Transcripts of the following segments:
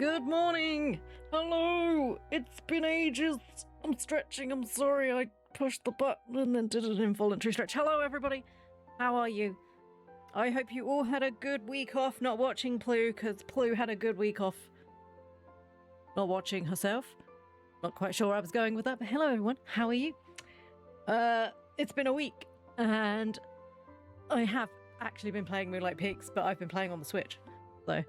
Good morning! Hello! It's been ages. I'm stretching. I'm sorry I pushed the button and then did an involuntary stretch. Hello, everybody. How are you? I hope you all had a good week off not watching Ploo, because Ploo had a good week off not watching herself. Not quite sure where I was going with that, but hello, everyone. How are you? It's been a week, and I have actually been playing Moonlight Peaks, but I've been playing on the Switch. So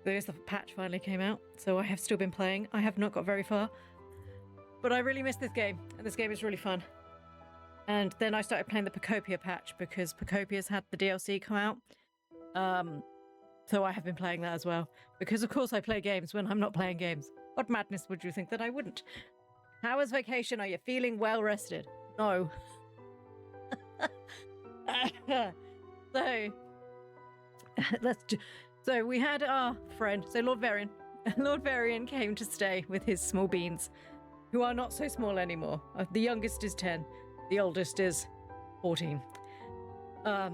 there's the patch finally came out, so I have still been playing. I have not got very far, but I really missed this game, and this game is really fun. And then I started playing the Pacopia patch because Pacopia's had the DLC come out. So I have been playing that as well, because of course I play games when I'm not playing games. What madness would you think that I wouldn't? How was vacation? Are you feeling well rested? No. So we had our friend, so Lord Varian. Lord Varian came to stay with his small beans, who are not so small anymore. The youngest is 10, the oldest is 14. But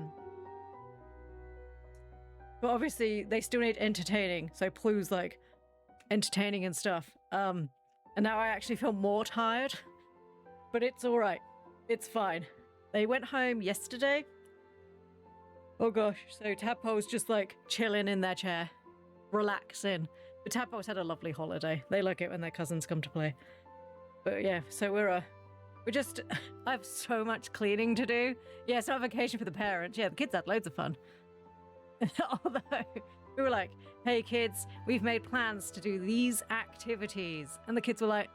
obviously they still need entertaining, so Ploo's like entertaining and stuff. And now I actually feel more tired, but it's all right. It's fine. They went home yesterday. Oh gosh, so Tadpole's just like chilling in their chair, relaxing. But Tadpole's had a lovely holiday. They like it when their cousins come to play. But yeah, so we're just, I have so much cleaning to do. Yeah, it's not a vacation for the parents. Yeah, the kids had loads of fun. Although we were like, hey kids, we've made plans to do these activities. And the kids were like,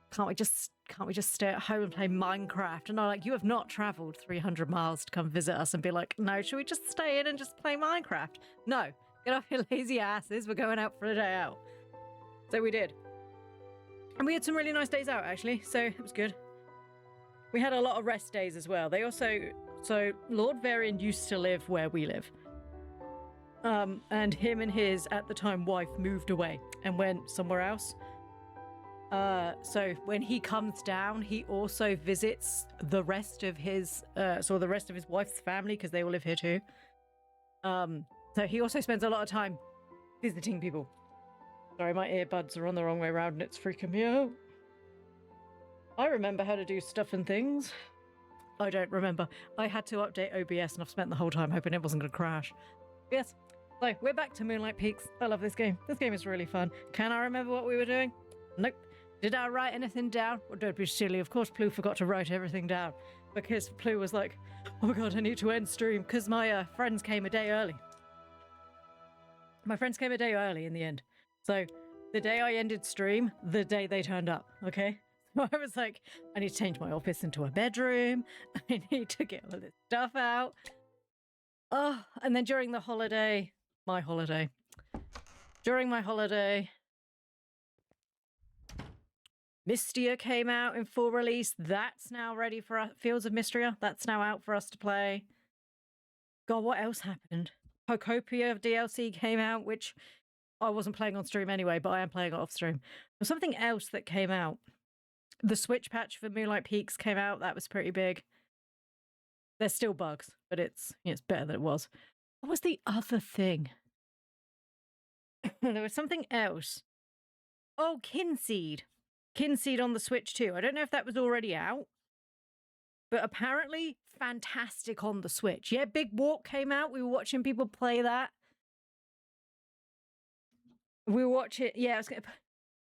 can't we just stay at home and play Minecraft? And I'm like, you have not traveled 300 miles to come visit us and be like, no, should we just stay in and just play Minecraft? No, get off your lazy asses. We're going out for a day out. So we did. And we had some really nice days out, actually. So it was good. We had a lot of rest days as well. So Lord Varian used to live where we live. And him and his, at the time, wife moved away and went somewhere else. So when he comes down, he also visits the rest of his, the rest of his wife's family, because they all live here too. So he also spends a lot of time visiting people. Sorry, my earbuds are on the wrong way around and it's freaking me out. I remember how to do stuff and things. I don't remember. I had to update OBS and I've spent the whole time hoping it wasn't going to crash. Yes, so we're back to Moonlight Peaks. I love this game. This game is really fun. Can I remember what we were doing? Nope. Did I write anything down? Well, don't be silly. Of course, Ploo forgot to write everything down because Ploo was like, oh my god, I need to end stream because my friends came a day early. My friends came a day early in the end. So the day I ended stream, the day they turned up, okay? So I was like, I need to change my office into a bedroom. I need to get all this stuff out. Oh, and then during the holiday, during my holiday, Mystia came out in full release. That's now ready for us. Fields of Mystria. That's now out for us to play. God, what else happened? Pacopia DLC came out, which I wasn't playing on stream anyway, but I am playing it off stream. There's something else that came out. The Switch patch for Moonlight Peaks came out. That was pretty big. There's still bugs, but it's better than it was. What was the other thing? There was something else. Oh, Kinseed. Kinseed on the Switch too. I don't know if that was already out, but apparently fantastic on the Switch. Yeah, Big Walk came out. We were watching people play that. We watch it. Yeah,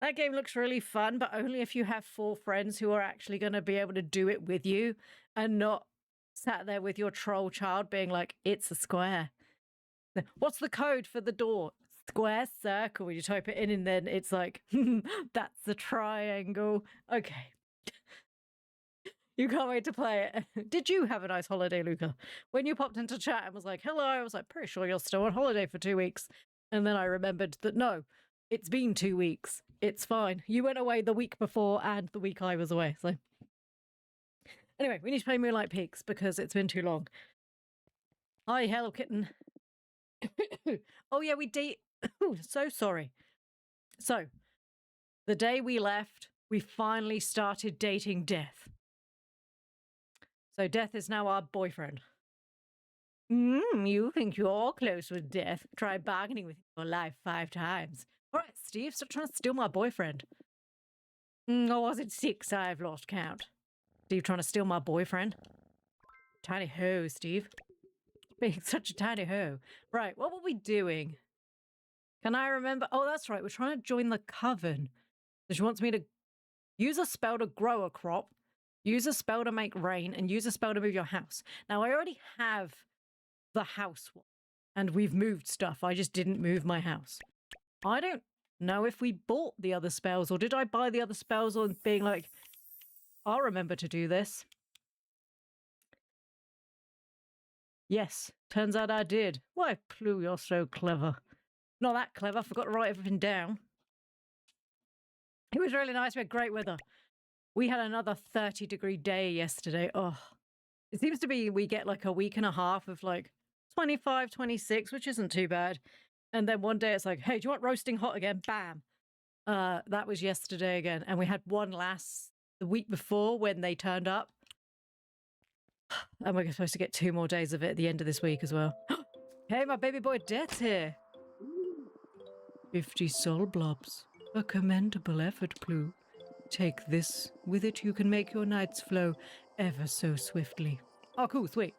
that game looks really fun, but only if you have 4 friends who are actually going to be able to do it with you and not sat there with your troll child being like, it's a square. What's the code for the door? Square, circle. You type it in and then it's like, that's a triangle. Okay. You can't wait to play it. Did you have a nice holiday, Luca? When you popped into chat and was like, hello, I was like, pretty sure you're still on holiday for 2 weeks. And then I remembered that no, it's been 2 weeks. It's fine. You went away the week before and the week I was away. So anyway, we need to play Moonlight Peaks because it's been too long. Hi, Hello Kitten. Oh yeah, we date. Oh, so sorry. So the day we left, we finally started dating Death. So Death is now our boyfriend. You think you're close with death? Try bargaining with your life 5 times. All right, Steve, stop trying to steal my boyfriend. Or was it 6? I've lost count. Steve trying to steal my boyfriend? Tiny ho, Steve. Being such a tiny ho. Right, what were we doing? Can I remember? Oh, that's right. We're trying to join the coven. So she wants me to use a spell to grow a crop, use a spell to make rain, and use a spell to move your house. Now, I already have the house one, and we've moved stuff. I just didn't move my house. I don't know if we bought the other spells, or did I buy the other spells on being like, I'll remember to do this. Yes, turns out I did. Why, Ploo, you're so clever. Not that clever, I forgot to write everything down. It was really nice, we had great weather. We had another 30-degree day yesterday. Oh, it seems to be we get like a week and a half of like 25, 26, which isn't too bad. And then one day it's like, hey, do you want roasting hot again? Bam. That was yesterday again. And we had one the week before when they turned up. And we're supposed to get 2 more days of it at the end of this week as well. Hey, my baby boy Death's here. 50 soul blobs. A commendable effort, Ploo. Take this. With it you can make your nights flow ever so swiftly. Oh, cool, sweet.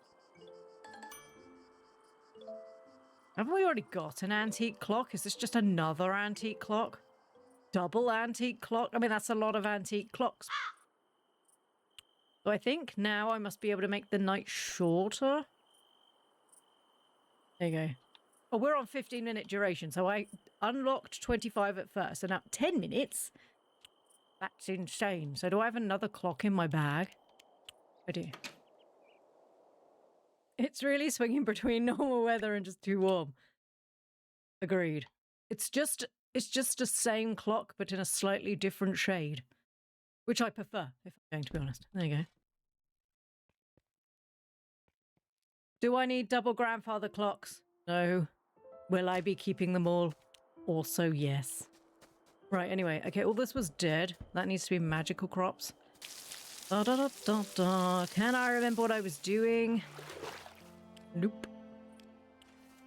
Haven't we already got an antique clock? Is this just another antique clock? Double antique clock? I mean, that's a lot of antique clocks. So I think now I must be able to make the night shorter. There you go. Oh, we're on 15-minute duration, so I unlocked 25 at first, and now 10 minutes? That's insane. So do I have another clock in my bag? I do. It's really swinging between normal weather and just too warm. Agreed. It's just the same clock, but in a slightly different shade. Which I prefer, if I'm going to be honest. There you go. Do I need double grandfather clocks? No. Will I be keeping them all? Also, yes. Right, anyway. Okay, all this was dead. That needs to be magical crops. Da da da da da. Can I remember what I was doing? Nope.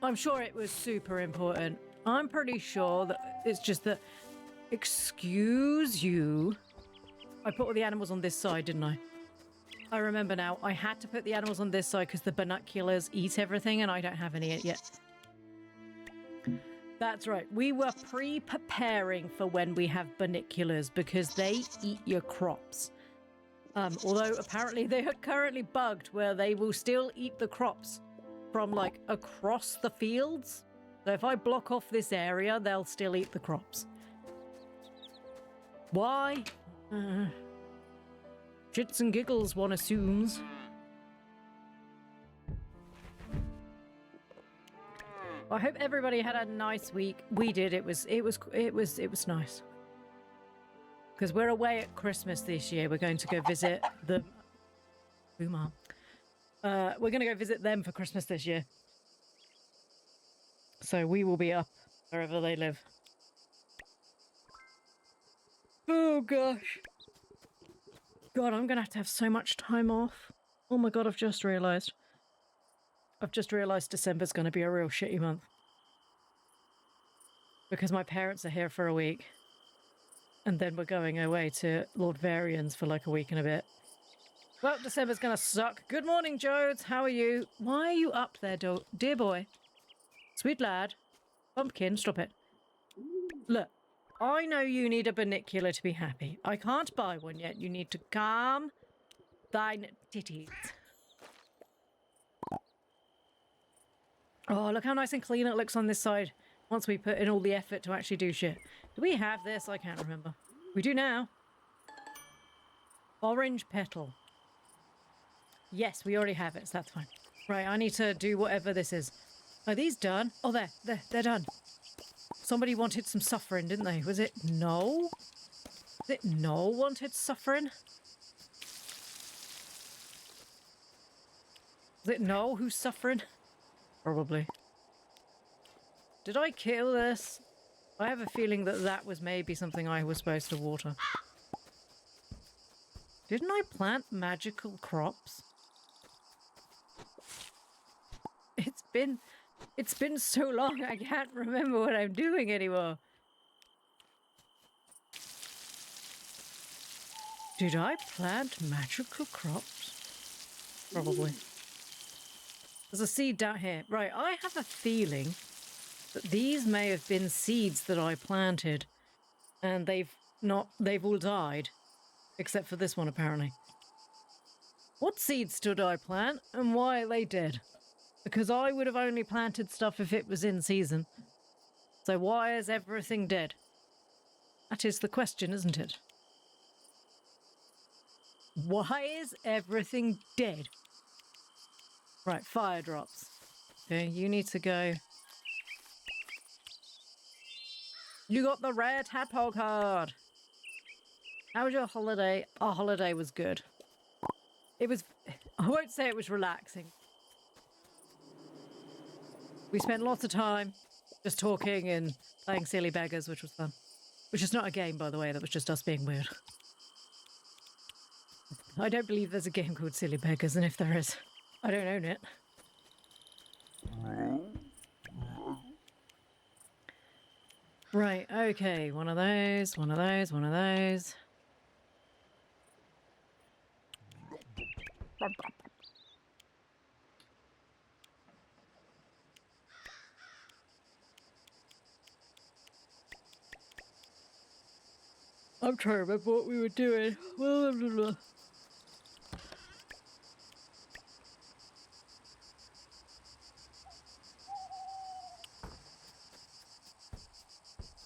I'm sure it was super important. I'm pretty sure that it's just that... Excuse you. I put all the animals on this side, didn't I? I remember now. I had to put the animals on this side because the binoculars eat everything and I don't have any yet. That's right. We were pre-preparing for when we have binoculars because they eat your crops. Although apparently they are currently bugged where they will still eat the crops from like across the fields. So if I block off this area, they'll still eat the crops. Why? Shits and giggles, one assumes. I hope everybody had a nice week. We did. It was nice. Because we're away at Christmas this year. We're going to go visit the Boomar. We're going to go visit them for Christmas this year. So we will be up wherever they live. Oh gosh. God, I'm going to have so much time off. Oh my god, I've just realised. December's going to be a real shitty month. Because my parents are here for a week. And then we're going away to Lord Varian's for like a week and a bit. Well, December's going to suck. Good morning, Jodes. How are you? Why are you up there, dear boy? Sweet lad. Pumpkin, stop it. Look, I know you need a binocular to be happy. I can't buy one yet. You need to calm thine titties. Oh, look how nice and clean it looks on this side once we put in all the effort to actually do shit. Do we have this? I can't remember. We do now. Orange petal. Yes, we already have it, so that's fine. Right, I need to do whatever this is. Are these done? Oh, they're done. Somebody wanted some suffering, didn't they? Was it Noel? Was it Noel wanted suffering? Was it Noel who's suffering? Probably. Did I kill this? I have a feeling that that was maybe something I was supposed to water. Didn't I plant magical crops? it's been so long I can't remember what I'm doing anymore. Did I plant magical crops? Probably. There's a seed down here. Right, I have a feeling that these may have been seeds that I planted and they've all died. Except for this one, apparently. What seeds did I plant and why are they dead? Because I would have only planted stuff if it was in season. So why is everything dead? That is the question, isn't it? Why is everything dead? Right, fire drops. Okay, you need to go. You got the rare tadpole card. How was your holiday? Our holiday was good. It was, I won't say it was relaxing. We spent lots of time just talking and playing Silly Beggars, which was fun. Which is not a game, by the way, that was just us being weird. I don't believe there's a game called Silly Beggars, and if there is, I don't own it. Right, okay, one of those, one of those, one of those. I'm trying to remember what we were doing.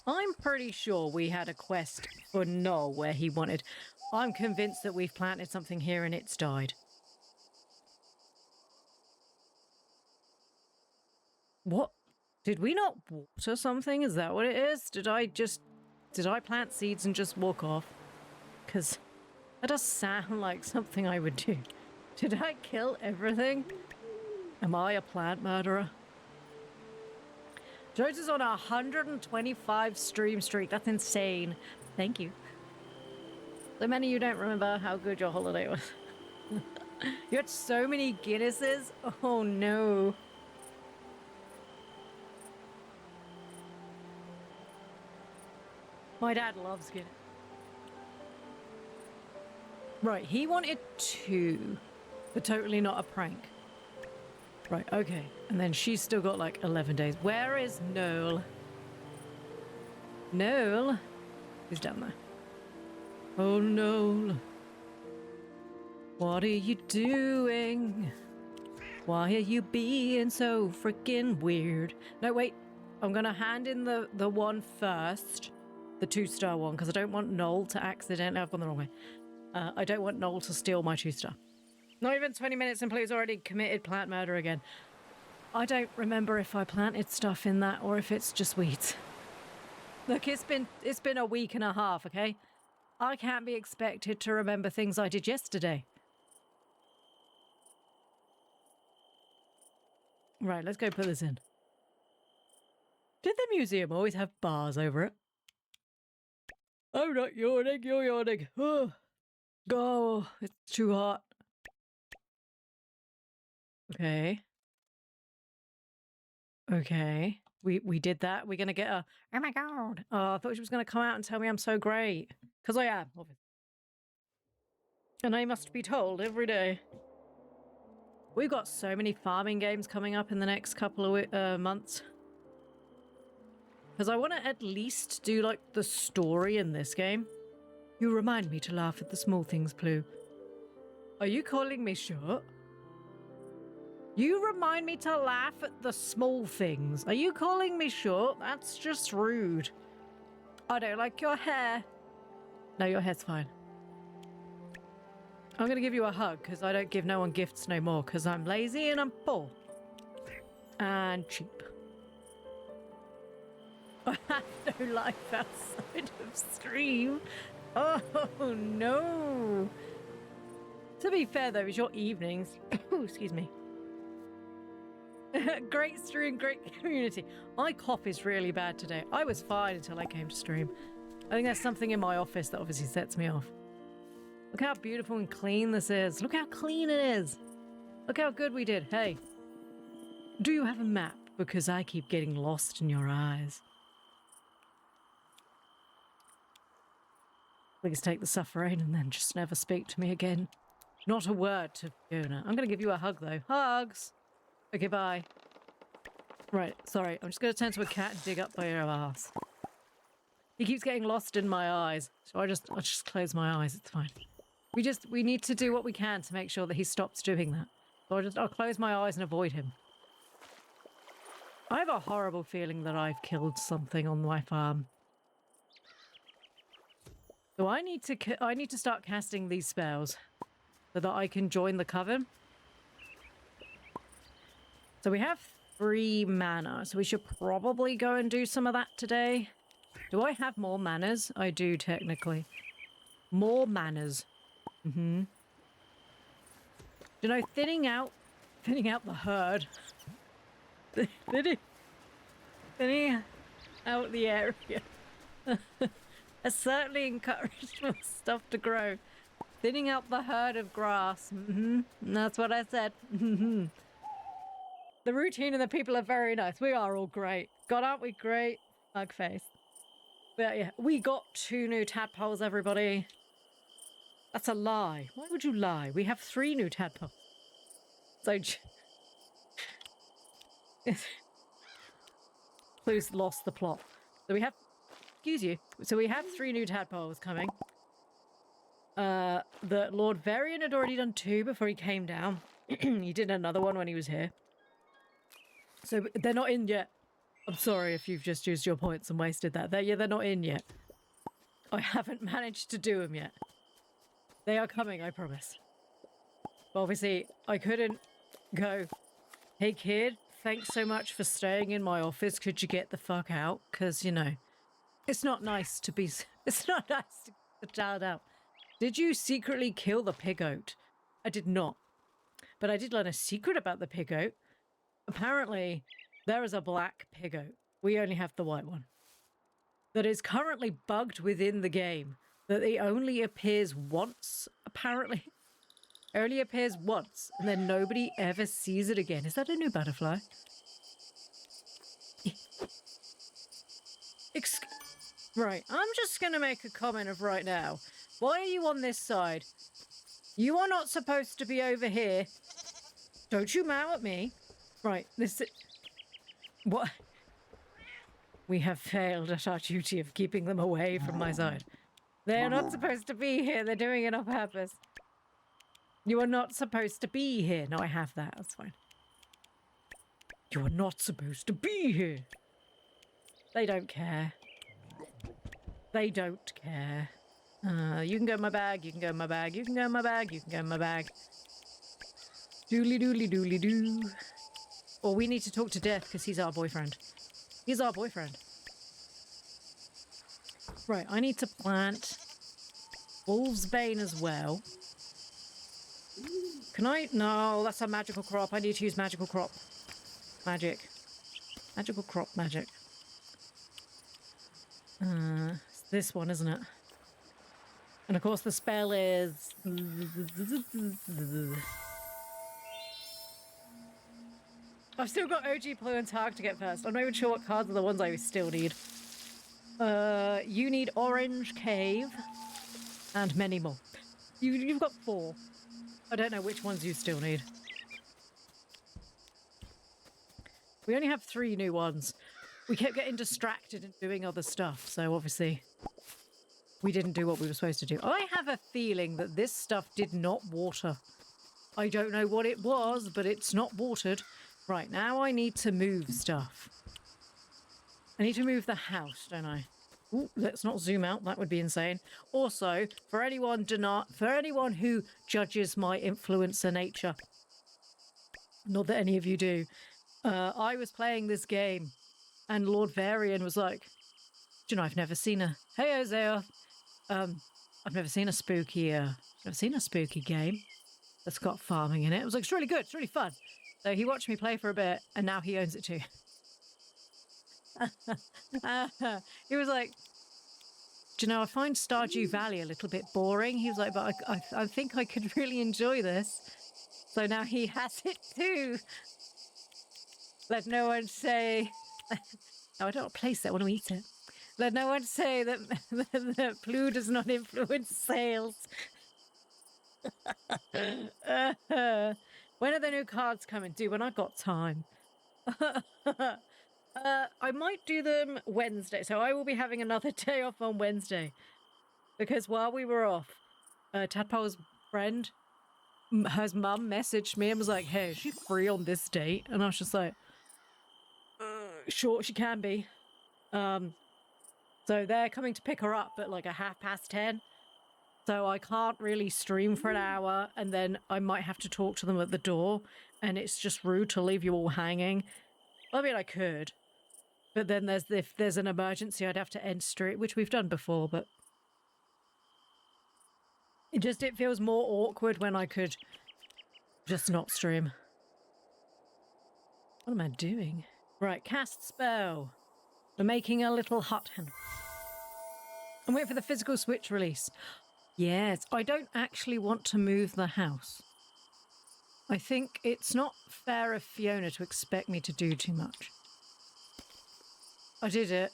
I'm pretty sure we had a quest for Noel where he wanted... I'm convinced that we've planted something here and it's died. What? Did we not water something? Is that what it is? Did I plant seeds and just walk off? Because that does sound like something I would do. Did I kill everything? Am I a plant murderer? Jones is on a 125 stream streak. That's insane. Thank you. So many of you don't remember how good your holiday was. You had so many Guinnesses? Oh no. My dad loves Guinness. Right, he wanted 2, but totally not a prank. Right, okay. And then she's still got like 11 days. Where is Noel? Noel? He's down there. Oh, Noel. What are you doing? Why are you being so freaking weird? No, wait. I'm going to hand in the one first. The 2-star one, because I don't want Noel to accidentally... I've gone the wrong way. I don't want Noel to steal my 2-star. Not even 20 minutes and Ploo's already committed plant murder again. I don't remember if I planted stuff in that or if it's just weeds. Look, it's been a week and a half, okay? I can't be expected to remember things I did yesterday. Right, let's go put this in. Did the museum always have bars over it? I'm not yawning, you're yawning. Oh, it's too hot. Okay. Okay. We did that. We're gonna get a... Oh my god. Oh, I thought she was gonna come out and tell me I'm so great. Because I am, obviously. And I must be told every day. We've got so many farming games coming up in the next couple of months. Because I want to at least do, like, the story in this game. You remind me to laugh at the small things, Ploo. Are you calling me short? You remind me to laugh at the small things. Are you calling me short? That's just rude. I don't like your hair. No, your hair's fine. I'm going to give you a hug because I don't give no one gifts no more because I'm lazy and I'm poor. And cheap. I have no life outside of stream. Oh, no. To be fair, though, it's your evenings. Oh, excuse me. Great stream, great community. My cough is really bad today. I was fine until I came to stream. I think there's something in my office that obviously sets me off. Look how beautiful and clean this is. Look how clean it is. Look how good we did. Hey. Do you have a map? Because I keep getting lost in your eyes. Please take the suffering and then just never speak to me again. Not a word to Fiona. I'm going to give you a hug, though. Hugs! Okay, bye. Right, sorry. I'm just going to turn to a cat and dig up by your ass. He keeps getting lost in my eyes. So I'll just close my eyes. It's fine. We need to do what we can to make sure that he stops doing that. So I'll close my eyes and avoid him. I have a horrible feeling that I've killed something on my farm. So I need to start casting these spells so that I can join the coven. So we have 3 mana, so we should probably go and do some of that today. Do I have more manas? I do, technically. More manas. You know, thinning out the herd. thinning out the area has certainly encouraged more stuff to grow. Thinning out the herd of grass. That's what I said. The routine and the people are very nice. We are all great. God, aren't we great? Hug face. But yeah, we got 2 new tadpoles, everybody. That's a lie. Why would you lie? We have 3 new tadpoles. So... Please lost the plot. So we have... Excuse you. So we have 3 new tadpoles coming. The Lord Varian had already done 2 before he came down. He did another one when he was here. So they're not in yet. I'm sorry if you've just used your points and wasted that. They're not in yet. I haven't managed to do them yet. They are coming, I promise. But obviously, I couldn't go, hey kid, thanks so much for staying in my office. Could you get the fuck out? Because, you know, it's not nice to be... It's not nice to get the child out. Did you secretly kill the pig oat? I did not. But I did learn a secret about the pig oat. Apparently, there is a black pig oat. We only have the white one. That is currently bugged within the game. That it only appears once, apparently. It only appears once, and then nobody ever sees it again. Is that a new butterfly? Right, I'm just going to make a comment of right now. Why are you on this side? You are not supposed to be over here. Don't you meow at me. Right, this... What? We have failed at our duty of keeping them away from my side. They are not supposed to be here. They're doing it on purpose. You are not supposed to be here. No, I have that. That's fine. You are not supposed to be here. They don't care. They don't care. You can go in my bag. You can go in my bag. You can go in my bag. You can go in my bag. Doodly doodly doodly doo. Or we need to talk to Death because he's our boyfriend. He's our boyfriend. Right, I need to plant Wolf's Bane as well. Can I? No, that's a magical crop. I need to use magical crop. Magic. Magical crop magic. It's this one, isn't it? And of course the spell is... I've still got OG Ploo and Targ to get first. I'm not even sure what cards are the ones I still need. You need Orange Cave and many more. You've got 4. I don't know which ones you still need. We only have 3 new ones. We kept getting distracted and doing other stuff, so obviously we didn't do what we were supposed to do. I have a feeling that this stuff did not water. I don't know what it was, but it's not watered. Right, now I need to move stuff. I need to move the house, don't I? Ooh, let's not zoom out. That would be insane. Also, for anyone who judges my influencer nature, not that any of you do, I was playing this game, and Lord Varian was like, "Do you know, I've never seen a I've never seen a spooky game that's got farming in it." I was like, "It's really good. It's really fun." So he watched me play for a bit, and now he owns it too. He was like, "Do you know, I find Stardew Valley a little bit boring." He was like, "But I think I could really enjoy this." So now he has it too. Let no one say... No, I don't want to place that. I want to eat it. Let no one say that, that Ploo does not influence sales. When are the new cards coming? Dude, when I got time. I might do them Wednesday. So I will be having another day off on Wednesday. Because while we were off, Tadpole's friend, her mum messaged me and was like, hey, is she free on this date? And I was just like, sure, she can be. So they're coming to pick her up at like 10:30. So I can't really stream for an hour, and then I might have to talk to them at the door, and it's just rude to leave you all hanging. I mean, I could. But then if there's an emergency, I'd have to end stream, which we've done before, but... It feels more awkward when I could just not stream. What am I doing? Right, cast spell. We're making a little hut. I'm waiting for the physical Switch release. Yes, I don't actually want to move the house. I think it's not fair of Fiona to expect me to do too much. I did it.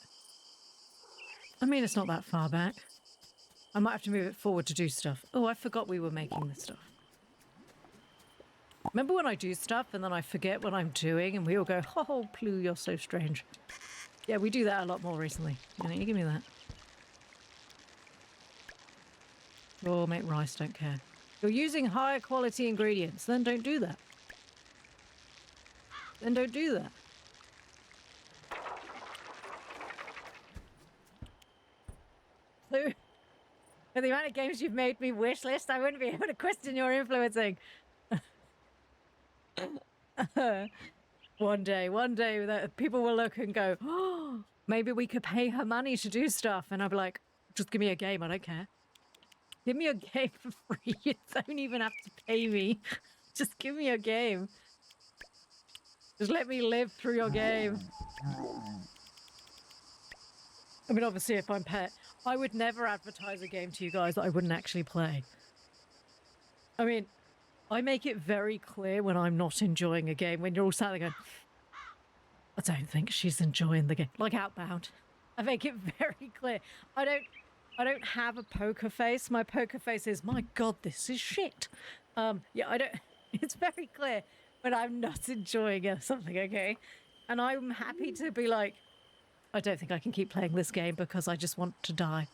I mean, it's not that far back. I might have to move it forward to do stuff. Oh, I forgot we were making this stuff. Remember when I do stuff and then I forget what I'm doing and we all go, oh, Ploo, you're so strange. Yeah, we do that a lot more recently. You give me that. Oh, make rice, don't care. You're using higher quality ingredients, then don't do that. Then don't do that. Ploo, for the amount of games you've made me wish list, I wouldn't be able to question your influencing. One day that people will look and go, oh, maybe we could pay her money to do stuff. And I'll be like, just give me a game, I don't care. Give me a game for free. You don't even have to pay me. Just give me a game. Just let me live through your game. I mean, obviously, if I'm pet, I would never advertise a game to you guys that I wouldn't actually play. I mean, I make it very clear when I'm not enjoying a game, when you're all sat there going, I don't think she's enjoying the game. Like Outbound. I make it very clear. I don't have a poker face. My poker face is, my God, this is shit. Yeah, I don't, it's very clear when I'm not enjoying something, okay? And I'm happy to be like, I don't think I can keep playing this game because I just want to die.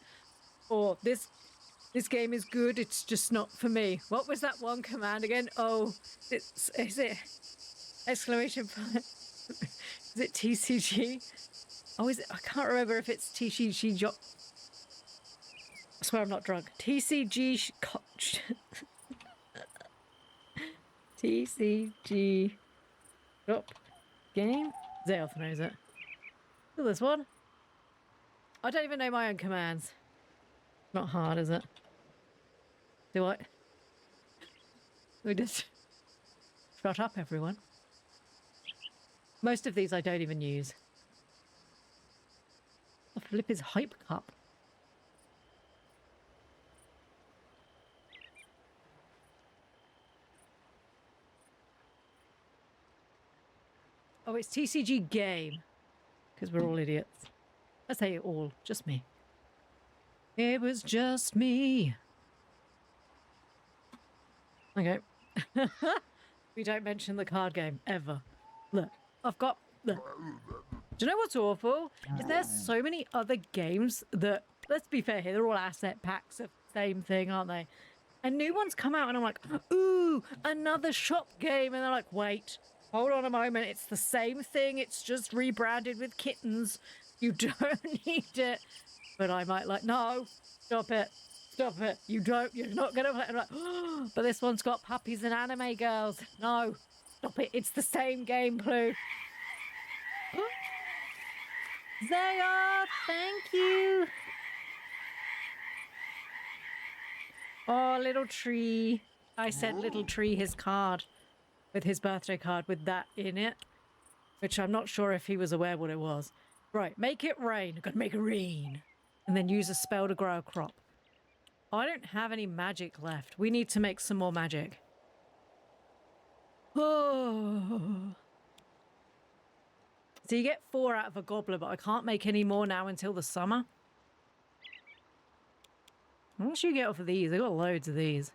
Or this game is good, it's just not for me. What was that one command again? Oh, is it exclamation point? Is it TCG? Oh, is it? I can't remember if it's TCG. I swear I'm not drunk. TCG. TCG. Drop game? Zealth knows it. Look at this one. I don't even know my own commands. Not hard, is it? Do I? We just... Shut up, everyone. Most of these I don't even use. The flip is Hype Cup. Oh, it's TCG game. Because we're all idiots. I say all, just me. It was just me. Okay. We don't mention the card game, ever. Look, I've got... Look. Do you know what's awful? Is there's so many other games that, let's be fair here, they're all asset packs of the same thing, aren't they? And new ones come out and I'm like, ooh, another shop game. And they're like, wait, hold on a moment. It's the same thing. It's just rebranded with kittens. You don't need it. But I might like, no, stop it. Stop it. You're not going to play. I'm like, oh, but this one's got puppies and anime girls. No, stop it. It's the same game, Ploo. Zaya, thank you. Oh, little tree. I sent little tree his card with his birthday card with that in it, which I'm not sure if he was aware what it was. Right, make it rain. I've got to make it rain. And then use a spell to grow a crop. I don't have any magic left. We need to make some more magic. Oh. So you get 4 out of a gobbler, but I can't make any more now until the summer. How much do you get off of these? I got loads of these.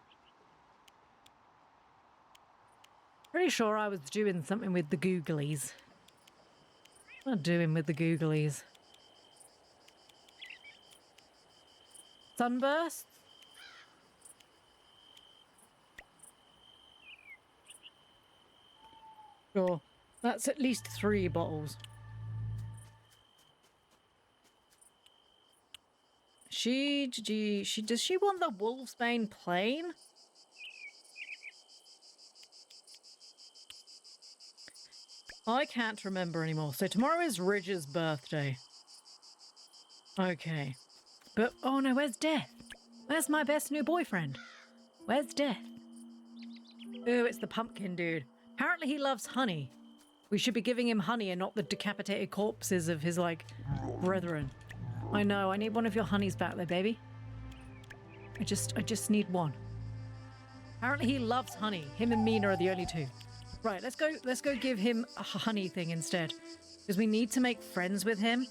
Pretty sure I was doing something with the googlies. What am I doing with the googlies? Sunburst? Sure. That's at least 3 bottles. Does she want the Wolfsbane plain? I can't remember anymore. So tomorrow is Ridge's birthday. Okay. But, oh no, where's Death? Where's my best new boyfriend? Where's Death? Ooh, it's the pumpkin dude. Apparently he loves honey. We should be giving him honey and not the decapitated corpses of his, like, brethren. I know, I need one of your honeys back there, baby. I just need one. Apparently he loves honey. Him and Mina are the only two. Right, let's go give him a honey thing instead. Because we need to make friends with him.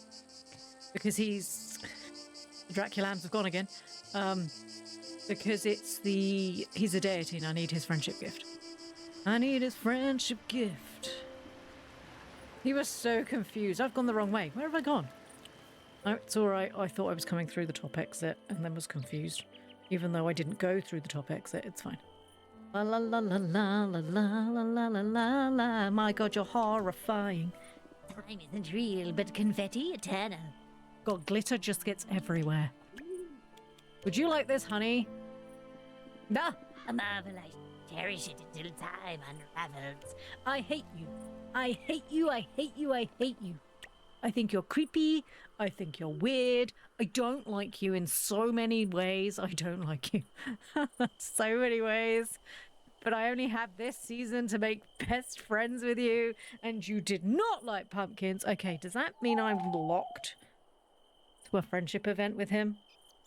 Because he's... The Draculams have gone again. Because he's a deity and I need his friendship gift. I need his friendship gift. He was so confused. I've gone the wrong way. Where have I gone? No, it's alright. I thought I was coming through the top exit and then was confused. Even though I didn't go through the top exit, it's fine. La la la la la la la la la la la. My god, you're horrifying. Time isn't real, but confetti eternal. God, glitter just gets everywhere. Would you like this, honey? Nah. A marvel, I cherish it until time unravels. I hate you. I hate you, I hate you, I hate you. I think you're creepy. I think you're weird. I don't like you in so many ways. I don't like you. So many ways. But I only have this season to make best friends with you. And you did not like pumpkins. Okay, does that mean I'm locked to a friendship event with him?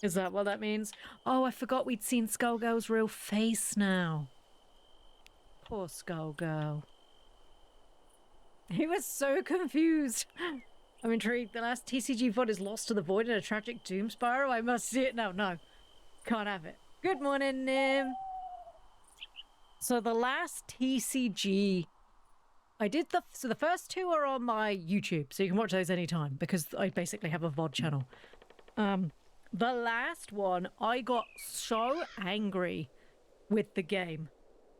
Is that what that means? Oh, I forgot we'd seen Skullgirl's real face now. Poor Skullgirl. He was so confused. I'm intrigued. The last TCG VOD is lost to the void in a tragic doom spiral. I must see it now. No, can't have it. Good morning, Nim. So the last TCG I did so the first 2 are on my YouTube, so you can watch those anytime because I basically have a VOD channel. The last one, I got so angry with the game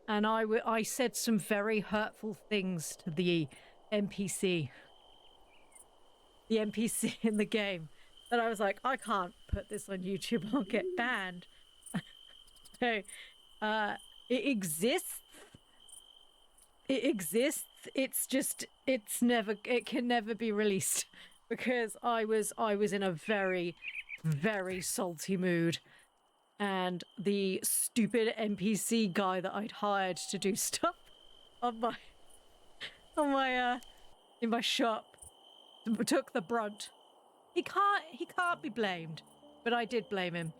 and I said some very hurtful things to the NPC. The NPC in the game that I was like, I can't put this on YouTube, I'll get banned. So, it exists. It can never be released because I was in a very, very salty mood. And the stupid NPC guy that I'd hired to do stuff in my shop took the brunt. He can't be blamed, but I did blame him.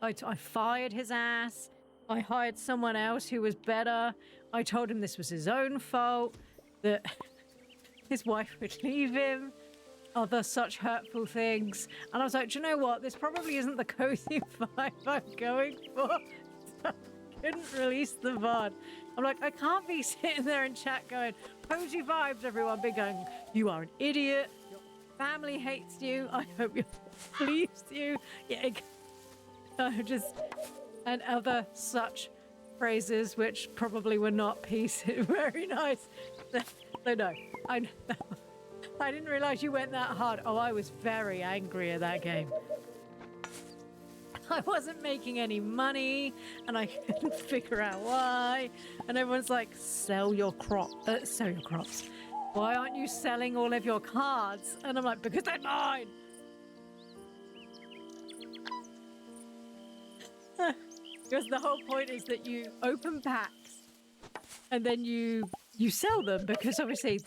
I fired his ass. I hired someone else who was better. I told him this was his own fault, that his wife would leave him, other such hurtful things. And I was like, do you know what? This probably isn't the cozy vibe I'm going for. So I couldn't release the VOD. I'm like, I can't be sitting there in chat going, cozy vibes, everyone. Be going, you are an idiot. Your family hates you. I hope your leaves you. Yeah, and other such phrases which probably were not very nice. So no, I didn't realize you went that hard. Oh, I was very angry at that game. I wasn't making any money and I couldn't figure out why. And everyone's like, sell your crops. Why aren't you selling all of your cards? And I'm like, because they're mine. Because the whole point is that you open packs and then you sell them because obviously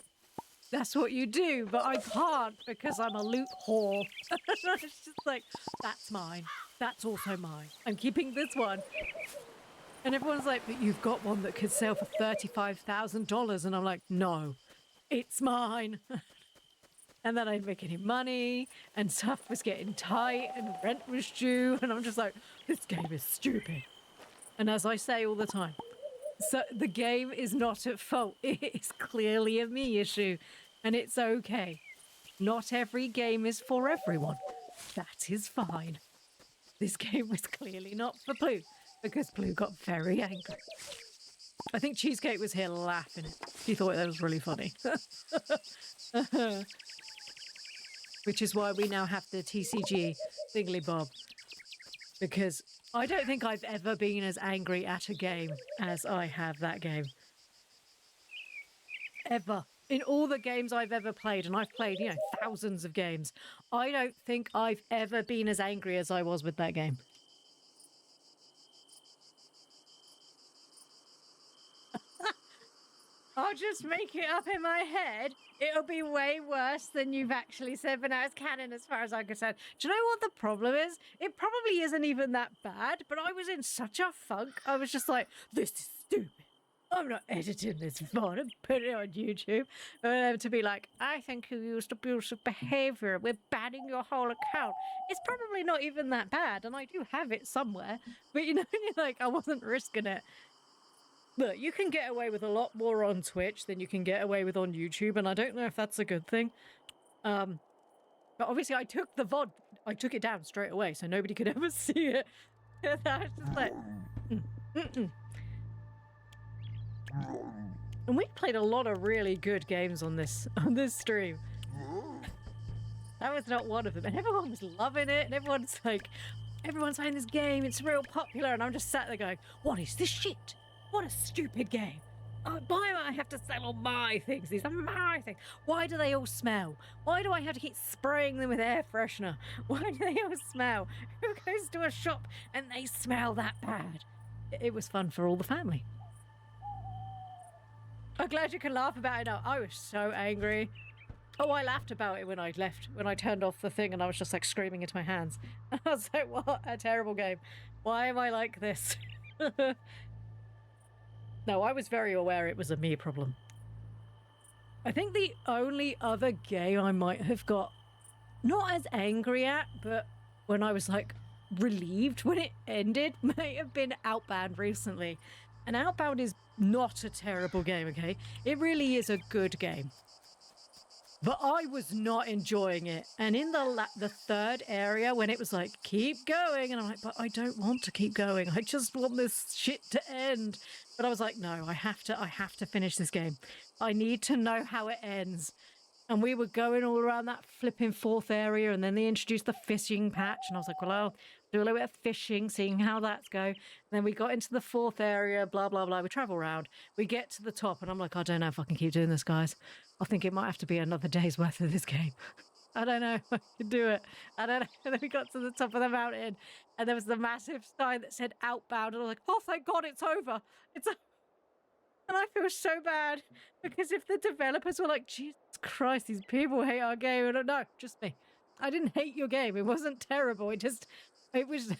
that's what you do, but I can't because I'm a loot whore. It's just like, that's mine. That's also mine. I'm keeping this one. And everyone's like, but you've got one that could sell for $35,000. And I'm like, no, it's mine. And then I didn't make any money, and stuff was getting tight, and rent was due, and I'm just like, this game is stupid. And as I say all the time, so the game is not at fault. It is clearly a me issue, and it's okay. Not every game is for everyone. That is fine. This game was clearly not for Ploo, because Ploo got very angry. I think Cheesecake was here laughing. She thought that was really funny. Which is why we now have the TCG Thingy-Bob. Because I don't think I've ever been as angry at a game as I have that game. Ever. In all the games I've ever played, and I've played, you know, thousands of games, I don't think I've ever been as angry as I was with that game. I'll just make it up in my head. It'll be way worse than you've actually said, but now it's canon as far as I'm concerned. Do you know what the problem is? It probably isn't even that bad, but I was in such a funk. I was just like, this is stupid. I'm not editing this VOD and putting it on YouTube. To be like, I think you used abusive behaviour. We're banning your whole account. It's probably not even that bad, and I do have it somewhere. But you know, you're like, I wasn't risking it. Look, you can get away with a lot more on Twitch than you can get away with on YouTube, and I don't know if that's a good thing. But obviously I took the VOD, I took it down straight away, so nobody could ever see it. I was just like, And we played a lot of really good games on this stream. That was not one of them, and everyone was loving it, and everyone's playing this game, it's real popular, and I'm just sat there going, what is this shit? What a stupid game. Oh, why do I have to sell all my things? These are my things. Why do they all smell? Why do I have to keep spraying them with air freshener? Why do they all smell? Who goes to a shop and they smell that bad? It was fun for all the family. I'm glad you can laugh about it now. I was so angry. Oh, I laughed about it when I left, when I turned off the thing and I was just like screaming into my hands. I was like, what a terrible game. Why am I like this? No, I was very aware it was a me problem. I think the only other game I might have got not as angry at, but when I was like relieved when it ended, may have been Outbound recently. And Outbound is not a terrible game, okay? It really is a good game. But I was not enjoying it. And in the third area, when it was like, keep going, and I'm like, but I don't want to keep going. I just want this shit to end. But I was like, no, I have to finish this game. I need to know how it ends. And we were going all around that flipping fourth area, and then they introduced the fishing patch, and I was like, well, I'll do a little bit of fishing, seeing how that's go. And then we got into the fourth area, blah, blah, blah. We travel around. We get to the top, and I'm like, I don't know if I can keep doing this, guys. I think it might have to be another day's worth of this game. I don't know if I can do it. I don't know. And then we got to the top of the mountain, and there was the massive sign that said Outbound, and I was like, oh, thank God, it's over. It's over. And I feel so bad, because if the developers were like, Jesus Christ, these people hate our game. And no, just me. I didn't hate your game. It wasn't terrible. I was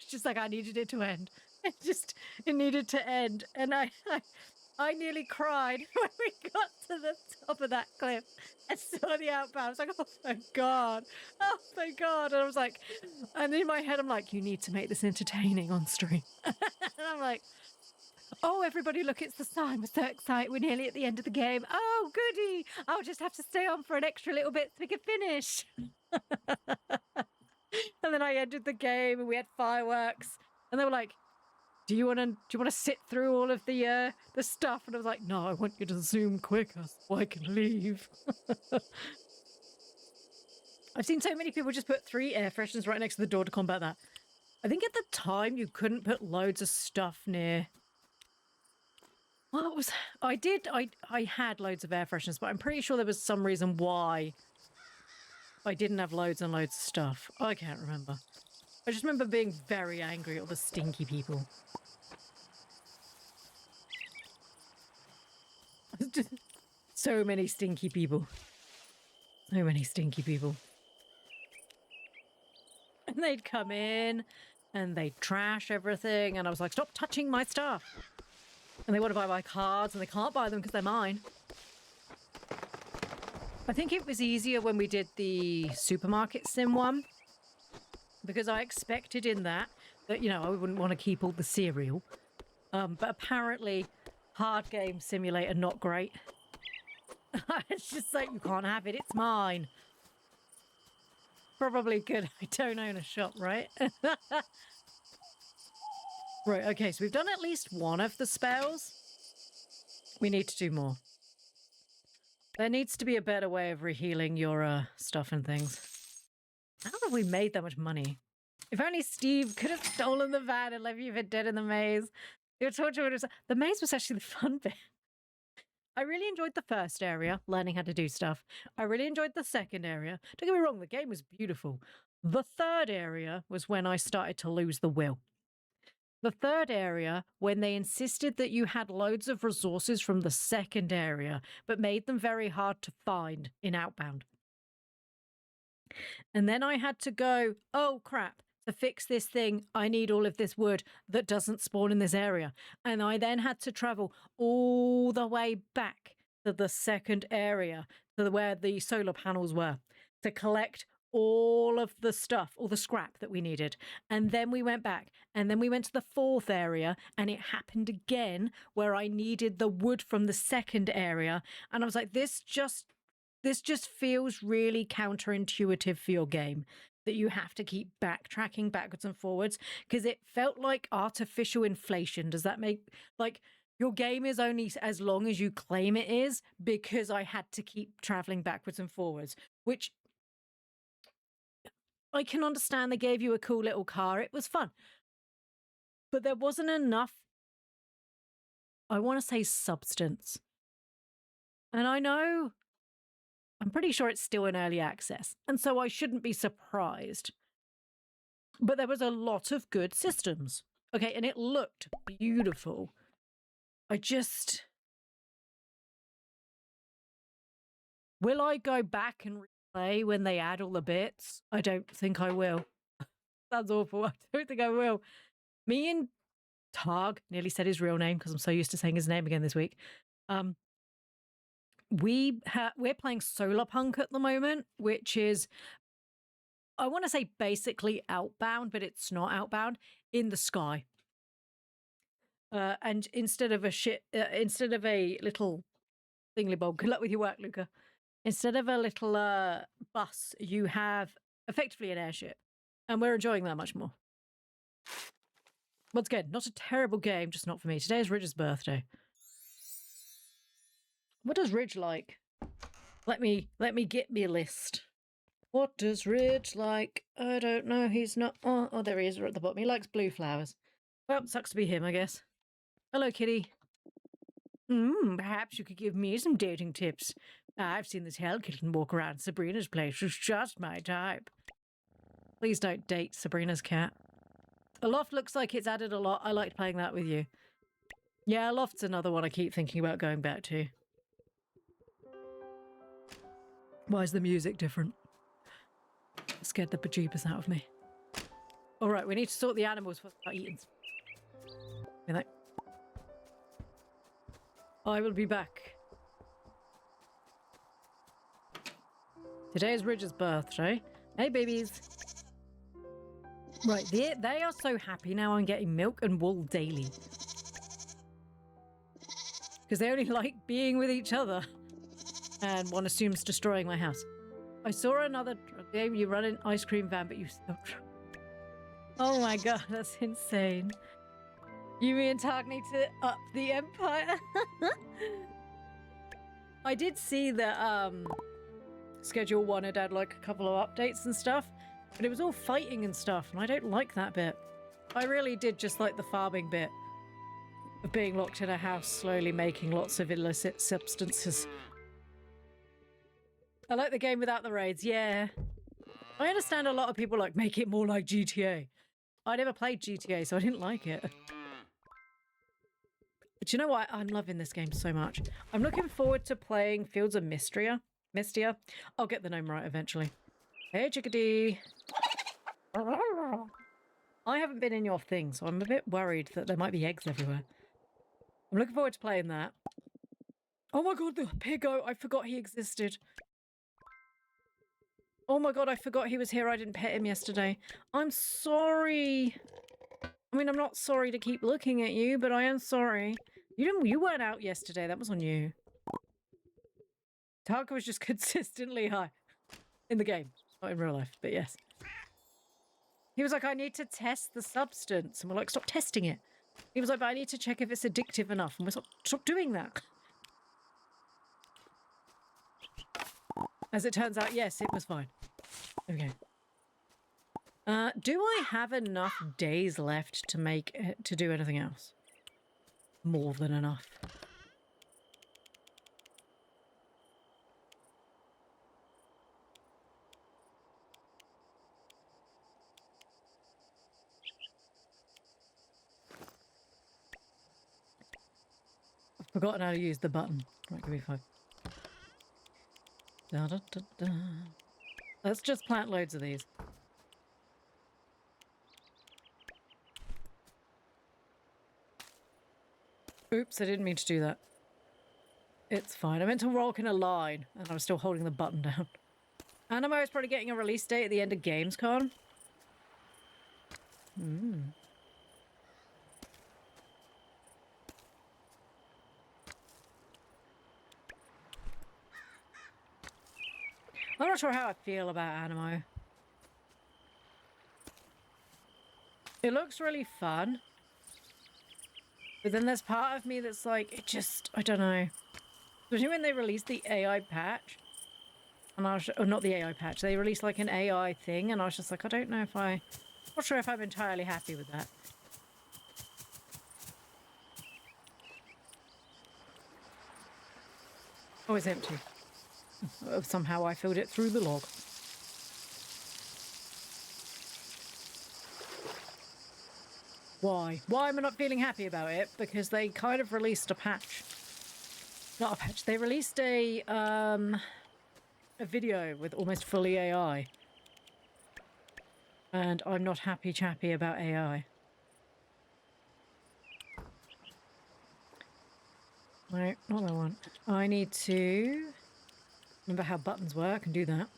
just like, I needed it to end. It needed to end. And I nearly cried when we got to the top of that cliff and saw the Outbound. I was like, oh, thank God. Oh, thank God. And I was like, and in my head, I'm like, you need to make this entertaining on stream. And I'm like, oh, everybody, look, it's the sign. We're so excited. We're nearly at the end of the game. Oh, goody. I'll just have to stay on for an extra little bit so we can finish. And then I ended the game and we had fireworks. And they were like, do you want to sit through all of the stuff? And I was like, no, I want you to zoom quicker so I can leave. I've seen so many people just put 3 air fresheners right next to the door to combat that. I think at the time you couldn't put loads of stuff near. Well, I had loads of air fresheners, but I'm pretty sure there was some reason why I didn't have loads and loads of stuff. I can't remember. I just remember being very angry at all the stinky people. So many stinky people. So many stinky people. And they'd come in and they'd trash everything, and I was like, stop touching my stuff. And they want to buy my cards, and they can't buy them because they're mine. I think it was easier when we did the supermarket sim one, because I expected in that, you know, I wouldn't want to keep all the cereal. But apparently, hard game simulator, not great. It's just like, you can't have it, it's mine. Probably good I don't own a shop, right? Right, okay, so we've done at least one of the spells. We need to do more. There needs to be a better way of rehealing your stuff and things. I don't know if we made that much money. If only Steve could have stolen the van and left you for dead in the maze. The maze was actually the fun bit. I really enjoyed the first area, learning how to do stuff. I really enjoyed the second area. Don't get me wrong, the game was beautiful. The third area was when I started to lose the will. The third area, when they insisted that you had loads of resources from the second area, but made them very hard to find in Outbound. And then I had to go, oh crap, to fix this thing, I need all of this wood that doesn't spawn in this area. And I then had to travel all the way back to the second area, to where the solar panels were, to collect all of the stuff, all the scrap that we needed. And then we went back, and then we went to the fourth area, and it happened again where I needed the wood from the second area. And I was like, this just feels really counterintuitive for your game, that you have to keep backtracking backwards and forwards, because it felt like artificial inflation. Does that make, like, your game is only as long as you claim it is, because I had to keep traveling backwards and forwards, which I can understand. They gave you a cool little car. It was fun. But there wasn't enough, I want to say, substance. And I know, I'm pretty sure it's still in early access, and so I shouldn't be surprised. But there was a lot of good systems. Okay, and it looked beautiful. Will I go back and replay when they add all the bits? I don't think I will. Sounds awful. I don't think I will. Me and Targ, nearly said his real name because I'm so used to saying his name again this week. We're playing Solarpunk at the moment, which is, I want to say, basically Outbound, but it's not Outbound, in the sky. And instead of a little thingy-bob, good luck with your work, Luca. Instead of a little bus, you have effectively an airship, and we're enjoying that much more. Once again, not a terrible game, just not for me. Today is Ridge's birthday. What does Ridge like? Let me get me a list. What does Ridge like? I don't know. He's not. Oh, there he is, right at the bottom. He likes blue flowers. Well, sucks to be him, I guess. Hello, kitty. Perhaps you could give me some dating tips. I've seen this hell kitten walk around Sabrina's place. It's just my type. Please don't date Sabrina's cat. Aloft looks like it's added a lot. I liked playing that with you. Yeah, Aloft's another one I keep thinking about going back to. Why is the music different? It scared the bejeebus out of me. All right, we need to sort the animals for eating. I will be back. Today is Ridge's birthday. Hey, babies. Right, they are so happy now I'm getting milk and wool daily. Because they only like being with each other. And one assumes destroying my house. I saw another game. You run an ice cream van, but you still... Oh my god, that's insane. You, me, and Tark need to up the empire. I did see that Schedule 1 had like a couple of updates and stuff, but it was all fighting and stuff, and I don't like that bit. I really did just like the farming bit of being locked in a house, slowly making lots of illicit substances. I like the game without the raids, yeah. I understand a lot of people like, make it more like GTA. I never played GTA, so I didn't like it. But you know what? I'm loving this game so much. I'm looking forward to playing Fields of Mystia. I'll get the name right eventually. Hey, chickadee. I haven't been in your thing, so I'm a bit worried that there might be eggs everywhere. I'm looking forward to playing that. Oh my god, the piggo! I forgot he existed. Oh my god, I forgot he was here. I didn't pet him yesterday. I'm sorry. I mean, I'm not sorry to keep looking at you, but I am sorry. You weren't out yesterday. That was on you. Tarka was just consistently high. In the game. Not in real life, but yes. He was like, I need to test the substance. And we're like, stop testing it. He was like, but I need to check if it's addictive enough. And we're like, stop doing that. As it turns out, yes, it was fine. Okay. Do I have enough days left to do anything else? More than enough. I've forgotten how to use the button. Right, give me 5. Da, da, da, da. Let's just plant loads of these. Oops, I didn't mean to do that. It's fine. I meant to walk in a line, and I was still holding the button down. Animo is probably getting a release date at the end of Gamescom. Hmm. I'm not sure how I feel about Animo. It looks really fun. But then there's part of me that's like, I don't know. Especially when they released the AI patch. And I was, or not the AI patch, they released like an AI thing, and I was just like, I don't know if I'm not sure if I'm entirely happy with that. Oh, it's empty. Somehow I filled it through the log. Why? Why am I not feeling happy about it? Because they kind of released a patch. Not a patch. They released a video with almost fully AI. And I'm not happy chappy about AI. No, not that one. I need to remember how buttons work and do that.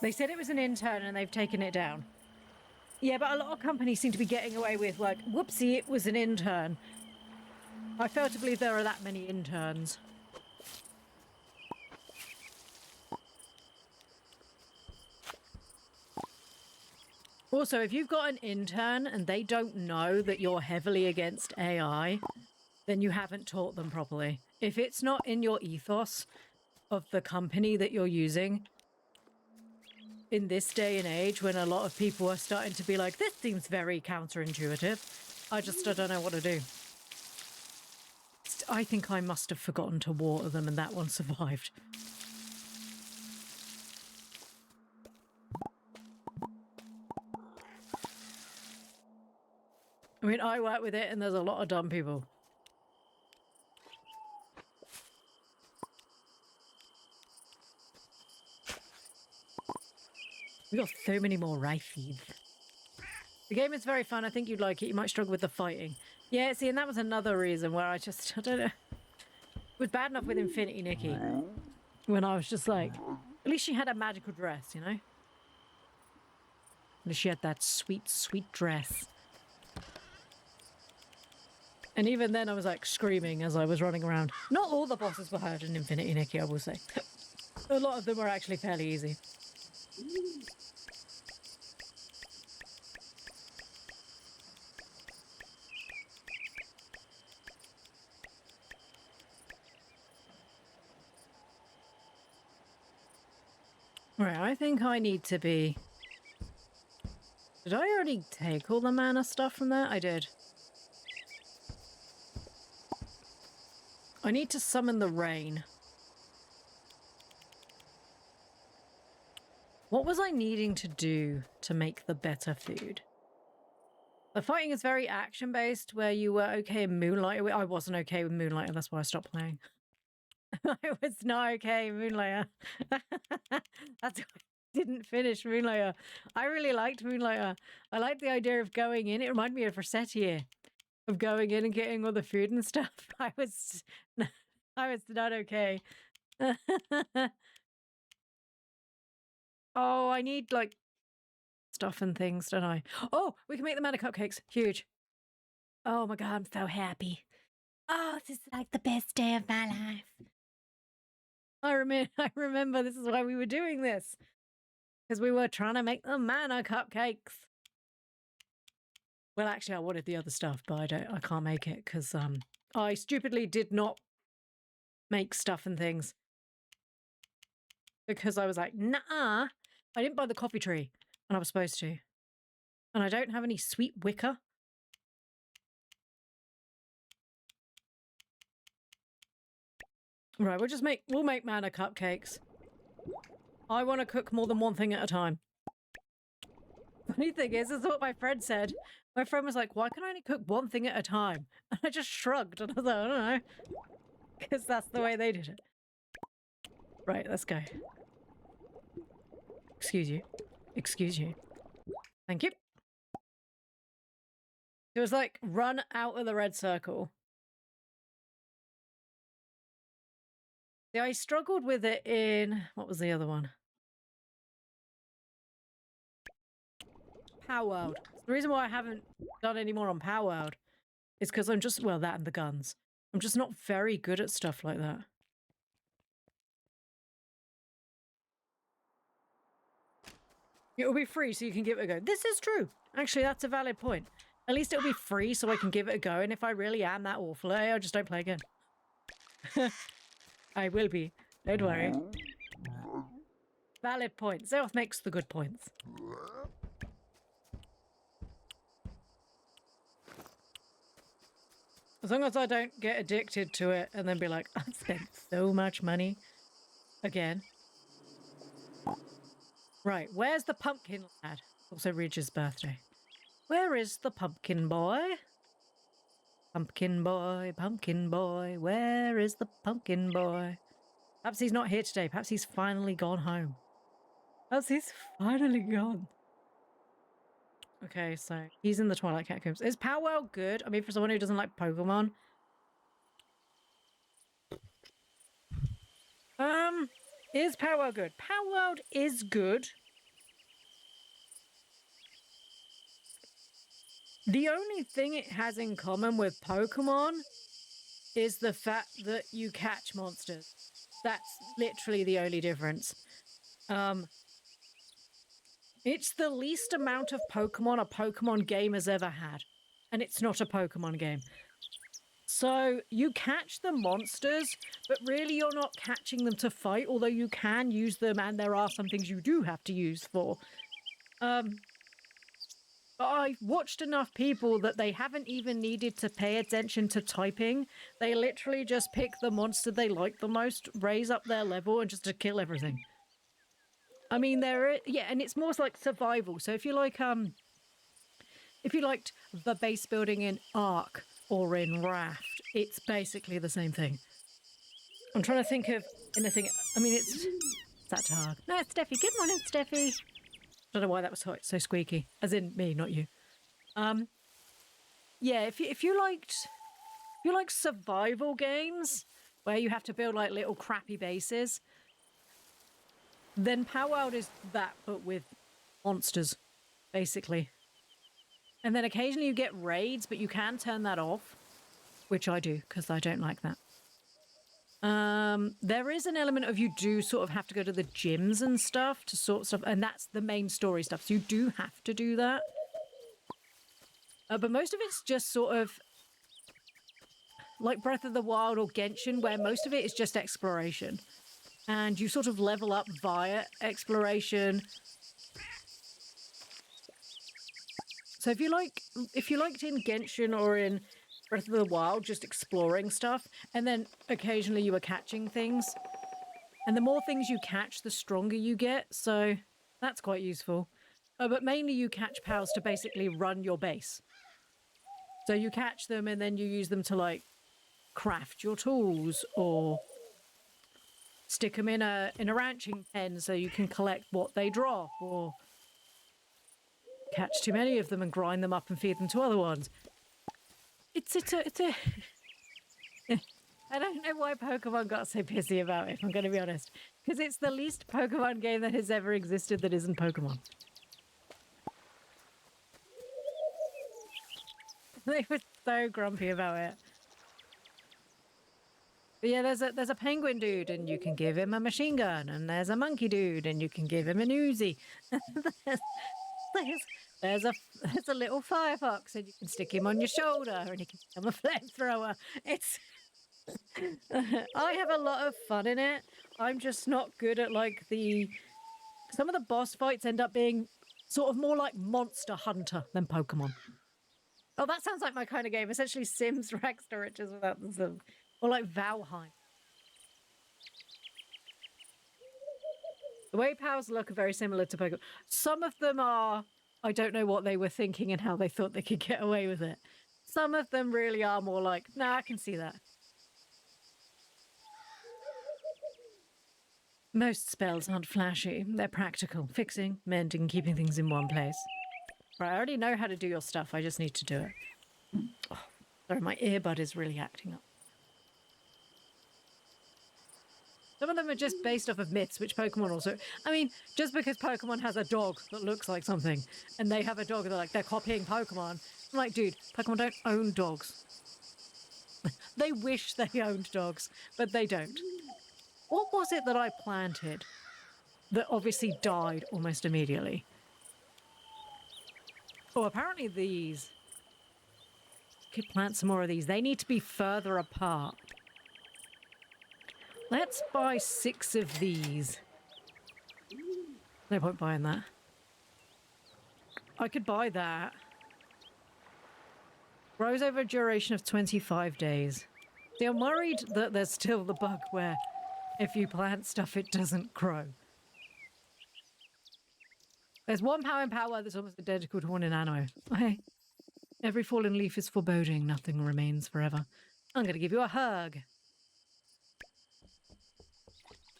They said it was an intern and they've taken it down. Yeah, but a lot of companies seem to be getting away with like, whoopsie, it was an intern. I fail to believe there are that many interns. Also, if you've got an intern and they don't know that you're heavily against AI, then you haven't taught them properly. If it's not in your ethos of the company that you're using, in this day and age when a lot of people are starting to be like, this seems very counterintuitive, I don't know what to do. I think I must have forgotten to water them and that one survived. I mean, I work with it and there's a lot of dumb people. We got so many more rifles. The game is very fun. I think you'd like it. You might struggle with the fighting. Yeah, see, and that was another reason where I don't know. It was bad enough with Infinity Nikki. When I was just like, at least she had a magical dress, you know? At least she had that sweet, sweet dress. And even then I was like screaming as I was running around. Not all the bosses were hard in Infinity Nikki, I will say. A lot of them were actually fairly easy. Right, I think I need to be... Did I already take all the mana stuff from there? I did. I need to summon the rain. What was I needing to do to make the better food? The fighting is very action-based, where you were okay in Moonlight. I wasn't okay with Moonlight, and that's why I stopped playing. I was not okay in Moonlighter. That's why I didn't finish Moonlighter. I really liked Moonlighter. I liked the idea of going in. It reminded me of Rossetti, of going in and getting all the food and stuff. Oh, it's not okay. Oh, I need, like, stuff and things, don't I? Oh, we can make the mana cupcakes. Huge. Oh my god, I'm so happy. Oh, this is like the best day of my life. I remember this is why we were doing this. Because we were trying to make the mana cupcakes. Well, actually, I wanted the other stuff, but I can't make it because I stupidly did not make stuff and things. Because I was like, nah, I didn't buy the coffee tree, and I was supposed to. And I don't have any sweet wicker. Right, we'll make mana cupcakes. I want to cook more than one thing at a time. Funny thing is what my friend said. My friend was like, why can I only cook one thing at a time? And I just shrugged and I was like, I don't know. Because that's the way they did it. Right, let's go. Excuse you. Excuse you. Thank you. It was like, run out of the red circle. Yeah, I struggled with it in... What was the other one? Power World. The reason why I haven't done any more on Power World is because I'm just... Well, that and the guns. I'm just not very good at stuff like that. It'll be free so you can give it a go. This is true. Actually, that's a valid point. At least it'll be free so I can give it a go. And if I really am that awful, I just don't play again. I will be. Don't worry. Valid point. Zeroth makes the good points. As long as I don't get addicted to it and then be like, I've spent so much money. Again. Right, where's the pumpkin lad? Also Ridge's birthday. Where is the pumpkin boy? Pumpkin boy, where is the pumpkin boy? Perhaps he's not here today. Perhaps he's finally gone home. Perhaps he's finally gone. Okay, so he's in the Twilight Catacombs. Is Powwow good? I mean, for someone who doesn't like Pokemon. Is Powwow good? Powwow is good. The only thing it has in common with Pokemon is the fact that you catch monsters. That's literally the only difference. It's the least amount of Pokemon a Pokemon game has ever had. And it's not a Pokemon game. So you catch the monsters, but really you're not catching them to fight, although you can use them and there are some things you do have to use for. But I've watched enough people that they haven't even needed to pay attention to typing. They literally just pick the monster they like the most, raise up their level, and just to kill everything. I mean, and it's more like survival. So if you like, if you liked the base building in Ark or in Raft, it's basically the same thing. I'm trying to think of anything. I mean, it's that Targ. No, it's Steffi. Good morning, Steffi. I don't know why that was so squeaky. As in me, not you. Yeah, if you like survival games where you have to build like little crappy bases, then Powwow is that, but with monsters, basically. And then occasionally you get raids, but you can turn that off, which I do because I don't like that. There is an element of you do sort of have to go to the gyms and stuff to sort stuff, and that's the main story stuff. So you do have to do that. But most of it's just sort of like Breath of the Wild or Genshin, where most of it is just exploration. And you sort of level up via exploration. So if you liked in Genshin or in Breath of the Wild, just exploring stuff, and then occasionally you were catching things. And the more things you catch, the stronger you get, so that's quite useful. But mainly you catch pals to basically run your base. So you catch them and then you use them to, like, craft your tools, or stick them in a ranching pen so you can collect what they drop, or catch too many of them and grind them up and feed them to other ones. It's a I don't know why Pokemon got so pissy about it, if I'm going to be honest. Because it's the least Pokemon game that has ever existed that isn't Pokemon. They were so grumpy about it. But yeah, there's a penguin dude, and you can give him a machine gun, and there's a monkey dude, and you can give him an Uzi. there's, there's a little firefox, and you can stick him on your shoulder, and he can become a flamethrower. It's I have a lot of fun in it. I'm just not good at like some of the boss fights end up being sort of more like Monster Hunter than Pokemon. Oh, that sounds like my kind of game. Essentially Sims Rags to Riches without the Sims. Or like Valheim. The way powers look are very similar to Pokemon. Some of them are, I don't know what they were thinking and how they thought they could get away with it. Some of them really are more like, nah, I can see that. Most spells aren't flashy. They're practical. Fixing, mending, keeping things in one place. Right, I already know how to do your stuff. I just need to do it. Oh, sorry, my earbud is really acting up. Some of them are just based off of myths, which Pokemon also... I mean, just because Pokemon has a dog that looks like something, and they have a dog, they're copying Pokemon. I'm like, dude, Pokemon don't own dogs. They wish they owned dogs, but they don't. What was it that I planted that obviously died almost immediately? Oh, apparently these. Could plant some more of these. They need to be further apart. Let's buy 6 of these. No point buying that. I could buy that. Grows over a duration of 25 days. See, I'm worried that there's still the bug where if you plant stuff, it doesn't grow. There's one power in power that's almost identical to one in animo. Okay. Every fallen leaf is foreboding. Nothing remains forever. I'm going to give you a hug.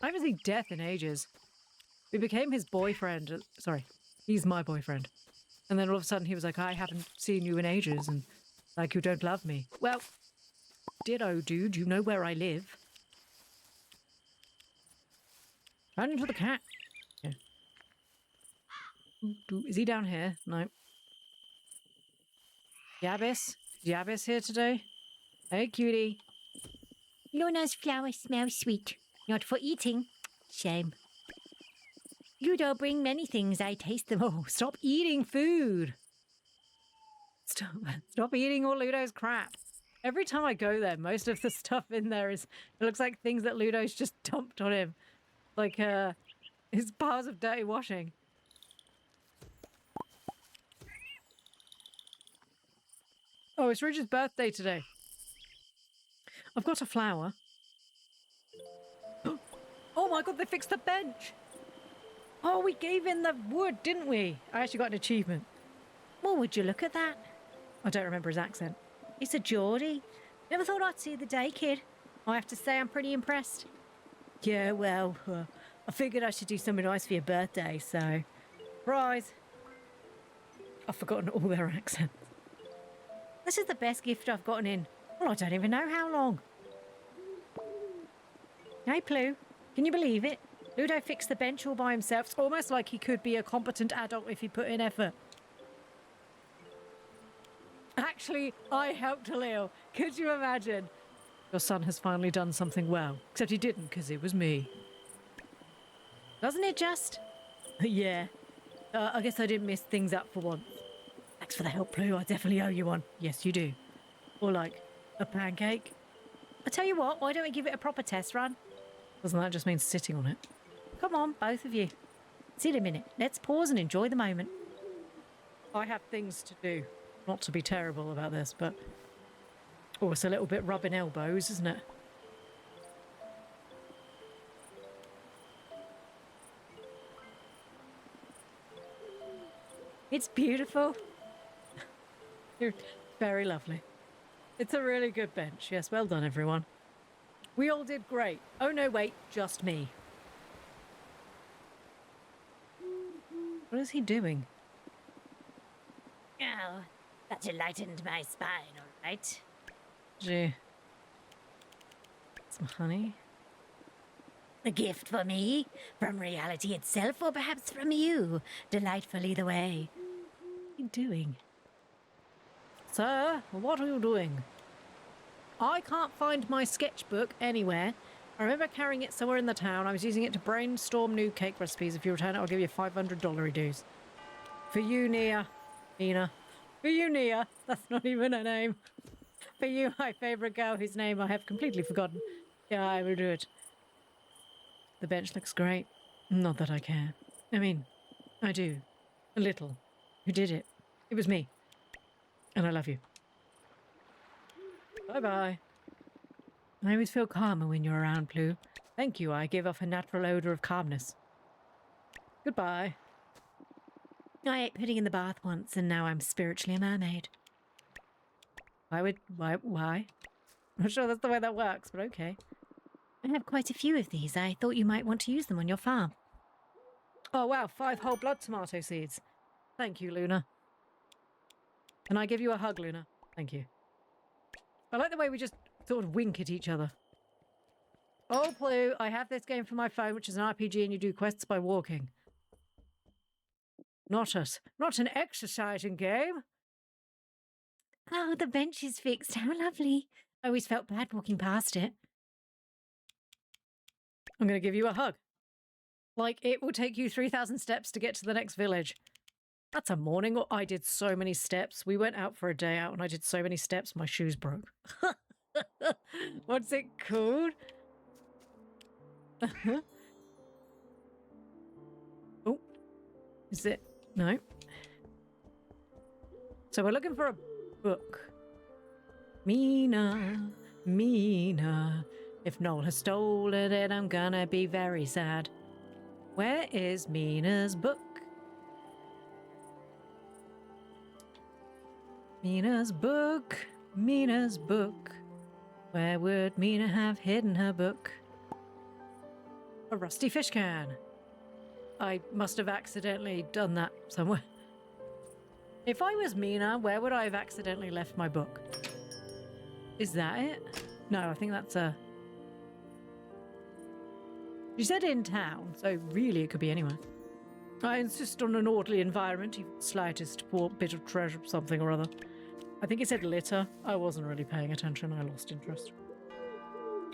I haven't seen Death in ages. We became his boyfriend. Sorry, he's my boyfriend. And then all of a sudden he was like, I haven't seen you in ages, and like you don't love me. Well, ditto, dude. You know where I live. Run into the cat. Yeah. Is he down here? No. Yabbis? Is Yabbis here today? Hey, cutie. Luna's flowers smell sweet. Not for eating. Shame. Ludo bring many things. I taste them all. Oh, stop eating food. Stop eating all Ludo's crap. Every time I go there, most of the stuff in there it looks like things that Ludo's just dumped on him. Like, his piles of dirty washing. Oh, it's Ridge's birthday today. I've got a flower. Oh my god, they fixed the bench! Oh, we gave in the wood, didn't we? I actually got an achievement. Well, would you look at that? I don't remember his accent. It's a Geordie. Never thought I'd see the day, kid. I have to say I'm pretty impressed. Yeah, well, I figured I should do something nice for your birthday, so... Surprise! I've forgotten all their accents. This is the best gift I've gotten in, well, I don't even know how long. Hey, Ploo, can you believe it? Ludo fixed the bench all by himself. It's almost like he could be a competent adult if he put in effort. Actually, I helped Leo. Could you imagine? Your son has finally done something well. Except he didn't, because it was me. Doesn't it just? Yeah. I guess I didn't mess things up for once. Thanks for the help, Ploo. I definitely owe you one. Yes, you do. Or like, a pancake. I tell you what, why don't we give it a proper test run? Doesn't that just mean sitting on it? Come on, both of you. Sit a minute. Let's pause and enjoy the moment. I have things to do. Not to be terrible about this, but... Oh, it's a little bit rubbing elbows, isn't it? It's beautiful. You're very lovely. It's a really good bench. Yes, well done, everyone. We all did great. Oh, no, wait, just me. What is he doing? Oh, that lightened my spine, all right. Gee. some honey. A gift for me? From reality itself, or perhaps from you? Delightful either way. What are you doing? Sir, what are you doing? I can't find my sketchbook anywhere. I remember carrying it somewhere in the town. I was using it to brainstorm new cake recipes. If you return it, I'll give you $500 dues. For you, Nia. Nina. For you, Nia. That's not even her name. For you, my favourite girl, whose name I have completely forgotten. Yeah, I will do it. The bench looks great. Not that I care. I mean, I do. A little. Who did it? It was me. And I love you. Bye-bye. I always feel calmer when you're around, Ploo. Thank you, I give off a natural odour of calmness. Goodbye. I ate pudding in the bath once, and now I'm spiritually a mermaid. Why? I'm not sure that's the way that works, but okay. I have quite a few of these. I thought you might want to use them on your farm. Oh wow, 5 whole blood tomato seeds. Thank you, Luna. Can I give you a hug, Luna? Thank you. I like the way we just sort of wink at each other. Oh, Ploo, I have this game for my phone, which is an RPG, and you do quests by walking. Not an exercising game. Oh, the bench is fixed. How lovely. I always felt bad walking past it. I'm going to give you a hug. Like, it will take you 3,000 steps to get to the next village. That's a morning. I did so many steps. We went out for a day out and I did so many steps, my shoes broke. What's it called? Oh, is it? No. So we're looking for a book. Mina. If Noel has stolen it, I'm gonna be very sad. Where is Mina's book? Mina's book. Where would Mina have hidden her book? A rusty fish can. I must have accidentally done that somewhere. If I was Mina, where would I have accidentally left my book? Is that it? No, I think that's a... She said in town, so really it could be anywhere. I insist on an orderly environment, even the slightest poor bit of treasure, something or other. I think it said litter. I wasn't really paying attention. I lost interest.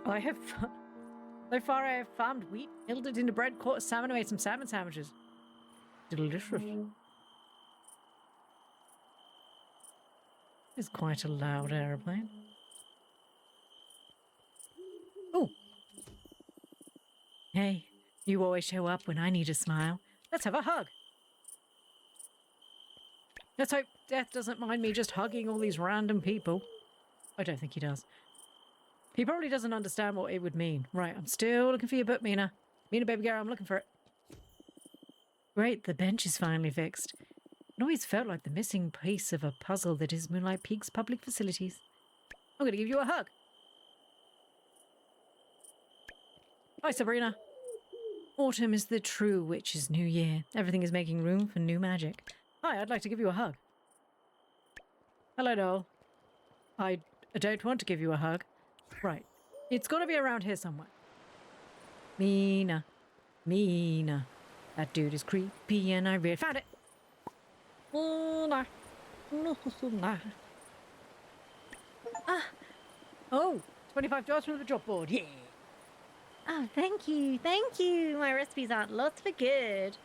So far I have farmed wheat, milled it into bread, caught a salmon, and made some salmon sandwiches. Delicious. It's quite a loud aeroplane. Oh. Hey, you always show up when I need a smile. Let's have a hug. Let's hope Death doesn't mind me just hugging all these random people. I don't think he does. He probably doesn't understand what it would mean. Right, I'm still looking for your book, Mina. Mina, baby girl, I'm looking for it. Great, the bench is finally fixed. It always felt like the missing piece of a puzzle that is Moonlight Peak's public facilities. I'm going to give you a hug. Hi, Sabrina. Autumn is the true witch's new year. Everything is making room for new magic. Hi, I'd like to give you a hug. Hello, doll. I don't want to give you a hug. Right. It's got to be around here somewhere. Mina. That dude is creepy and I really found it. Oh, $25 from the drop board. Yeah. Oh, thank you. My recipes aren't lost for good.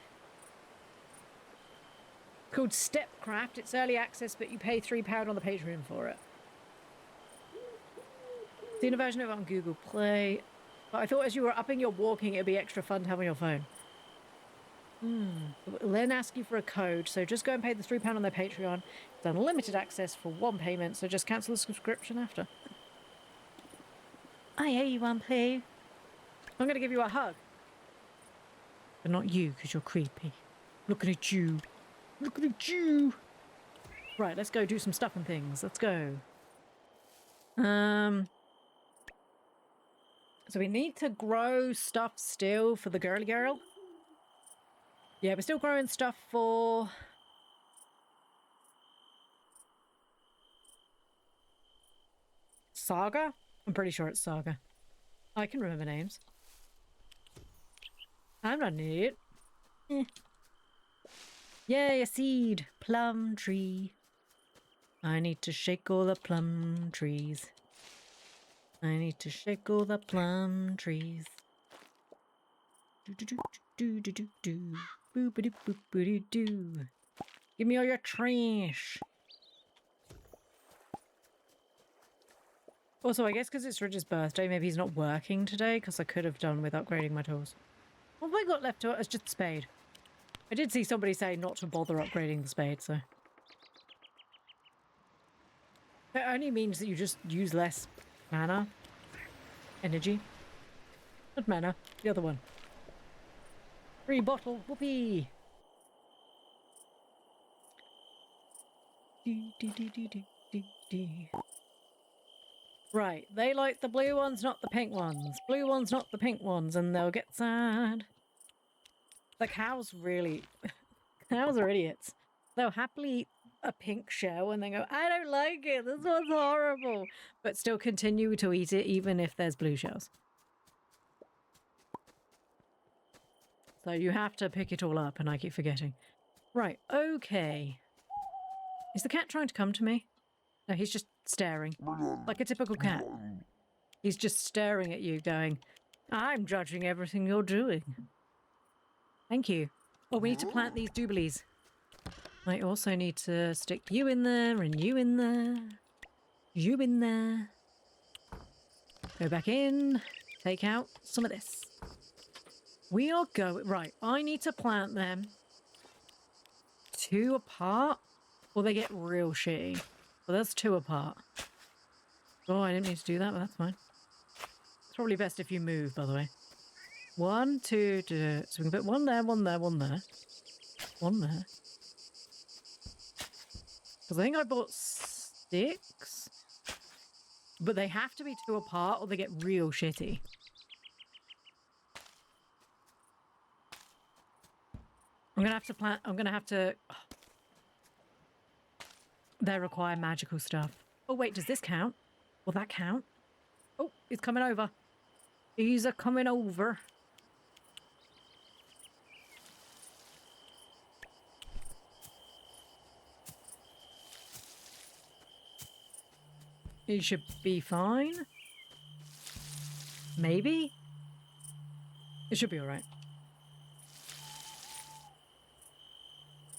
It's called Stepcraft. It's early access, but you pay £3 on the Patreon for it. Seen a version of it on Google Play. But I thought as you were upping your walking, it'd be extra fun to have on your phone. It'll then ask you for a code, so just go and pay the £3 on their Patreon. It's unlimited access for one payment, so just cancel the subscription after. I owe you one, Ploo. I'm going to give you a hug. But not you, because you're creepy. Looking at you. Right, let's go do some stuff and things. Let's go. So we need to grow stuff still for the girly girl. Yeah, we're still growing stuff for... Saga? I'm pretty sure it's Saga. I can remember names. I'm not an idiot. Yay, a seed. Plum tree. I need to shake all the plum trees. I need to shake all the plum trees. Do do do do do do do. Boopity boopity doo. Give me all your trash. Also, I guess because it's Ridge's birthday, maybe he's not working today, because I could have done with upgrading my tools. What have I got left to it? It's just the spade. I did see somebody say not to bother upgrading the spade, so... It only means that you just use less mana. Energy. Not mana, the other one. Free bottle, whoopee! Right, they like the blue ones, not the pink ones. Blue ones, not the pink ones, and they'll get sad. The cows really... cows are idiots. They'll happily eat a pink shell and then go, I don't like it, this one's horrible. But still continue to eat it even if there's blue shells. So you have to pick it all up, and I keep forgetting. Right, okay. Is the cat trying to come to me? No, he's just staring. Like a typical cat. He's just staring at you going, I'm judging everything you're doing. Thank you. Oh, we need to plant these dooblies. I also need to stick you in there, and you in there. You in there. Go back in. Take out some of this. We are going... Right, I need to plant them 2 apart, or they get real shitty. Well, that's 2 apart. Oh, I didn't need to do that, but that's fine. It's probably best if you move, by the way. 1, 2, 2. So we can put 1 there, 1 there, 1 there. 1 there. Because I think I bought 6. But they have to be 2 apart or they get real shitty. I'm going to have to plant... I'm going to have to... Oh. They require magical stuff. Oh, wait, does this count? Will that count? Oh, he's coming over. He's coming over. He should be fine. Maybe? It should be alright.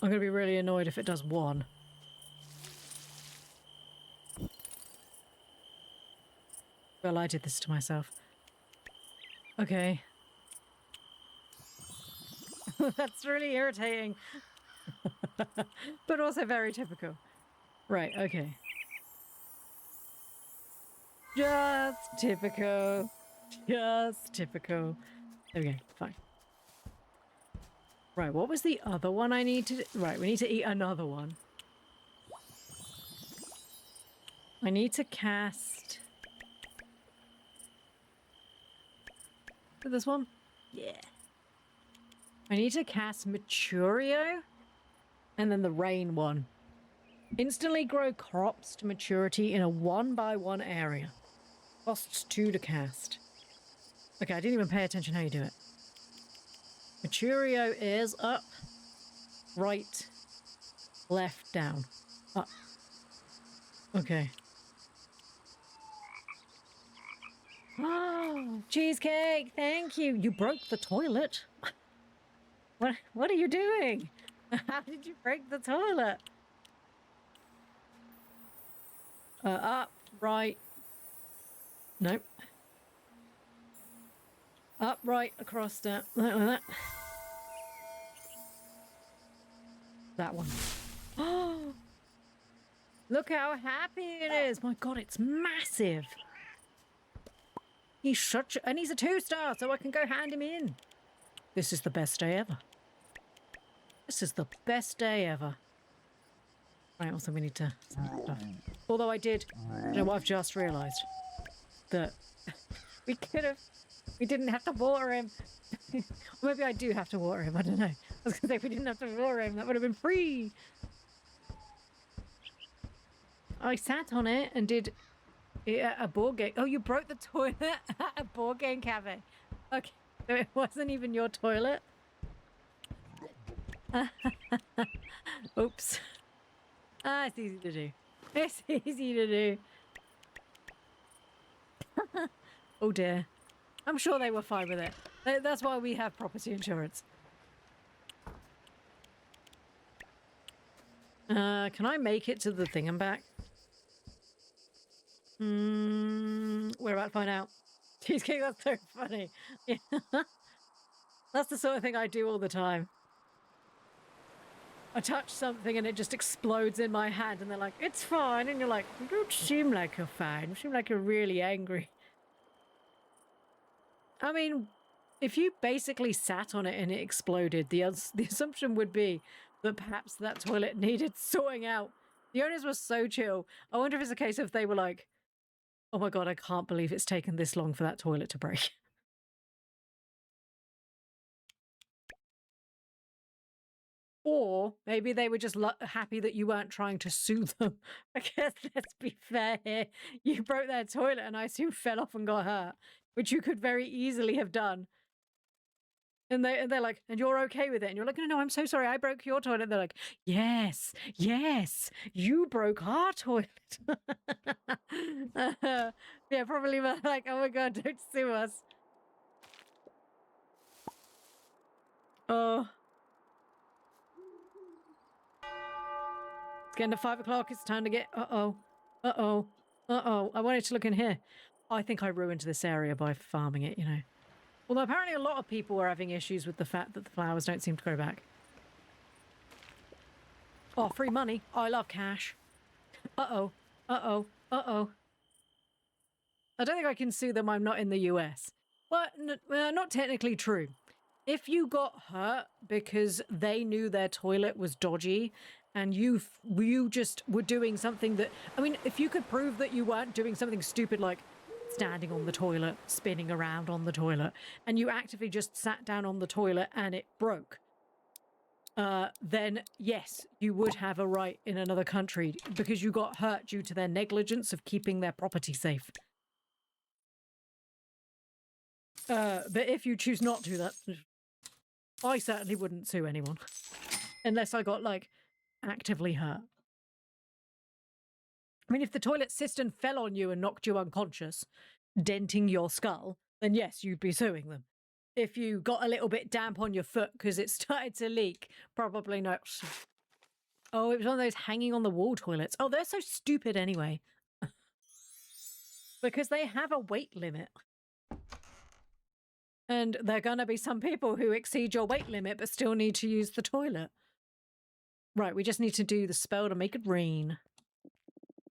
I'm going to be really annoyed if it does 1. Well, I did this to myself. Okay. That's really irritating. But also very typical. Right, okay. Just typical. Just typical. There we go, fine. Right, what was the other one I need to do? Right, we need to eat another one. I need to cast... This one? Yeah. I need to cast Mercurio and then the rain one. Instantly grow crops to maturity in a 1x1 area. Costs 2 to cast. Okay, I didn't even pay attention how you do it. Mercurio is up, right, left, down, up. Okay. Oh, cheesecake, thank you. You broke the toilet. What are you doing? How did you break the toilet? Up, right. Nope. Up, right, across, down, like that. That one. Oh! Look how happy it is! My god, it's massive! He's such a... And he's a 2-star, so I can go hand him in. This is the best day ever. This is the best day ever. Right, also we need to... Stuff. Although I did... You know what I've just realised? That we could have... We didn't have to water him. Or maybe I do have to water him, I don't know. I was going to say if we didn't have to water him, that would have been free. I sat on it and did at a board game. Oh, you broke the toilet at a board game cafe. Okay, so it wasn't even your toilet. Oops. It's easy to do. It's easy to do. Oh dear. I'm sure they were fine with it. That's why we have property insurance. Can I make it to the thing and back? We're about to find out. Cheesecake, that's so funny. Yeah. That's the sort of thing I do all the time. I touch something and it just explodes in my hand and they're like, it's fine. And you're like, you don't seem like you're fine. You seem like you're really angry. I mean, if you basically sat on it and it exploded, the assumption would be that perhaps that toilet needed sorting out. The owners were so chill. I wonder if it's a case of they were like, oh my God, I can't believe it's taken this long for that toilet to break. Or maybe they were just happy that you weren't trying to sue them. I guess, let's be fair here. You broke their toilet and I assume fell off and got hurt, which you could very easily have done. And they're like, and you're okay with it? And you're like, no, I'm so sorry. I broke your toilet. They're like, yes, you broke our toilet. Yeah, probably like, oh my God, don't sue us. Oh. It's getting to 5 o'clock. It's time to get... Uh-oh. I wanted to look in here. I think I ruined this area by farming it, you know. Although apparently a lot of people are having issues with the fact that the flowers don't seem to grow back. Oh, free money. I love cash. Uh-oh. I don't think I can sue them. I'm not in the US. Well, not technically true. If you got hurt because they knew their toilet was dodgy and you just were doing something that... I mean, if you could prove that you weren't doing something stupid like standing on the toilet, spinning around on the toilet, and you actively just sat down on the toilet and it broke, then yes, you would have a right in another country because you got hurt due to their negligence of keeping their property safe. But if you choose not to, that I certainly wouldn't sue anyone unless I got like actively hurt. I mean, if the toilet cistern fell on you and knocked you unconscious, denting your skull, then yes, you'd be suing them. If you got a little bit damp on your foot because it started to leak, probably not. Oh, it was one of those hanging on the wall toilets. Oh, they're so stupid anyway. Because they have a weight limit. And there are going to be some people who exceed your weight limit but still need to use the toilet. Right, we just need to do the spell to make it rain.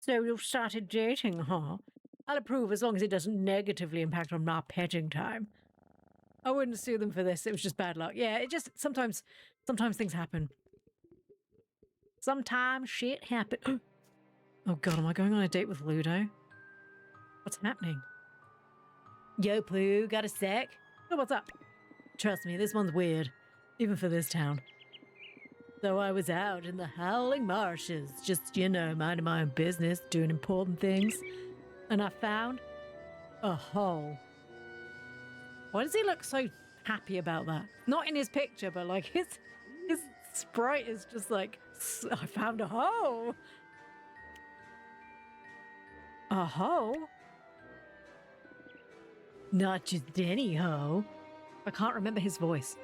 So you've started dating, huh? I'll approve as long as it doesn't negatively impact on my petting time. I wouldn't sue them for this. It was just bad luck. Yeah, it just... Sometimes things happen. Sometimes shit happens. Oh God, am I going on a date with Ludo? What's happening? Yo, Ploo, got a sec? Oh, what's up? Trust me, this one's weird. Even for this town. So I was out in the howling marshes, just, you know, minding my own business, doing important things. And I found a hole. Why does he look so happy about that? Not in his picture, but like his sprite is just like, I found a hole. A hole? Not just any hole. I can't remember his voice.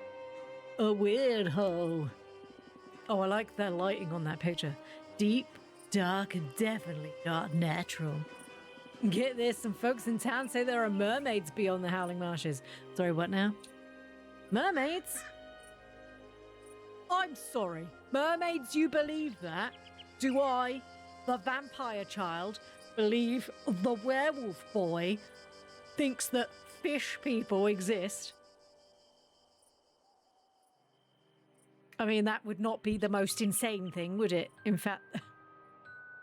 A weird hole. Oh, I like the lighting on that picture. Deep, dark, and definitely not natural. Get this, some folks in town say there are mermaids beyond the howling marshes. Sorry, what now? Mermaids? I'm sorry. Mermaids, you believe that? Do I, the vampire child, believe the werewolf boy thinks that fish people exist? I mean, that would not be the most insane thing, would it? In fact,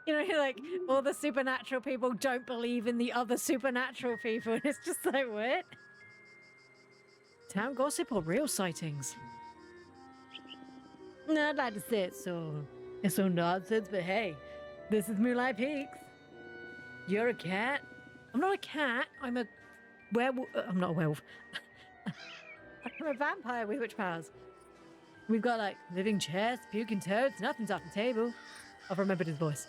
you know, like, all the supernatural people don't believe in the other supernatural people. And it's just like, what? Town gossip or real sightings? No, I'd like to say it's so nonsense, but hey, this is Moonlight Peaks. You're a cat, I'm not a cat. I'm a werewolf. I'm not a werewolf. I'm a vampire with witch powers. We've got like living chests, puking toads, nothing's off the table. I've remembered his voice.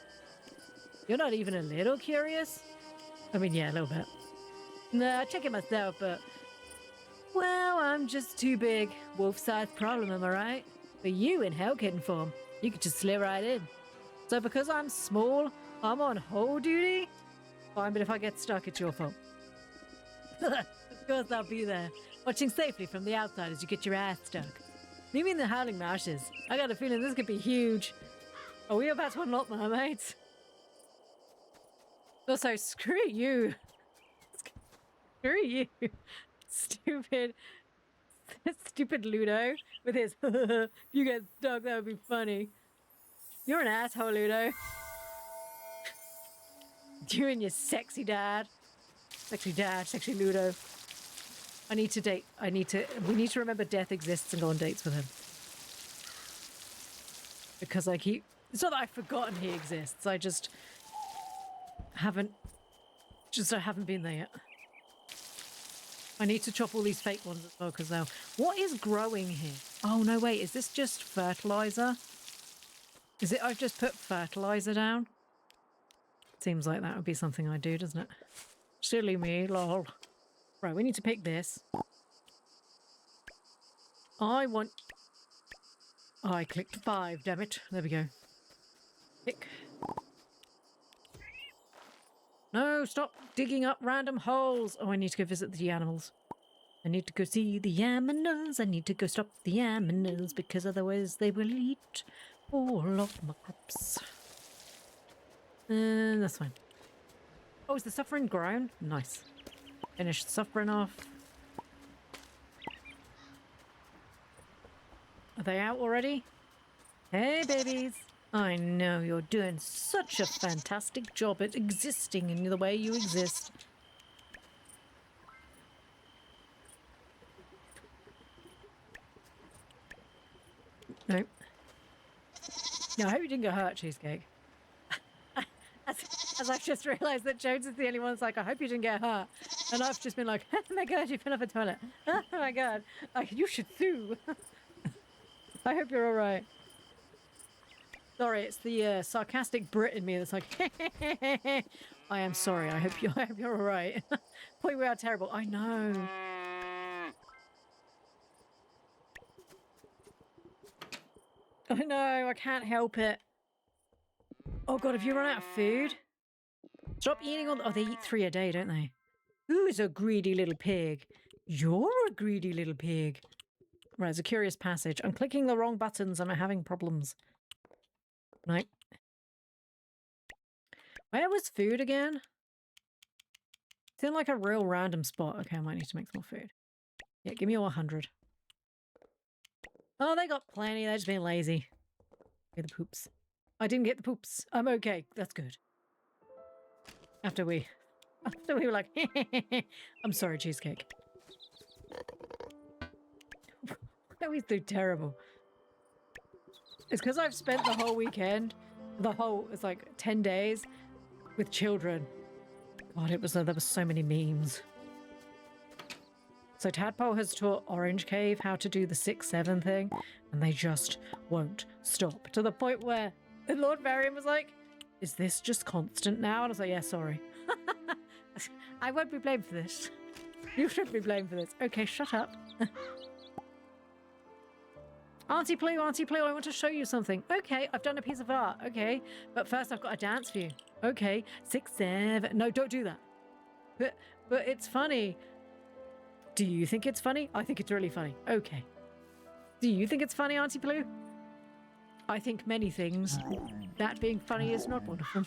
You're not even a little curious? I mean, yeah, a little bit. Nah, check it myself, but... Well, I'm just too big. Wolf-sized problem, am I right? But you in Hell Kitten form, you could just slip right in. So because I'm small, I'm on hold duty? Fine, but if I get stuck, it's your fault. Of course I'll be there, watching safely from the outside as you get your ass stuck. You mean the Howling Marshes? I got a feeling this could be huge. Are we about to unlock mermaids? Also, screw you. Screw you. Stupid Ludo with his if you get stuck, that would be funny. You're an asshole, Ludo. You and your sexy dad. Sexy Ludo. We need to remember death exists and go on dates with him. Because it's not that I've forgotten he exists, I haven't been there yet. I need to chop all these fake ones as well, because now, what is growing here? Oh no, wait, is this just fertilizer? Is it I've just put fertilizer down? Seems like that would be something I do, doesn't it? Silly me, lol. Right, we need to pick this. I clicked 5, damn it. There we go. Pick. No, stop digging up random holes. Oh, I need to go visit the animals. I need to go see the aminals. I need to go stop the aminals because otherwise they will eat all of my crops. That's fine. Oh, is the suffering grown? Nice. Finished suffering off. Are they out already? Hey, babies. I know you're doing such a fantastic job at existing in the way you exist. Nope. No, I hope you didn't get hurt, Cheesecake. As I've just realised that Jones is the only one that's like, I hope you didn't get hurt. And I've just been like, oh my god, you fell off a toilet. Oh my god, you should sue. I hope you're alright. Sorry, it's the sarcastic Brit in me that's like, I am sorry, I hope you're alright. Boy, we are terrible. I know. I know, I can't help it. Oh god, have you run out of food? Stop eating all the... Oh, they eat 3 a day, don't they? Who's a greedy little pig? You're a greedy little pig. Right, it's a curious passage. I'm clicking the wrong buttons and I'm having problems. Right. Where was food again? It's in like a real random spot. Okay, I might need to make some more food. Yeah, give me all 100. Oh, they got plenty. They're just being lazy. Okay, the poops. I didn't get the poops. I'm okay. That's good. After we were like, I'm sorry, Cheesecake. I always do terrible. It's because I've spent the whole weekend, it's like 10 days with children. God, there was so many memes. So Tadpole has taught Orange Cave how to do the 6-7 thing, and they just won't stop. To the point where Lord Varian was like, is this just constant now? And I was like, yeah, sorry. I won't be blamed for this. You should be blamed for this. Okay, shut up. Auntie Ploo, I want to show you something. Okay, I've done a piece of art. Okay, but first I've got a dance for you. Okay, 6-7. No, don't do that. But it's funny. Do you think it's funny? I think it's really funny. Okay. Do you think it's funny, Auntie Ploo? I think many things. That being funny is not one of them.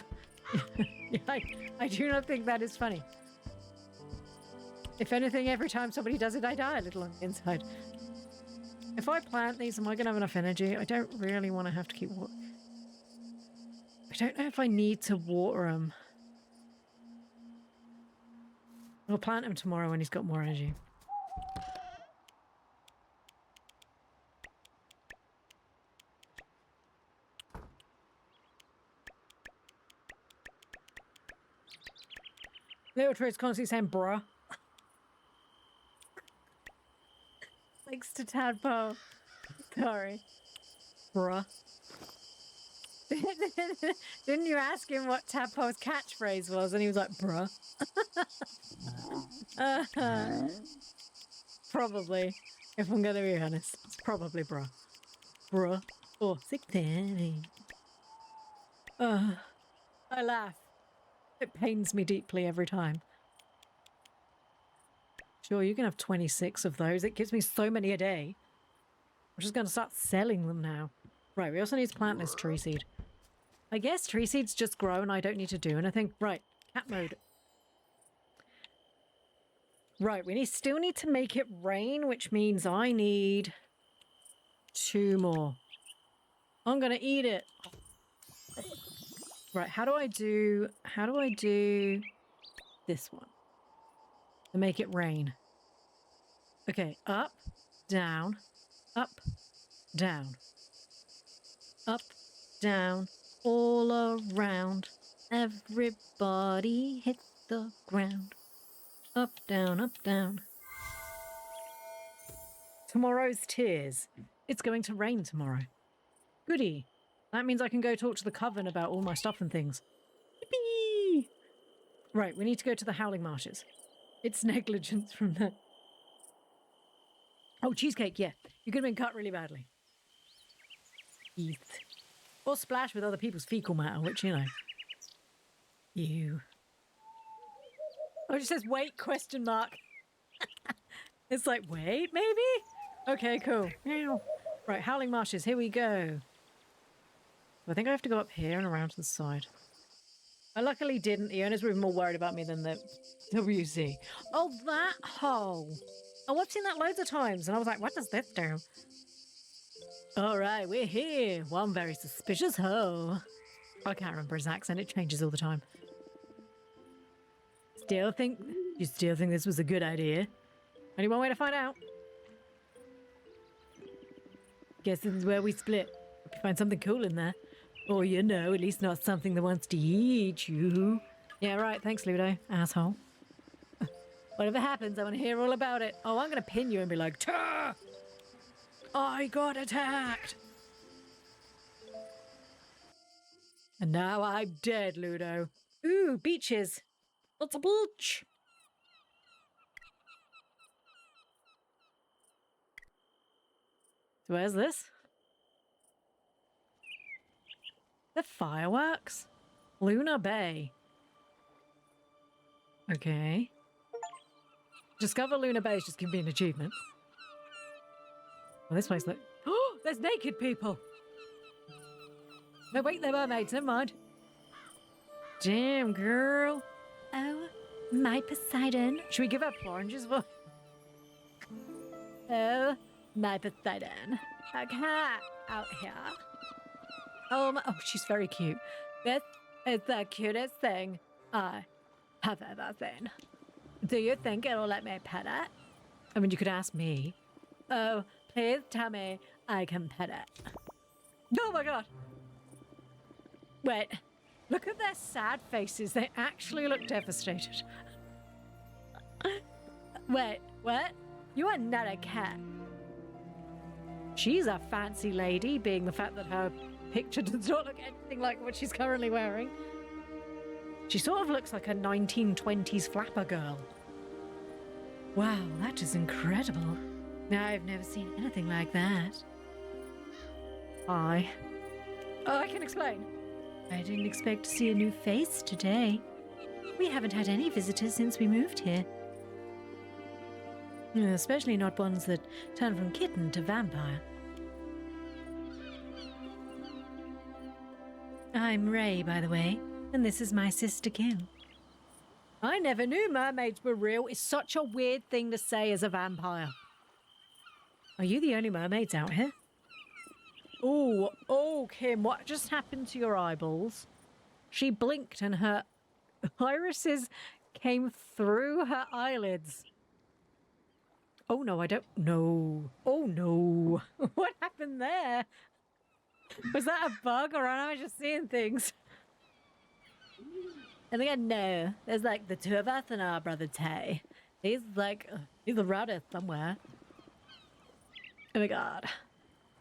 I do not think that is funny. If anything, every time somebody does it, I die a little on the inside. If I plant these, am I going to have enough energy? I don't really want to have to keep water. I don't know if I need to water them. I'll plant him tomorrow when he's got more energy. Little Tree is constantly saying bruh. Thanks to Tadpole. Sorry. Bruh. Didn't you ask him what Tadpole's catchphrase was? And he was like, bruh. Probably. If I'm going to be honest. It's probably bruh. Bruh. Or 6:30. I laugh. It pains me deeply every time. Sure, you can have 26 of those. It gives me so many a day. I'm just going to start selling them now. Right, we also need to plant this tree seed. I guess tree seeds just grow and I don't need to do anything. Right, cat mode. Right, we still need to make it rain, which means I need 2 more. I'm going to eat it. Right, how do I do this one to make it rain? Okay, up, down, up, down, up, down, all around. Everybody hit the ground. Up, down, up, down. Tomorrow's tears. It's going to rain tomorrow. Goody. That means I can go talk to the coven about all my stuff and things. Yippee! Right, we need to go to the Howling Marshes. It's negligence from the... Oh, cheesecake, yeah. You could have been cut really badly. Eat. Or splash with other people's fecal matter, which, you know. You. Oh, it just says, wait, question mark. It's like, wait, maybe? Okay, cool. Right, Howling Marshes, here we go. I think I have to go up here and around to the side. I luckily didn't. The owners were more worried about me than the WC. Oh, that hole. Oh, I've seen that loads of times. And I was like, what does this do? All right, we're here. One very suspicious hole. I can't remember his accent. It changes all the time. You still think this was a good idea? Only one way to find out. Guess this is where we split. Hope you find something cool in there. Or, you know, at least not something that wants to eat you. Yeah, right. Thanks, Ludo. Asshole. Whatever happens, I want to hear all about it. Oh, I'm going to pin you and be like, "Tah! I got attacked!" And now I'm dead, Ludo. Ooh, beaches. Lots of beach. So where's this? The fireworks? Luna Bay. Okay. Discover Luna Bay has just given me an achievement. Well, this place oh, there's naked people! No, wait, they're mermaids, never mind. Damn, girl. Oh, my Poseidon. Should we give her oranges for? Oh, my Poseidon. A cat out here. Oh, she's very cute. This is the cutest thing I have ever seen. Do you think it'll let me pet it? I mean, you could ask me. Oh, please tell me I can pet it. Oh my god. Wait, look at their sad faces. They actually look devastated. Wait, what? You are not a cat. She's a fancy lady, being the fact that her picture does not look anything like what she's currently wearing. She sort of looks like a 1920s flapper girl. Wow, that is incredible. I've never seen anything like that. Oh, I can explain. I didn't expect to see a new face today. We haven't had any visitors since we moved here. Especially not ones that turn from kitten to vampire. I'm Ray, by the way, and this is my sister Kim. I never knew mermaids were real. It's such a weird thing to say as a vampire. Are you the only mermaids out here? Oh, Kim, what just happened to your eyeballs? She blinked and her irises came through her eyelids. Oh, no, I don't know. Oh, no. What happened there? Was that a bug or am I just seeing things? And again, no. There's like the two of us and our brother Tay. He's around here somewhere. Oh my god.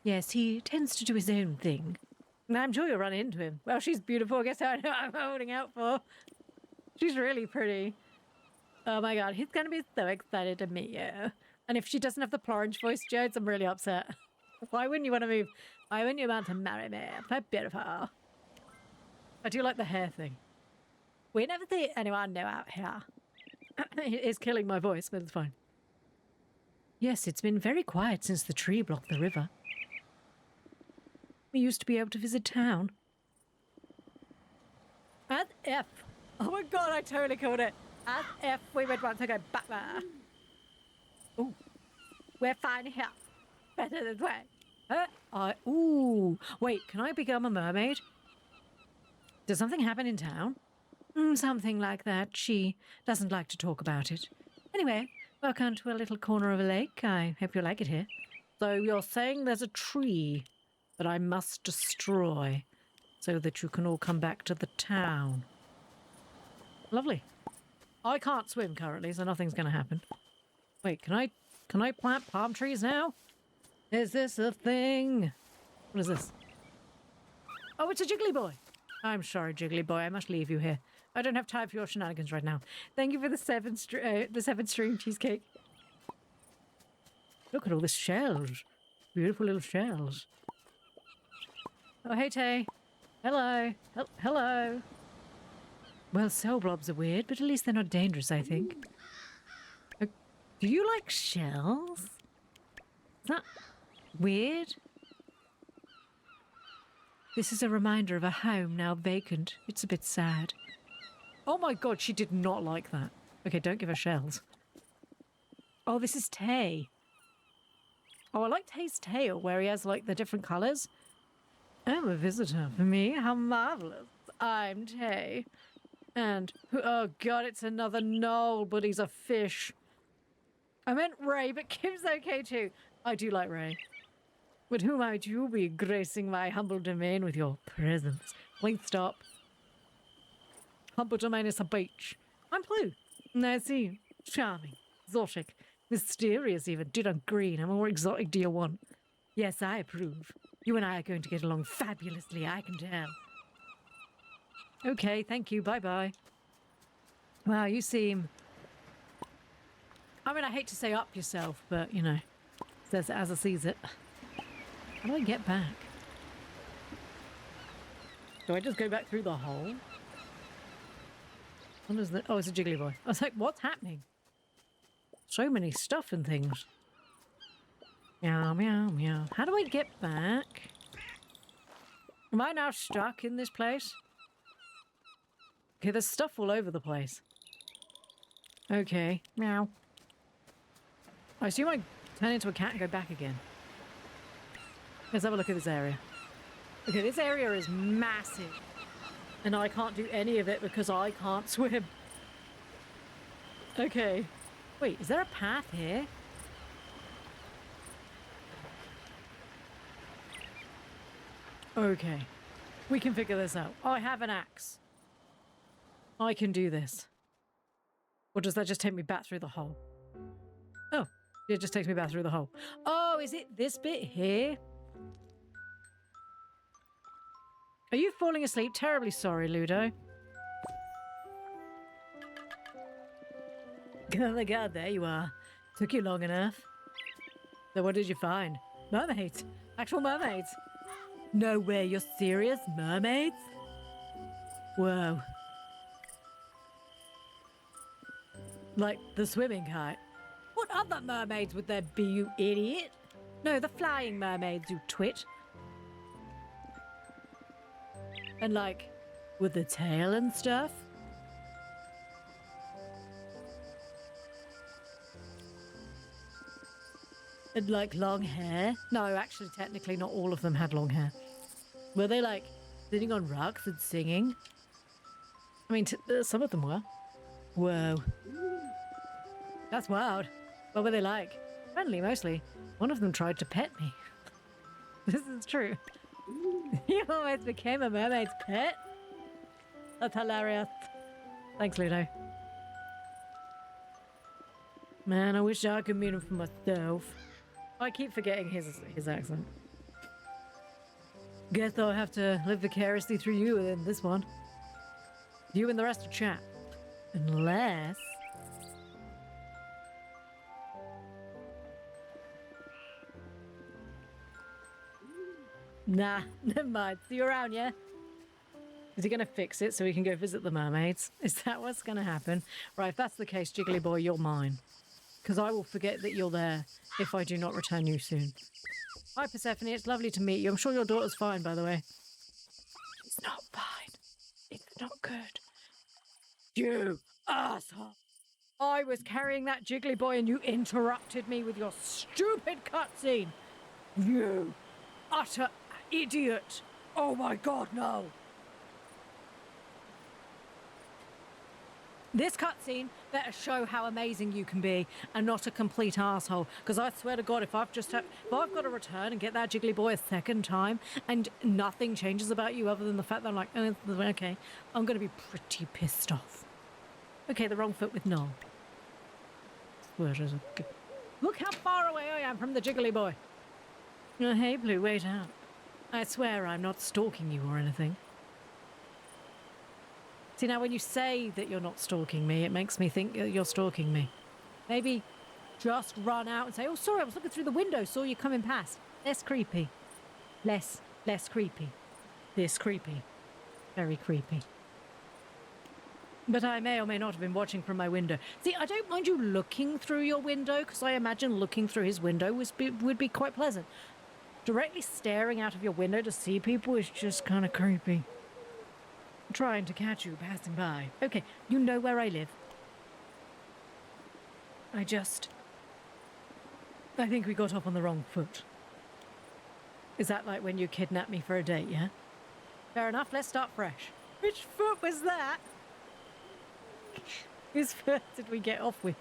Yes, he tends to do his own thing. And I'm sure you'll run into him. Well, she's beautiful. Guess I know what I'm holding out for. She's really pretty. Oh my god, he's gonna be so excited to meet you. And if she doesn't have the Plorange voice, Jodes, I'm really upset. Why wouldn't you want to move? Why wouldn't you want to marry me? I'm so beautiful. I do like the hair thing. We never see anyone new out here. It is killing my voice, but it's fine. Yes, it's been very quiet since the tree blocked the river. We used to be able to visit town. As if. Oh my god, I totally called it. As if we would want to go back there. Ooh. We're fine here. Better this way. Ooh. Wait, can I become a mermaid? Does something happen in town? Something like that. She doesn't like to talk about it. Anyway, welcome to a little corner of a lake. I hope you like it here. So you're saying there's a tree that I must destroy so that you can all come back to the town. Lovely. I can't swim currently, so nothing's going to happen. Wait, can I plant palm trees now? Is this a thing? What is this? Oh, it's a jiggly boy. I'm sorry, jiggly boy. I must leave you here. I don't have time for your shenanigans right now. Thank you for the seven stream cheesecake. Look at all the shells. Beautiful little shells. Oh, hey, Tay. Hello. Hello. Well, cell blobs are weird, but at least they're not dangerous, I think. Do you like shells? Is that weird? This is a reminder of a home now vacant. It's a bit sad. Oh my god, she did not like that. Okay, don't give her shells. Oh, this is Tay. Oh, I like Tay's tail, where he has, like, the different colours. I'm a visitor for me. How marvellous. I'm Tay. And, oh god, it's another Noel, but he's a fish. I meant Ray, but Kim's okay too. I do like Ray. But who might you be gracing my humble domain with your presence? Please stop. Humble domain is a beach. I'm Ploo. And I see you. Charming, exotic, mysterious even. Dude, I'm green. How more exotic do you want? Yes, I approve. You and I are going to get along fabulously, I can tell. Okay, thank you. Bye-bye. Wow, you seem... I mean, I hate to say up yourself, but, you know, says it as I sees it. How do I get back? Do I just go back through the hole? What is that? Oh, it's a jiggly boy. I was like, what's happening? So many stuff and things. Meow, meow, meow. How do I get back? Am I now stuck in this place? Okay, there's stuff all over the place. Okay, meow. I assume I turn into a cat and go back again. Let's have a look at this area. Okay, this area is massive. And I can't do any of it because I can't swim. Okay. Wait, is there a path here? Okay. We can figure this out. Oh, I have an axe. I can do this. Or does that just take me back through the hole? Oh, it just takes me back through the hole. Oh, is it this bit here? Are you falling asleep? Terribly sorry, Ludo. Oh my god, there you are. Took you long enough. So what did you find? Mermaids. Actual mermaids. No way, you're serious? Mermaids? Whoa. Like the swimming kind. What other mermaids would there be, you idiot? No, the flying mermaids, you twit. And like, with the tail and stuff? And like long hair? No, actually, technically not all of them had long hair. Were they like sitting on rocks and singing? I mean, some of them were. Whoa. That's wild. What were they like? Friendly, mostly. One of them tried to pet me. This is true. You almost became a mermaid's pet? That's hilarious. Thanks, Ludo. Man, I wish I could meet him for myself. I keep forgetting his accent. Guess I'll have to live vicariously through you in this one. You and the rest of chat. Unless... Nah, never mind. See you around, yeah? Is he going to fix it so we can go visit the mermaids? Is that what's going to happen? Right, if that's the case, Jiggly Boy, you're mine. Because I will forget that you're there if I do not return you soon. Hi, Persephone. It's lovely to meet you. I'm sure your daughter's fine, by the way. It's not fine. It's not good. You asshole. I was carrying that Jiggly Boy and you interrupted me with your stupid cutscene. You utter idiot. Oh my god, no. This cutscene better show how amazing you can be and not a complete asshole. Because I swear to God, if I've got to return and get that Jiggly Boy a second time and nothing changes about you other than the fact that I'm like, oh, okay, I'm going to be pretty pissed off. Okay, the wrong foot with Noel. Look how far away I am from the Jiggly Boy. Oh, hey, Ploo, wait out. I swear I'm not stalking you or anything. See, now when you say that you're not stalking me, it makes me think you're stalking me. Maybe just run out and say, oh, sorry, I was looking through the window, saw you coming past. Less creepy. Less creepy. This creepy. Very creepy. But I may or may not have been watching from my window. See, I don't mind you looking through your window, because I imagine looking through his window would be quite pleasant. Directly staring out of your window to see people is just kind of creepy. Trying to catch you passing by. Okay, you know where I live. I think we got off on the wrong foot. Is that like when you kidnapped me for a date, yeah? Fair enough, let's start fresh. Which foot was that? Whose foot did we get off with?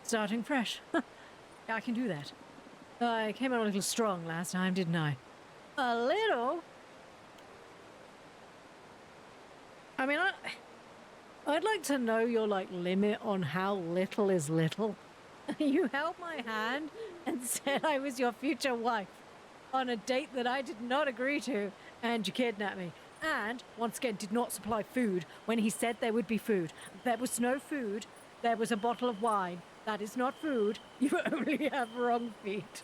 Starting fresh. Yeah, I can do that. I came out a little strong last time, didn't I? A little? I mean, I'd like to know your, limit on how little is little. You held my hand and said I was your future wife on a date that I did not agree to, and you kidnapped me. And, once again, did not supply food when he said there would be food. There was no food. There was a bottle of wine. That is not food. You only have wrong feet.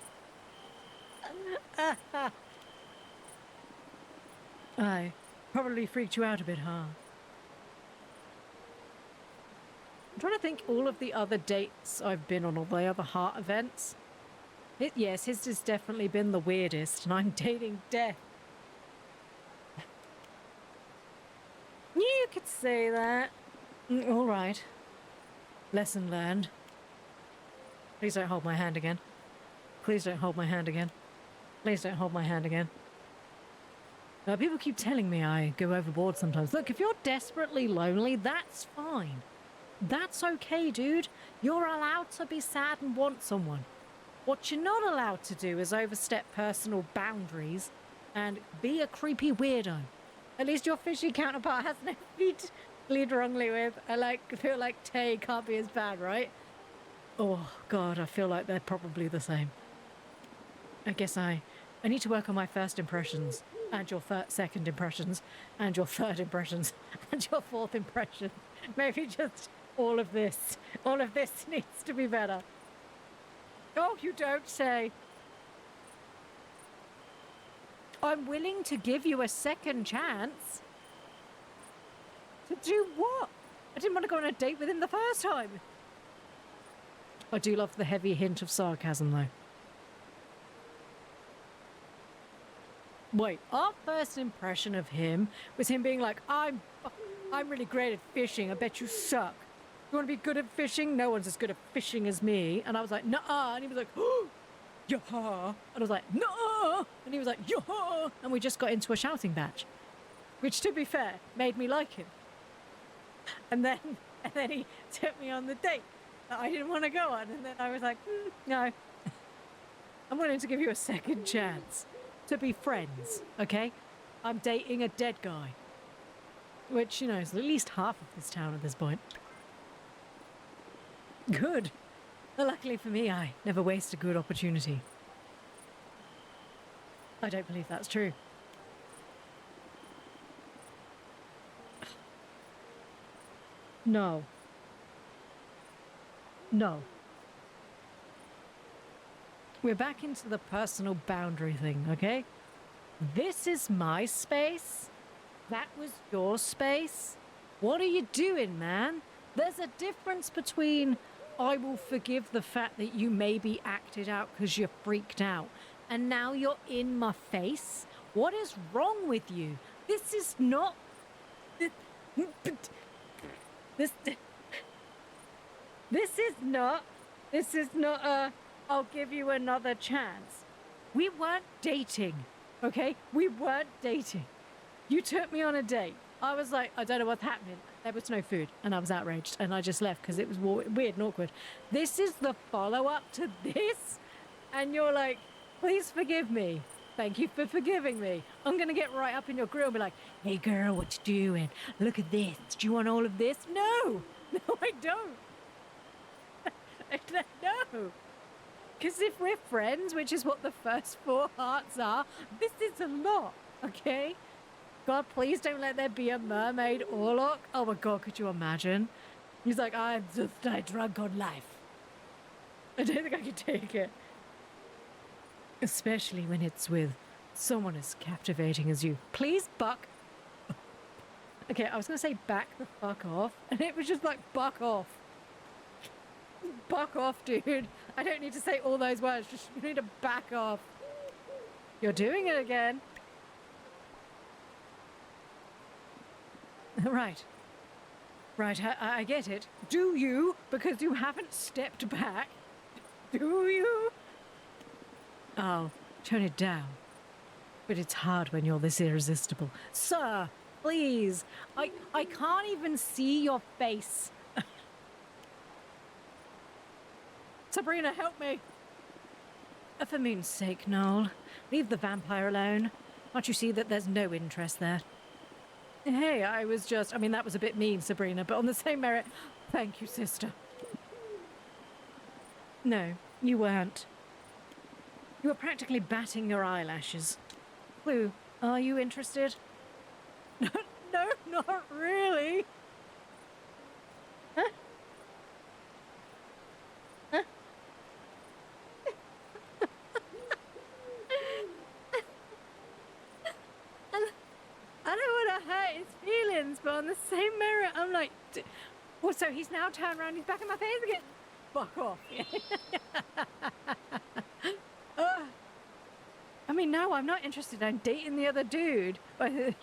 I probably freaked you out a bit, huh? I'm trying to think all of the other dates I've been on, all the other heart events. Yes, his has definitely been the weirdest, and I'm dating death. You could say that. All right. Lesson learned. Please don't hold my hand again. Please don't hold my hand again. Please don't hold my hand again. People keep telling me I go overboard sometimes. Look, if you're desperately lonely, that's fine. That's okay, dude. You're allowed to be sad and want someone. What you're not allowed to do is overstep personal boundaries and be a creepy weirdo. At least your fishy counterpart has no feet to lead wrongly with. I feel like Tay can't be as bad, right? Oh, God, I feel like they're probably the same. I guess I need to work on my first impressions, and your second impressions, and your third impressions, and your fourth impression. Maybe just all of this. All of this needs to be better. Oh, you don't say. I'm willing to give you a second chance. To do what? I didn't want to go on a date with him the first time. I do love the heavy hint of sarcasm, though. Wait, our first impression of him was him being like, I'm really great at fishing. I bet you suck. You want to be good at fishing? No one's as good at fishing as me. And I was like, nuh-uh. And he was like, oh, yeah. And I was like, nuh-uh. And he was like, yeah. And we just got into a shouting match, which, to be fair, made me like him. And then he took me on the date that I didn't want to go on. And then I was like, no. I'm willing to give you a second chance to be friends, okay? I'm dating a dead guy. Which, you know, is at least half of this town at this point. Good. Well, luckily for me, I never waste a good opportunity. I don't believe that's true. No. No. We're back into the personal boundary thing, okay? This is my space. That was your space. What are you doing, man? There's a difference between I will forgive the fact that you maybe acted out because you're freaked out, and now you're in my face. What is wrong with you? This is not... This is not a, I'll give you another chance. We weren't dating, okay? We weren't dating. You took me on a date. I was like, I don't know what's happening. There was no food, and I was outraged, and I just left because it was weird and awkward. This is the follow-up to this, and you're like, please forgive me. Thank you for forgiving me. I'm going to get right up in your grill and be like, hey, girl, what you doing? Look at this. Do you want all of this? No. No, I don't. No. Because if we're friends, which is what the first 4 hearts are, this is a lot, okay? God, please don't let there be a mermaid Orlok. Oh my God, could you imagine? He's like, I'm just a drunk on life. I don't think I can take it. Especially when it's with someone as captivating as you. Please buck. Okay, I was going to say back the fuck off, and it was just like, buck off. Buck off, dude. I don't need to say all those words, just you need to back off. You're doing it again. Right. Right, I get it. Do you? Because you haven't stepped back. Do you? Oh, tone it down. But it's hard when you're this irresistible. Sir, please. I can't even see your face. Sabrina, help me. For moon's sake, Noel. Leave the vampire alone. Can't you see that there's no interest there? Hey, I mean, that was a bit mean, Sabrina, but on the same merit, thank you, sister. No, you weren't. You were practically batting your eyelashes. Ploo, are you interested? No, not really. Huh? Huh? I don't want to hurt his feelings, but on the same merit, I'm like, well, so he's now turned around, he's back in my face again. Fuck off. I mean, no, I'm not interested. I'm dating the other dude. Am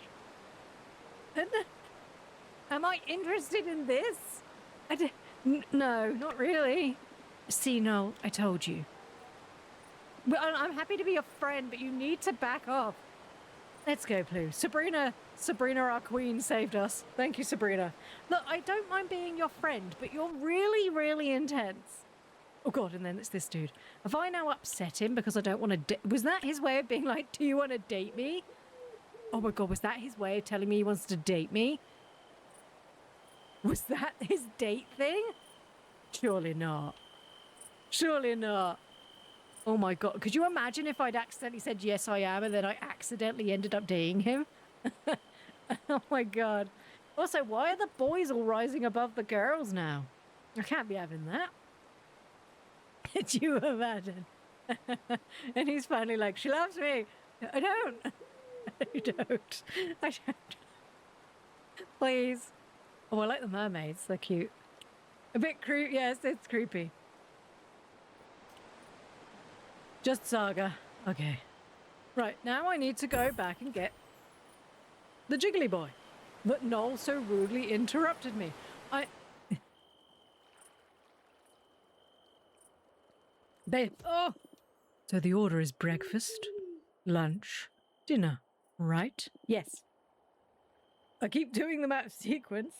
I interested in this? No, not really. See, no, I told you. But I'm happy to be a friend, but you need to back off. Let's go, Ploo. Sabrina, our queen, saved us. Thank you, Sabrina. Look, I don't mind being your friend, but you're really, really intense. Oh, God, and then it's this dude. Have I now upset him because I don't want to... Was that his way of being like, do you want to date me? Oh, my God, was that his way of telling me he wants to date me? Was that his date thing? Surely not. Surely not. Oh my God, could you imagine if I'd accidentally said, yes, I am, and then I accidentally ended up dating him? Oh my God. Also, why are the boys all rising above the girls now? I can't be having that. Could you imagine? And he's finally like, she loves me. I don't. I don't. I don't. Please. Oh, I like the mermaids. They're cute. A bit creepy. Yes, it's creepy. Just Saga. Okay. Right, now I need to go back and get the jiggly boy that Noel so rudely interrupted me. Babe. Oh! So the order is breakfast, lunch, dinner, right? Yes. I keep doing them out of sequence.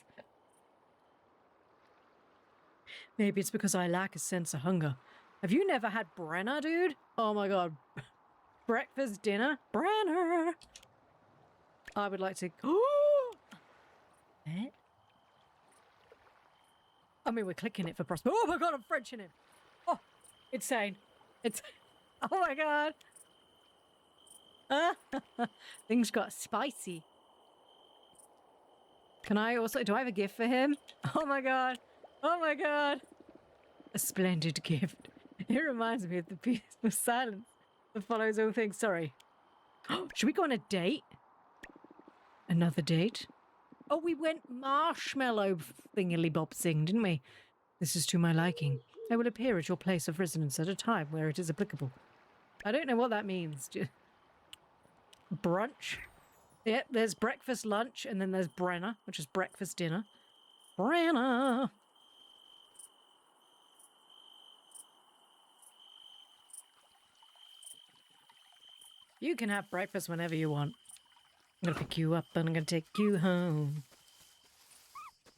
Maybe it's because I lack a sense of hunger. Have you never had Brenner, dude? Oh my God. Breakfast, dinner, Brenner. I would like to... Eh? I mean, we're clicking it for prosperity. Oh my god, I'm Frenching him. Oh, insane. It's... Oh my god. Things got spicy. Can I also... Do I have a gift for him? Oh my god. Oh my god. A splendid gift. It reminds me of the peaceful silence that follows all things. Sorry. Should we go on a date? Another date? Oh, we went marshmallow thingily-bob-sing, didn't we? This is to my liking. I will appear at your place of residence at a time where it is applicable. I don't know what that means. Brunch? Yeah, there's breakfast, lunch, and then there's Brenner, which is breakfast, dinner. Brenner! You can have breakfast whenever you want. I'm gonna pick you up and I'm gonna take you home.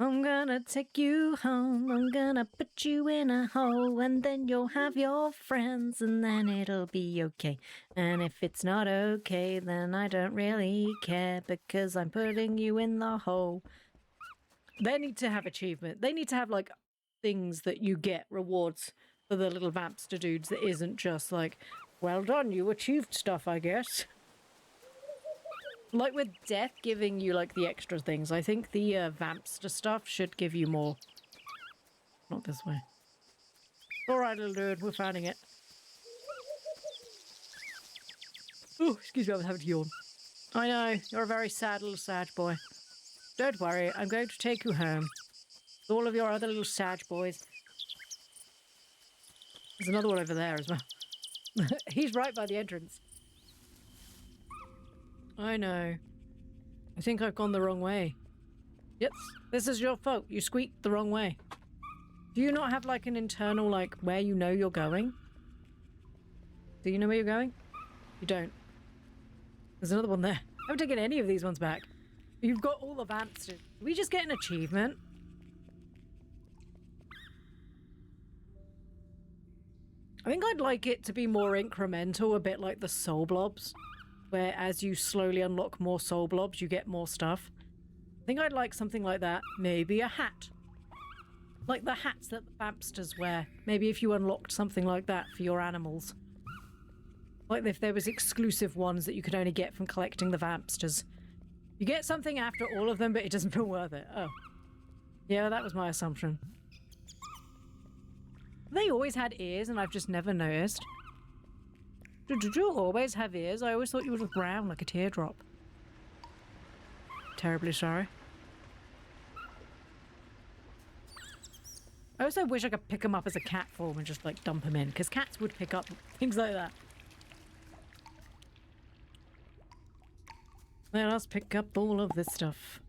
I'm gonna take you home. I'm gonna put you in a hole and then you'll have your friends and then it'll be okay. And if it's not okay, then I don't really care because I'm putting you in the hole. They need to have achievement. They need to have like things that you get, rewards for the little vampster dudes that isn't just like, well done, you achieved stuff, I guess. Like with death giving you like the extra things, I think the vampster stuff should give you more. Not this way. Alright, little dude, we're finding it. Oh, excuse me, I was having to yawn. I know, you're a very sad little Sag boy. Don't worry, I'm going to take you home. With all of your other little Sag boys. There's another one over there as well. He's right by the entrance. I know. I think I've gone the wrong way. Yep, this is your fault. You squeaked the wrong way. Do you not have like an internal, like, where you know you're going? Do you know where you're going? You don't. There's another one there. I haven't taken any of these ones back. You've got all the vamps. Did we just get an achievement? I think I'd like it to be more incremental, a bit like the soul blobs, where as you slowly unlock more soul blobs, you get more stuff. I think I'd like something like that. Maybe a hat. Like the hats that the vampsters wear. Maybe if you unlocked something like that for your animals. Like if there was exclusive ones that you could only get from collecting the vampsters. You get something after all of them, but it doesn't feel worth it. Oh. Yeah, that was my assumption. They always had ears and I've just never noticed. Did you always have ears? I always thought you were brown like a teardrop. Terribly sorry. I also wish I could pick them up as a cat form and just like dump them in, because cats would pick up things like that. Let us pick up all of this stuff.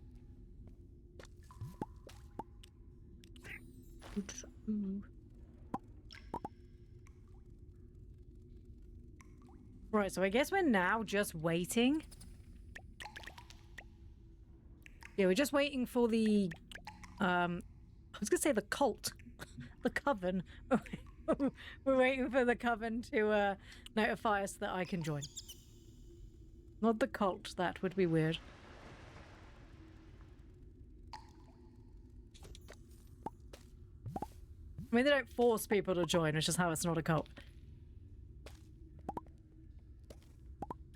Right, so I guess we're now just waiting. Yeah, we're just waiting for the, I was gonna say the cult. The coven. We're waiting for the coven to, notify us that I can join. Not the cult, that would be weird. I mean, they don't force people to join, which is how it's not a cult.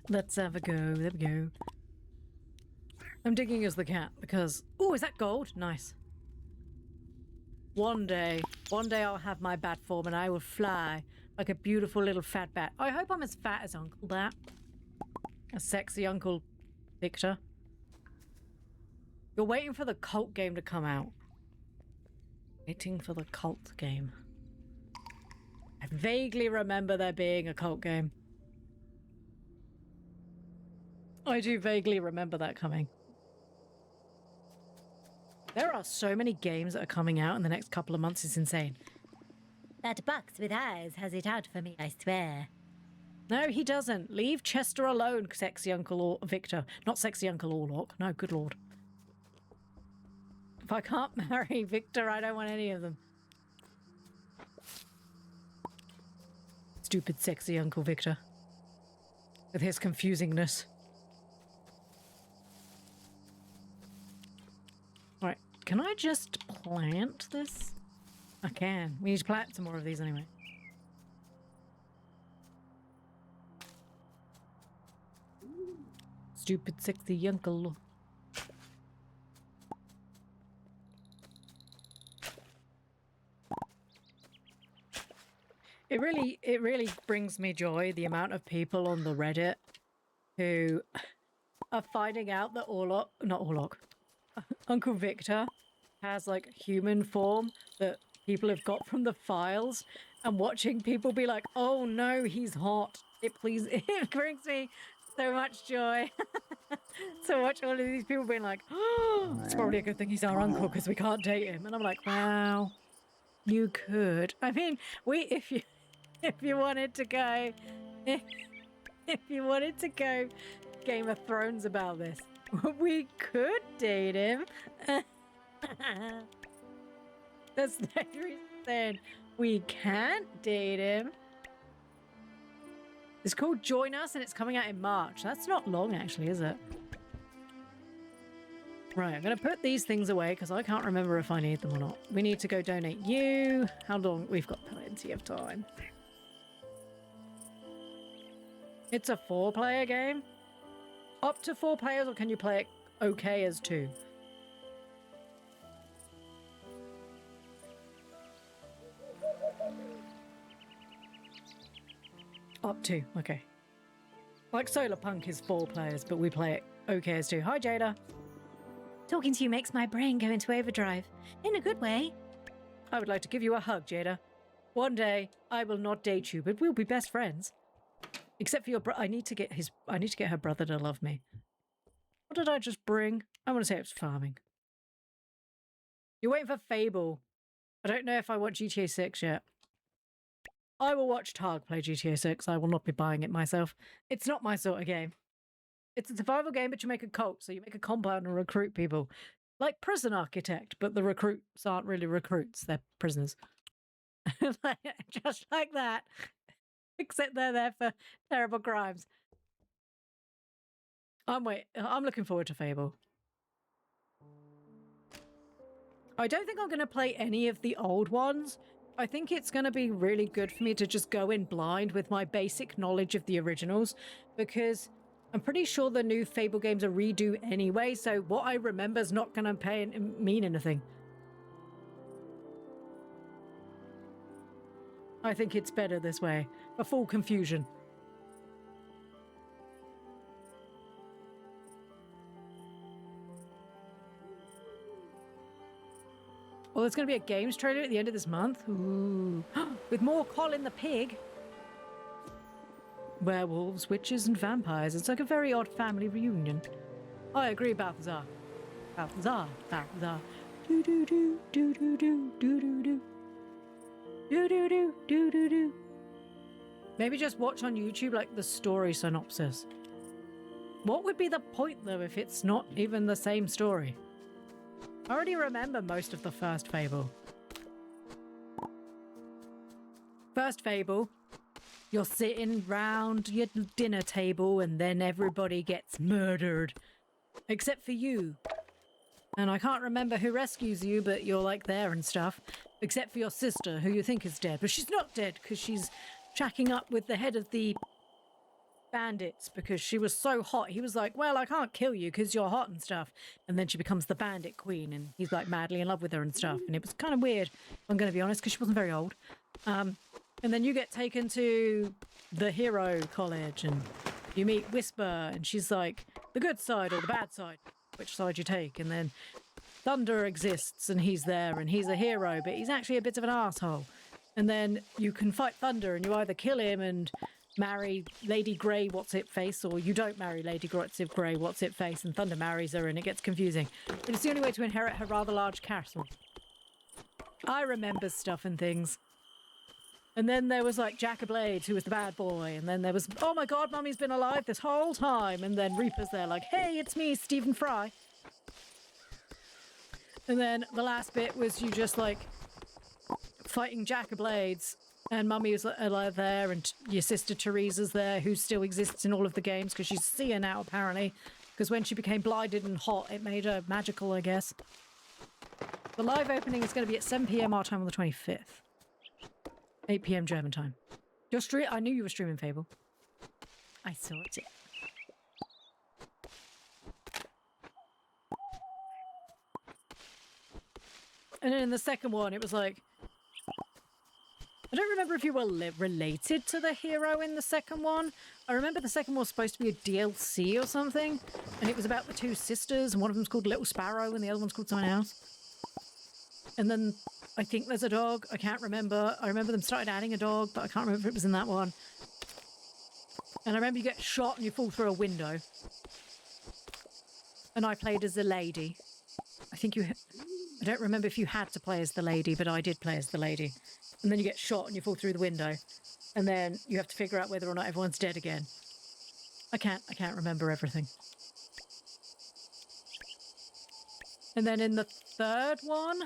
Let's have a go. There we go. I'm digging as the cat because... Oh, is that gold? Nice. One day I'll have my bat form and I will fly like a beautiful little fat bat. I hope I'm as fat as Uncle Bat. A sexy Uncle Victor. You're waiting for the cult game to come out. Waiting for the cult game. I vaguely remember there being a cult game. I do vaguely remember that coming. There are so many games that are coming out in the next couple of months, it's insane. That box with eyes has it out for me, I swear. No, he doesn't. Leave Chester alone, sexy Uncle Victor. Not sexy Uncle Orlock. No, good lord. If I can't marry Victor, I don't want any of them. Stupid sexy Uncle Victor. With his confusingness. can I just plant this? I can. We need to plant some more of these anyway. Stupid sexy uncle. It really brings me joy, the amount of people on the Reddit who are finding out that Uncle Victor has like human form that people have got from the files, and watching people be like, oh no, he's hot. It brings me so much joy to watch all of these people being like, oh, it's probably a good thing he's our uncle because we can't date him. And I'm like, wow, you could. I mean, if you wanted to go, if you wanted to go Game of Thrones about this, we could date him. That's no reason saying we can't date him. It's called Join Us and it's coming out in March. That's not long actually, is it? Right, I'm going to put these things away because I can't remember if I need them or not. We need to go donate you. How long? We've got plenty of time. It's a 4-player game? Up to 4 players, or can you play it okay as 2? Up to, okay. Like Solar Punk is 4 players, but we play it okay as 2. Hi, Jada. Talking to you makes my brain go into overdrive. In a good way. I would like to give you a hug, Jada. One day, I will not date you, but we'll be best friends. Except for your I need to get her brother to love me. What did I just bring? I want to say it was farming. You're waiting for Fable. I don't know if I want GTA 6 yet. I will watch Targ play GTA 6. I will not be buying it myself. It's not my sort of game. It's a survival game, but you make a cult, so you make a compound and recruit people. Like Prison Architect, but the recruits aren't really recruits, they're prisoners. Just like that. Except they're there for terrible crimes. I'm looking forward to Fable. I don't think I'm going to play any of the old ones. I think it's going to be really good for me to just go in blind with my basic knowledge of the originals, because I'm pretty sure the new Fable games are redo anyway, so what I remember is not going to mean anything. I think it's better this way, for full confusion. Well, there's going to be a games trailer at the end of this month. Ooh. With more Colin the Pig. Werewolves, witches, and vampires. It's like a very odd family reunion. I agree, Balthazar. Balthazar. Do-do-do, do-do-do, do-do-do. Do-do-do, do-do-do. Maybe just watch on YouTube, like, the story synopsis. What would be the point, though, if it's not even the same story? I already remember most of the first Fable. First Fable, you're sitting round your dinner table and then everybody gets murdered. Except for you. And I can't remember who rescues you, but you're like there and stuff. Except for your sister, who you think is dead. But she's not dead, because she's shacking up with the head of the bandits, because she was so hot. He was like, well, I can't kill you because you're hot and stuff. And then she becomes the bandit queen, and he's like madly in love with her and stuff. And it was kind of weird, I'm going to be honest, because she wasn't very old. And then you get taken to the hero college, and you meet Whisper, and she's like, the good side or the bad side, which side you take. And then Thunder exists, and he's there, and he's a hero, but he's actually a bit of an asshole. And then you can fight Thunder, and you either kill him and marry Lady Grey What's-It-Face, or you don't marry Lady Grey What's-It-Face, and Thunder marries her, and it gets confusing. But it's the only way to inherit her rather large castle. I remember stuff and things. And then there was like Jack Blades, who was the bad boy, and then there was, oh my god, Mummy's been alive this whole time, and then Reaper's there like, hey, it's me, Stephen Fry. And then the last bit was you just like fighting Jack Blades, and Mummy was alive there, and your sister Teresa's there, who still exists in all of the games because she's seeing now apparently, because when she became blinded and hot, it made her magical, I guess. The live opening is going to be at 7 p.m. our time on the 25th. 8 p.m. German time. I knew you were streaming Fable. I saw it. And then in the second one, it was like... I don't remember if you were related to the hero in the second one. I remember the second one was supposed to be a DLC or something. And it was about the two sisters. And one of them's called Little Sparrow and the other one's called something else. And then I think there's a dog. I can't remember. I remember them started adding a dog, but I can't remember if it was in that one. And I remember you get shot and you fall through a window. And I played as the lady. I think you... I don't remember if you had to play as the lady, but I did play as the lady. And then you get shot and you fall through the window. And then you have to figure out whether or not everyone's dead again. I can't remember everything. And then in the third one,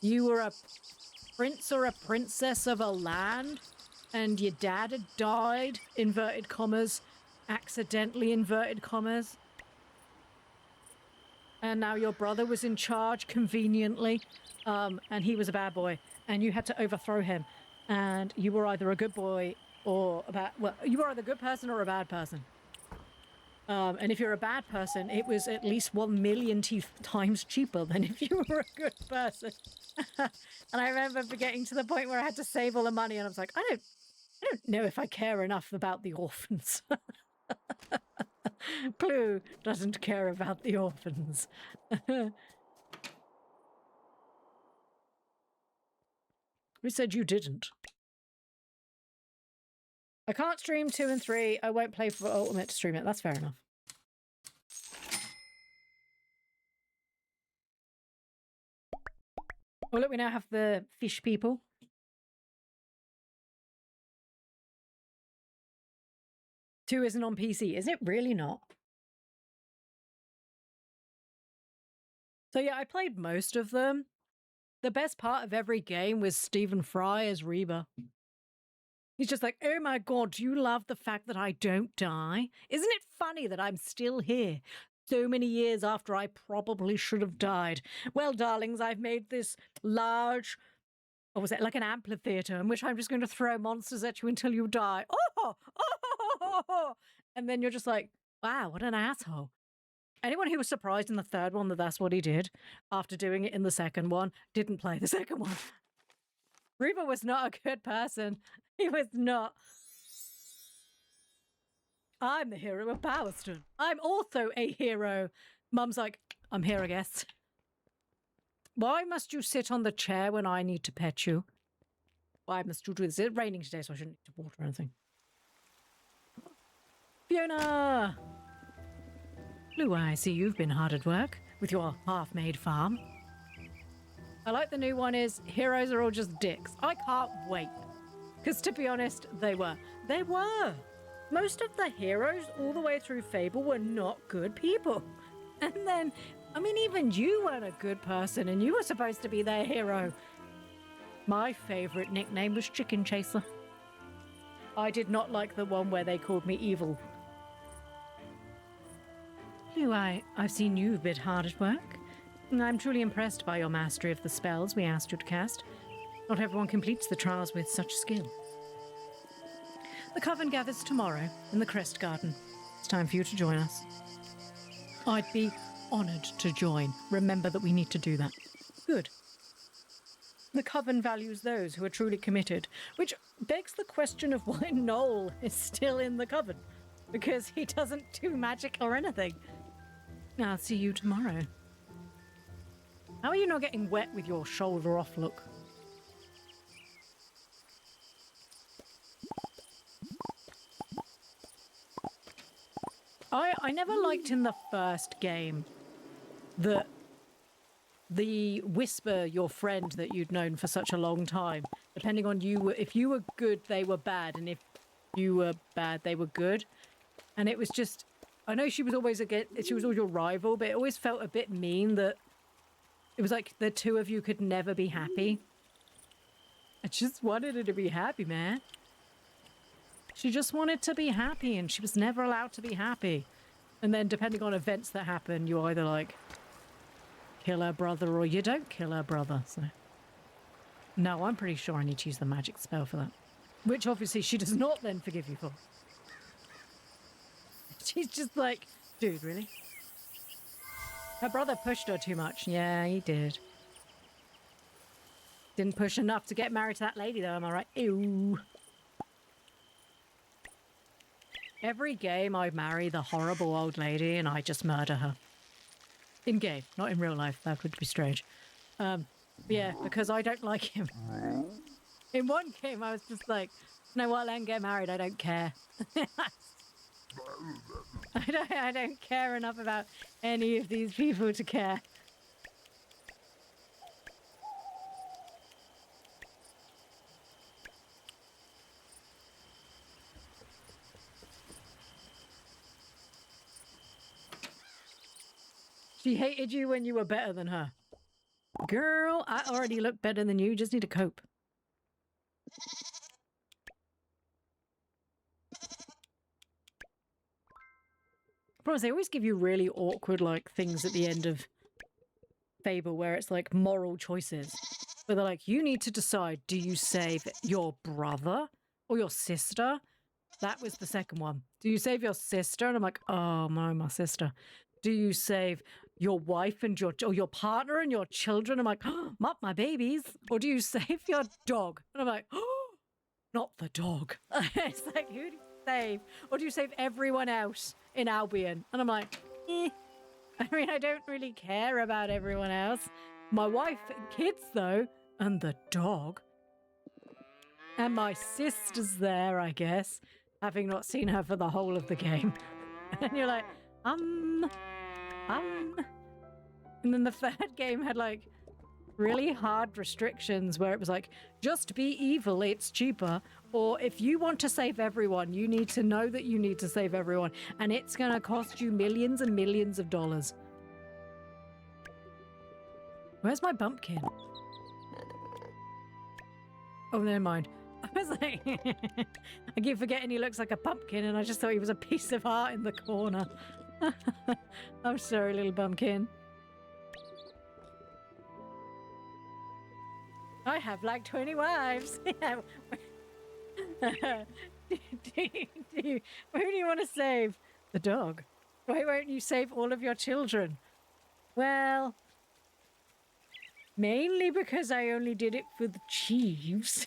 you were a prince or a princess of a land, and your dad had died, inverted commas, accidentally inverted commas. And now your brother was in charge conveniently, and he was a bad boy, and you had to overthrow him. And you were either a good boy or a bad... Well, you were either a good person or a bad person. And if you're a bad person, it was at least 1,000,000 times cheaper than if you were a good person. And I remember getting to the point where I had to save all the money, and I was like, I don't know if I care enough about the orphans. Ploo doesn't care about the orphans. Who said you didn't? I can't stream 2 and 3. I won't play for Ultimate to stream it. That's fair enough. Oh, look, we now have the fish people. Two isn't on PC. Is it really not? So yeah, I played most of them. The best part of every game was Stephen Fry as Reba. He's just like, oh my god, do you love the fact that I don't die? Isn't it funny that I'm still here so many years after I probably should have died? Well, darlings, I've made this large, or was it like an amphitheater in which I'm just going to throw monsters at you until you die. Oh! And then you're just like, wow, what an asshole. Anyone who was surprised in the third one that that's what he did after doing it in the second one didn't play the second one. Reba was not a good person. He was not. I'm the hero of Bowerston. I'm also a hero. Mum's like, I'm here, I guess. Why must you sit on the chair when I need to pet you? Why must you do this? It's raining today, so I shouldn't need to water or anything. Fiona! Blue, I see you've been hard at work with your half-made farm. I like the new one is heroes are all just dicks. I can't wait. Because to be honest, they were. They were. Most of the heroes all the way through Fable were not good people. And then, I mean, even you weren't a good person and you were supposed to be their hero. My favourite nickname was Chicken Chaser. I did not like the one where they called me evil. Blue, I've seen you've been hard at work. I'm truly impressed by your mastery of the spells we asked you to cast. Not everyone completes the trials with such skill. The Coven gathers tomorrow in the Crest Garden. It's time for you to join us. I'd be honoured to join. Remember that we need to do that. Good. The Coven values those who are truly committed, which begs the question of why Noel is still in the Coven. Because he doesn't do magic or anything. I'll see you tomorrow. How are you not getting wet with your shoulder off look? I never liked in the first game that the Whisper, your friend that you'd known for such a long time, depending on if you were good, they were bad, and if you were bad, they were good. And it was just, I know she was always your rival, but it always felt a bit mean that it was like the two of you could never be happy. I just wanted her to be happy, man. She just wanted to be happy, and she was never allowed to be happy. And then depending on events that happen, you either like kill her brother or you don't kill her brother. So, no, I'm pretty sure I need to use the magic spell for that. Which obviously she does not then forgive you for. She's just like, dude, really? Her brother pushed her too much. Yeah, he did. Didn't push enough to get married to that lady, though, am I right? Ew. Every game I marry the horrible old lady and I just murder her. In game, not in real life. That would be strange. Yeah, because I don't like him. In one game, I was just like, you know what, let him get married. I don't care. I don't care enough about any of these people to care. She hated you when you were better than her. Girl, I already look better than you. Just need to cope. I promise they always give you really awkward, like, things at the end of Fable where it's like moral choices. Where they're like, you need to decide, do you save your brother or your sister? That was the second one. Do you save your sister? And I'm like, oh no, my sister. Do you save your wife and your partner and your children? I'm like, oh, not my babies. Or do you save your dog? And I'm like, oh, not the dog. It's like, who do you save? Or do you save everyone else in Albion? And I'm like, eh. I mean, I don't really care about everyone else. My wife and kids, though, and the dog. And my sister's there, I guess, having not seen her for the whole of the game. And you're like, And then the third game had, like, really hard restrictions where it was like, just be evil, it's cheaper. Or if you want to save everyone, you need to know that you need to save everyone. And it's going to cost you millions and millions of dollars. Where's my bumpkin? Oh, never mind. I was like, I keep forgetting he looks like a pumpkin and I just thought he was a piece of art in the corner. I'm sorry, little bumpkin. I have like 20 wives. Who do you want to save? The dog. Why won't you save all of your children? Well, mainly because I only did it for the chiefs.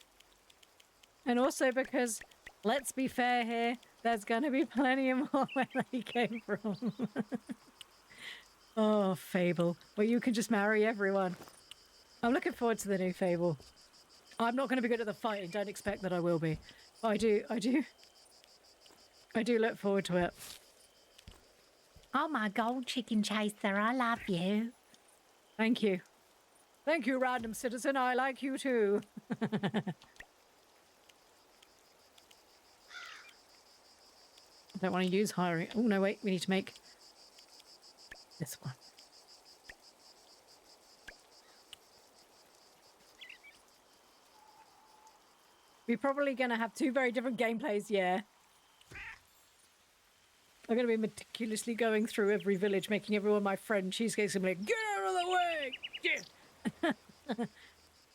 And also because, let's be fair here, there's going to be plenty of more where they came from. Oh, Fable. Well, you can just marry everyone. I'm looking forward to the new Fable. I'm not going to be good at the fighting. Don't expect that I will be. But I do look forward to it. Oh, my gold chicken chaser, I love you. Thank you. Thank you, random citizen. I like you too. I don't want to use hiring. Oh, no, wait. We need to make this one. We're probably going to have two very different gameplays, yeah. I'm going to be meticulously going through every village, making everyone my friend. Cheesecake's going to be like, get out of the way! Get!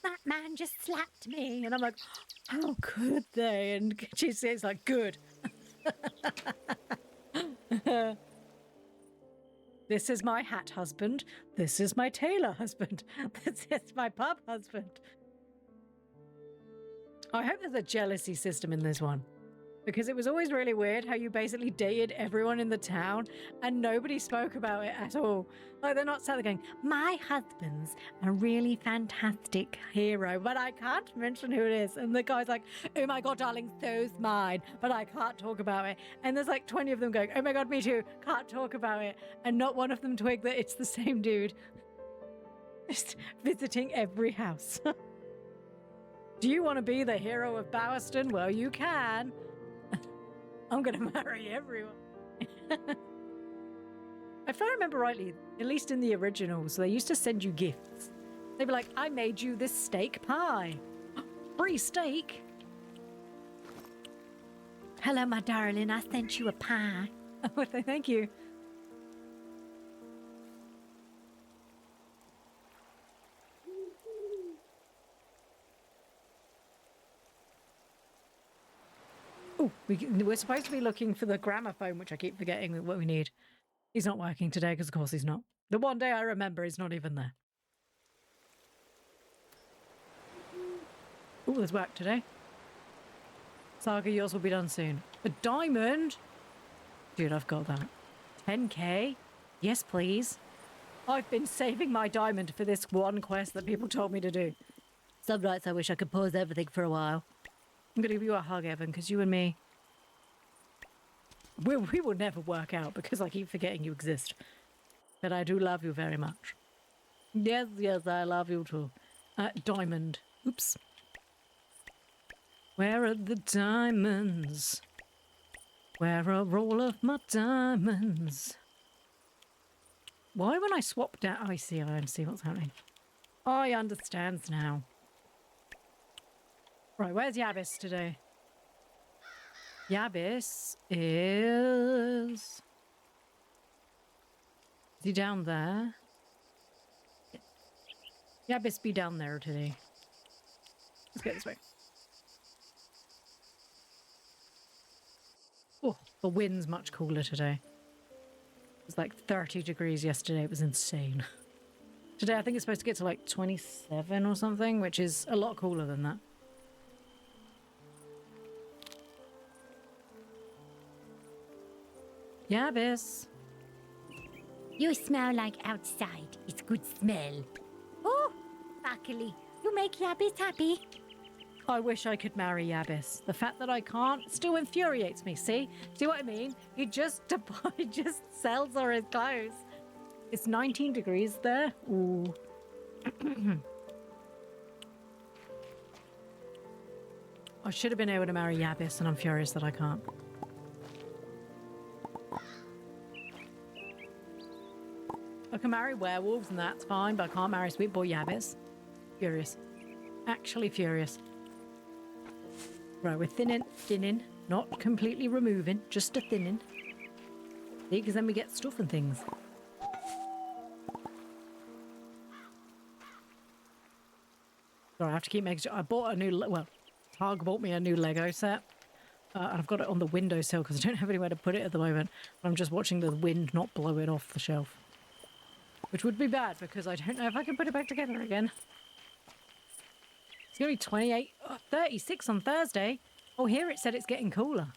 That man just slapped me. And I'm like, how could they? And Cheesecake's like, good. This is my hat husband. This is my tailor husband. This is my pub husband. I hope there's a jealousy system in this one. Because it was always really weird how you basically dated everyone in the town and nobody spoke about it at all. Like, they're not sat there going, my husband's a really fantastic hero, but I can't mention who it is. And the guy's like, oh my God, darling, so's mine, but I can't talk about it. And there's like 20 of them going, oh my God, me too, can't talk about it. And not one of them twig that it's the same dude. Just visiting every house. Do you want to be the hero of Bowerston? Well, you can. I'm going to marry everyone. If I remember rightly, at least in the originals, they used to send you gifts. They'd be like, I made you this steak pie. Free steak? Hello, my darling. I sent you a pie. Oh, thank you. Oh, we're supposed to be looking for the gramophone, which I keep forgetting what we need. He's not working today because, of course, he's not. The one day I remember, he's not even there. Oh, there's work today. Saga, yours will be done soon. A diamond? Dude, I've got that. 10k? Yes, please. I've been saving my diamond for this one quest that people told me to do. Some nights I wish I could pause everything for a while. I'm going to give you a hug, Evan, because you and me... We will never work out because I keep forgetting you exist. But I do love you very much. Yes, yes, I love you too. Diamond. Oops. Where are the diamonds? Where are all of my diamonds? Why when I swap down... I see what's happening. I understand now. Right, where's Yabis today? Yabis is... Is he down there? Yabis be down there today. Let's go this way. Oh, the wind's much cooler today. It was like 30 degrees yesterday. It was insane. Today I think it's supposed to get to like 27 or something, which is a lot cooler than that. Yabis. You smell like outside. It's good smell. Oh, luckily, you make Yabis happy. I wish I could marry Yabis. The fact that I can't still infuriates me, see? See what I mean? He just sells her his clothes. It's 19 degrees there. Ooh. I should have been able to marry Yabis, and I'm furious that I can't. I can marry werewolves, and that's fine, but I can't marry sweet boy Yabis. Furious. Actually furious. Right, we're thinning, not completely removing, just a thinning. See, because then we get stuff and things. Sorry, I have to keep making sure. I bought a new, well, Targ bought me a new Lego set. And I've got it on the windowsill because I don't have anywhere to put it at the moment. I'm just watching the wind not blow it off the shelf. Which would be bad because I don't know if I can put it back together again. It's going to be 28, 36 on Thursday. Oh, here it said it's getting cooler.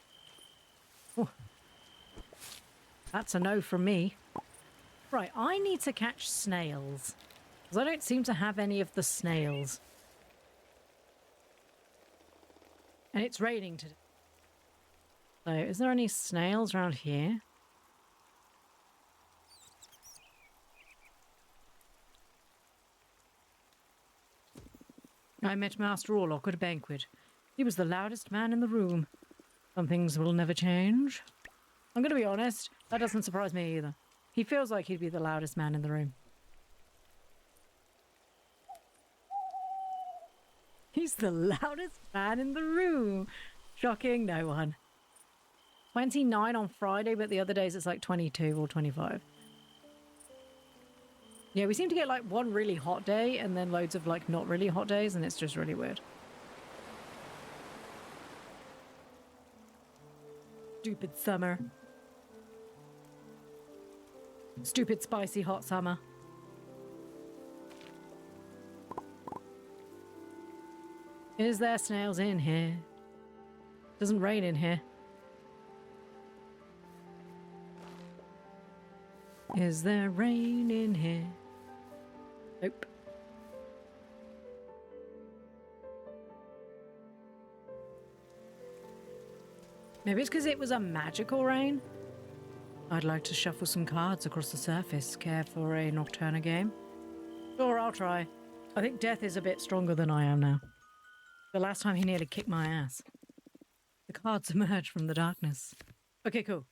Oh. That's a no from me. Right, I need to catch snails. Because I don't seem to have any of the snails. And it's raining today. So, is there any snails around here? I met Master Orlok at a banquet. He was the loudest man in the room. Some things will never change. I'm going to be honest, that doesn't surprise me either. He feels like he'd be the loudest man in the room. He's the loudest man in the room. Shocking no one. 29 on Friday, but the other days it's like 22 or 25. Yeah, we seem to get like one really hot day and then loads of like not really hot days, and it's just really weird. Stupid summer. Stupid spicy hot summer. Is there snails in here? Doesn't rain in here. Is there rain in here? Nope. Maybe it's because it was a magical rain. I'd like to shuffle some cards across the surface. Care for a Nocturna game? Sure, I'll try. I think Death is a bit stronger than I am now. The last time he nearly kicked my ass. The cards emerge from the darkness. Okay, cool.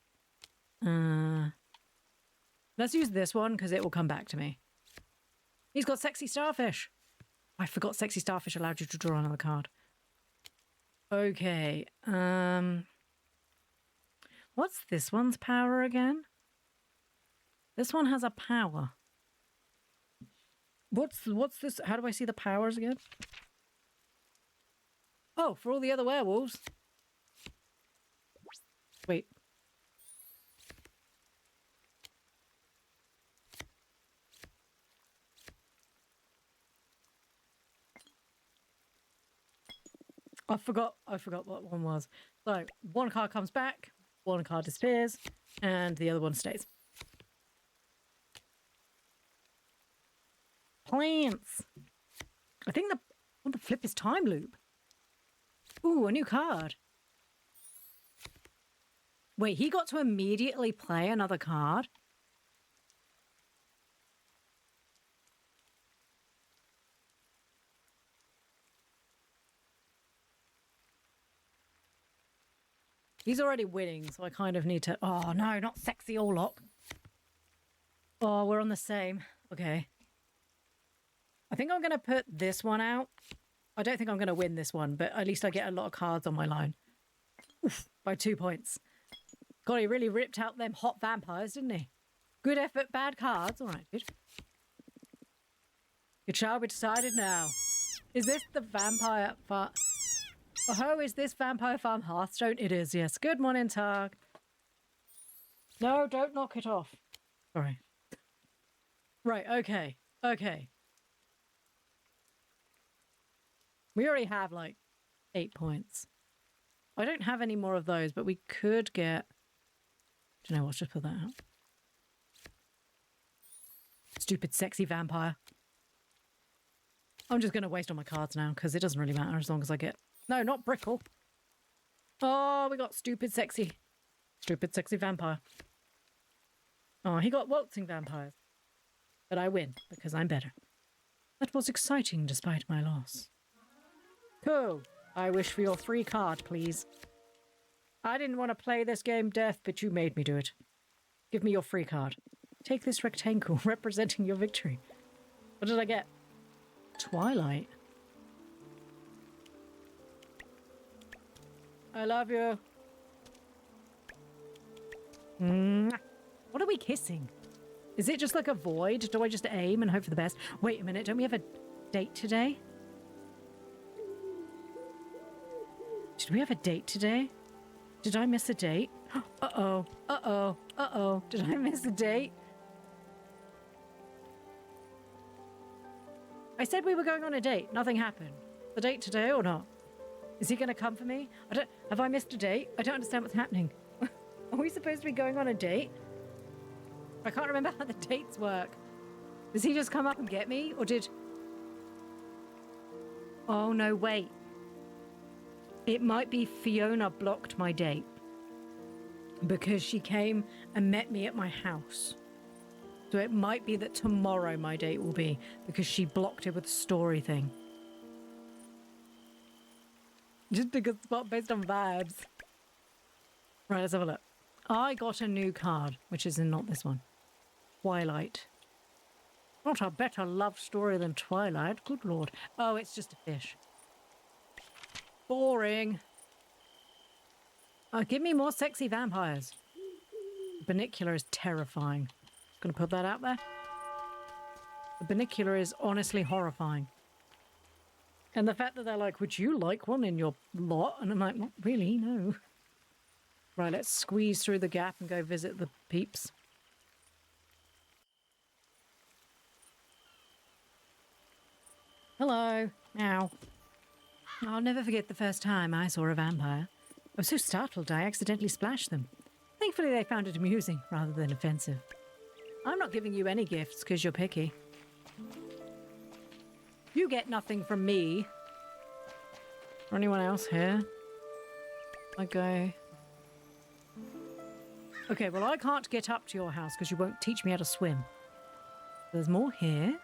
Let's use this one because it will come back to me. He's got Sexy Starfish. I forgot Sexy Starfish allowed you to draw another card. Okay. What's this one's power again? This one has a power. What's this? How do I see the powers again? Oh, for all the other werewolves. Wait. I forgot what one was. So one card comes back, one card disappears, and the other one stays. Plants. I think the flip is time loop. Ooh, a new card. Wait, he got to immediately play another card? He's already winning, so I kind of need to... Oh, no, not sexy Orlock. Oh, we're on the same. Okay. I think I'm going to put this one out. I don't think I'm going to win this one, but at least I get a lot of cards on my line. Oof, by 2 points. God, he really ripped out them hot vampires, didn't he? Good effort, bad cards. All right, dude. It shall be decided now. Is this the vampire farm? Oh, is this vampire farm Hearthstone? It is, yes. Good morning, Targ. No, don't knock it off. Sorry. Right, okay. Okay. We already have like 8 points. I don't have any more of those, but we could get... Do you know what? Just put that out. Stupid sexy vampire. I'm just going to waste all my cards now because it doesn't really matter as long as I get... No, not Brickle. Oh, we got stupid sexy vampire. Oh, he got waltzing vampires. But I win because I'm better. That was exciting despite my loss. Cool. I wish for your free card, please. I didn't want to play this game, Death, but you made me do it. Give me your free card. Take this rectangle representing your victory. What did I get? Twilight. I love you. Mwah. What are we kissing? Is it just like a void? Do I just aim and hope for the best? Wait a minute, don't we have a date today? Did we have a date today? Did I miss a date? Uh-oh, uh-oh, uh-oh. Did I miss a date? I said we were going on a date. Nothing happened. The date today or not? Is he going to come for me? Have I missed a date? I don't understand what's happening. Are we supposed to be going on a date? I can't remember how the dates work. Does he just come up and get me? Or did... Oh, no, wait. It might be Fiona blocked my date. Because she came and met me at my house. So it might be that tomorrow my date will be. Because she blocked it with the story thing. Just because it's not based on vibes. Right, let's have a look. I got a new card, which is not this one. Twilight. Not a better love story than Twilight. Good lord. Oh, it's just a fish. Boring. Oh, give me more sexy vampires. Binocular is terrifying. Gonna put that out there. The binocular is honestly horrifying. And the fact that they're like, would you like one in your lot? And I'm like, not really, no. Right, let's squeeze through the gap and go visit the peeps. Hello. Meow. I'll never forget the first time I saw a vampire. I was so startled I accidentally splashed them. Thankfully they found it amusing rather than offensive. I'm not giving you any gifts because you're picky. You get nothing from me. Or anyone else here? I go... Okay, well I can't get up to your house because you won't teach me how to swim. There's more here.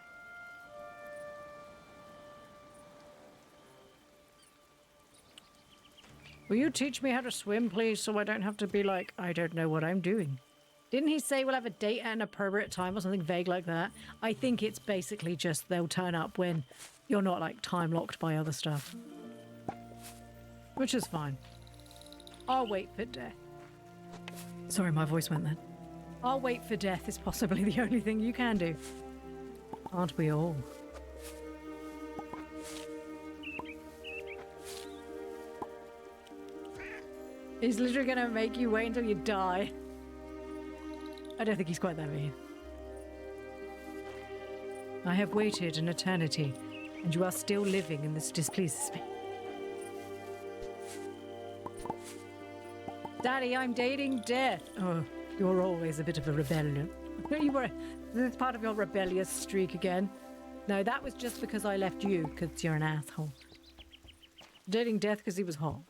Will you teach me how to swim, please, so I don't have to be like, I don't know what I'm doing? Didn't he say we'll have a date at an appropriate time or something vague like that? I think it's basically just they'll turn up when you're not, like, time-locked by other stuff. Which is fine. I'll wait for death. Sorry, my voice went then. I'll wait for death is possibly the only thing you can do. Aren't we all? He's literally gonna make you wait until you die. I don't think he's quite that mean. I have waited an eternity, and you are still living, and this displeases me. Daddy, I'm dating death. Oh, you're always a bit of a rebellion. You were. This is part of your rebellious streak again. No, that was just because I left you, because you're an asshole. Dating death because he was hot.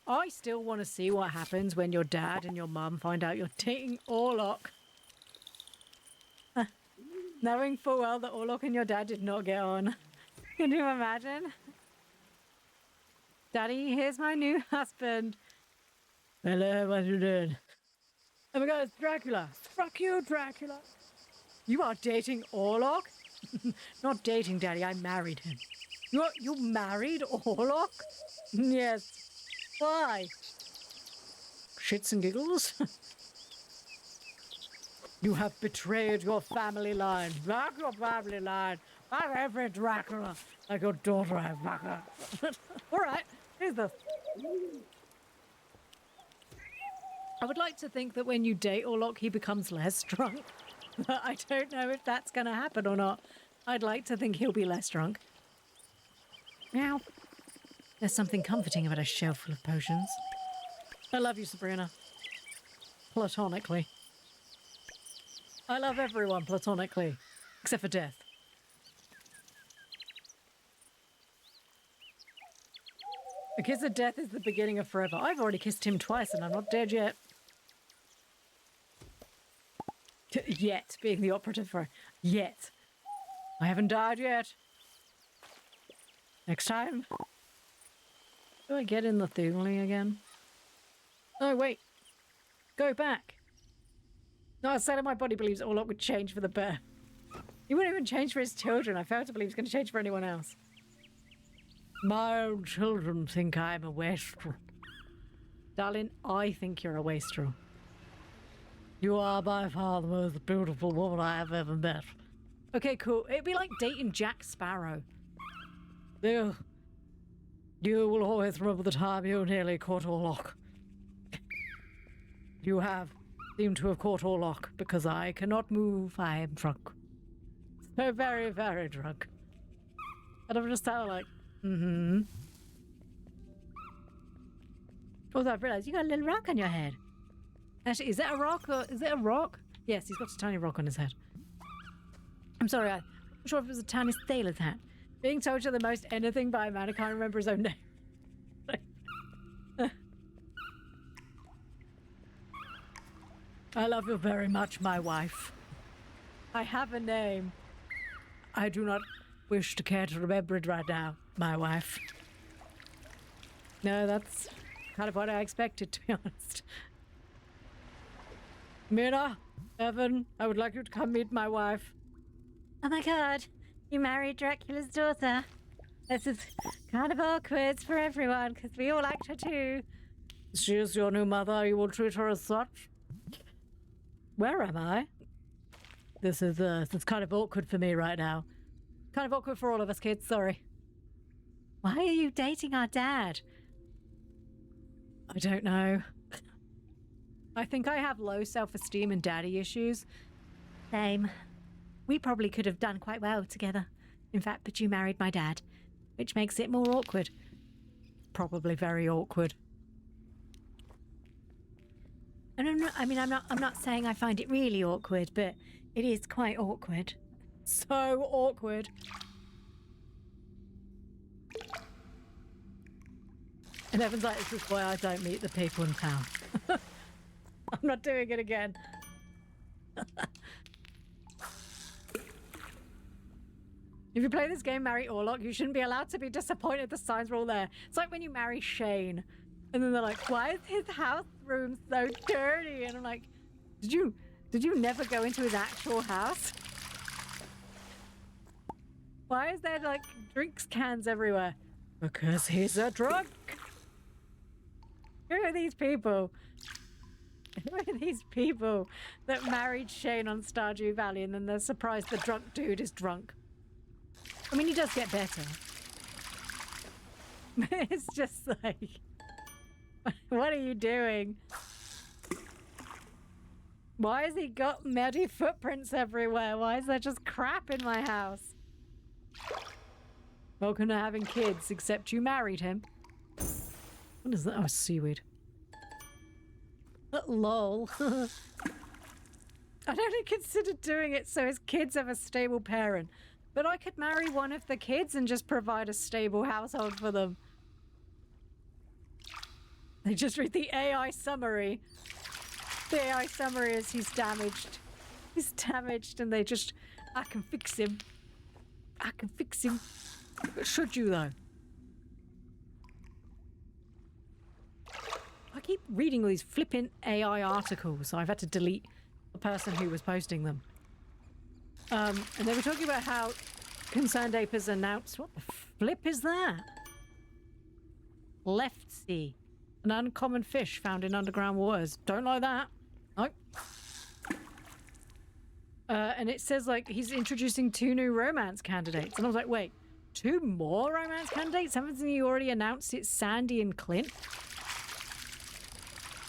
I still want to see what happens when your dad and your mum find out you're dating Orlok. Knowing full well that Orlok and your dad did not get on. Can you imagine? Daddy, here's my new husband. Hello, what you doing? Oh my god, it's Dracula. Fuck you, Dracula. You are dating Orlok? Not dating, Daddy, I married him. You married Orlok? Yes. Why? Shits and giggles? You have betrayed your family line. Back your family line. Back every Dracula. Like your daughter, I back her. Alright, here's the... I would like to think that when you date Orlok, he becomes less drunk. But I don't know if that's going to happen or not. I'd like to think he'll be less drunk. Now, there's something comforting about a shelf full of potions. I love you, Sabrina. Platonically. I love everyone platonically, except for death. A kiss of death is the beginning of forever. I've already kissed him twice and I'm not dead yet. Yet, being the operative for yet. I haven't died yet. Next time. Do I get in the thingy again? Oh, wait. Go back. No, I said my body believes Orlok would change for the bear. He wouldn't even change for his children. I fail to believe he's going to change for anyone else. My own children think I'm a wastrel. Darling, I think you're a wastrel. You are by far the most beautiful woman I have ever met. Okay, cool. It'd be like dating Jack Sparrow. You will always remember the time you nearly caught Orlok. You seem to have caught Orlok because I cannot move. I am drunk. So very, very drunk. And I'm just kind of like, Also, I've realised you got a little rock on your head. Actually, is that a rock or is it a rock? Yes, he's got a tiny rock on his head. I'm sorry, I'm not sure if it was a tiny sailor's hat. Being told you're the most anything by a man who can't remember his own name. I love you very much, my wife. I have a name. I do not wish to care to remember it right now, my wife. No, that's kind of what I expected, to be honest. Mina, Evan, I would like you to come meet my wife. Oh my god, you married Dracula's daughter. This is kind of awkward for everyone, because we all liked her too. She is your new mother. You will treat her as such. Where am I? This is kind of awkward for me right now. Kind of awkward for all of us kids, sorry. Why are you dating our dad? I don't know. I think I have low self-esteem and daddy issues. Same. We probably could have done quite well together. In fact, but you married my dad, which makes it more awkward. Probably very awkward. And I'm not saying I find it really awkward, but it is quite awkward. So awkward. And Evan's like, this is why I don't meet the people in town. I'm not doing it again. If you play this game, marry Orlok, you shouldn't be allowed to be disappointed the signs were all there. It's like when you marry Shane. And then they're like, why is his house room so dirty? And I'm like, did you never go into his actual house? Why is there like drinks cans everywhere? Because he's a drunk. Who are these people? Who are these people that married Shane on Stardew Valley and then they're surprised the drunk dude is drunk? I mean, he does get better. It's just like, what are you doing? Why has he got muddy footprints everywhere? Why is there just crap in my house? Welcome to having kids, except you married him. What is that? Oh, seaweed. Lol. I'd only considered doing it so his kids have a stable parent. But I could marry one of the kids and just provide a stable household for them. They just read the AI summary. The AI summary is he's damaged. He's damaged and they just... I can fix him. I can fix him. But should you, though? I keep reading all these flippant AI articles, so I've had to delete the person who was posting them. And they were talking about how Concerned Ape has announced... What the flip is that? Left sea. An uncommon fish found in underground waters. Don't like that. Nope. And it says, like, he's introducing 2 new romance candidates. And I was like, wait, 2 more romance candidates? Haven't you already announced it's Sandy and Clint?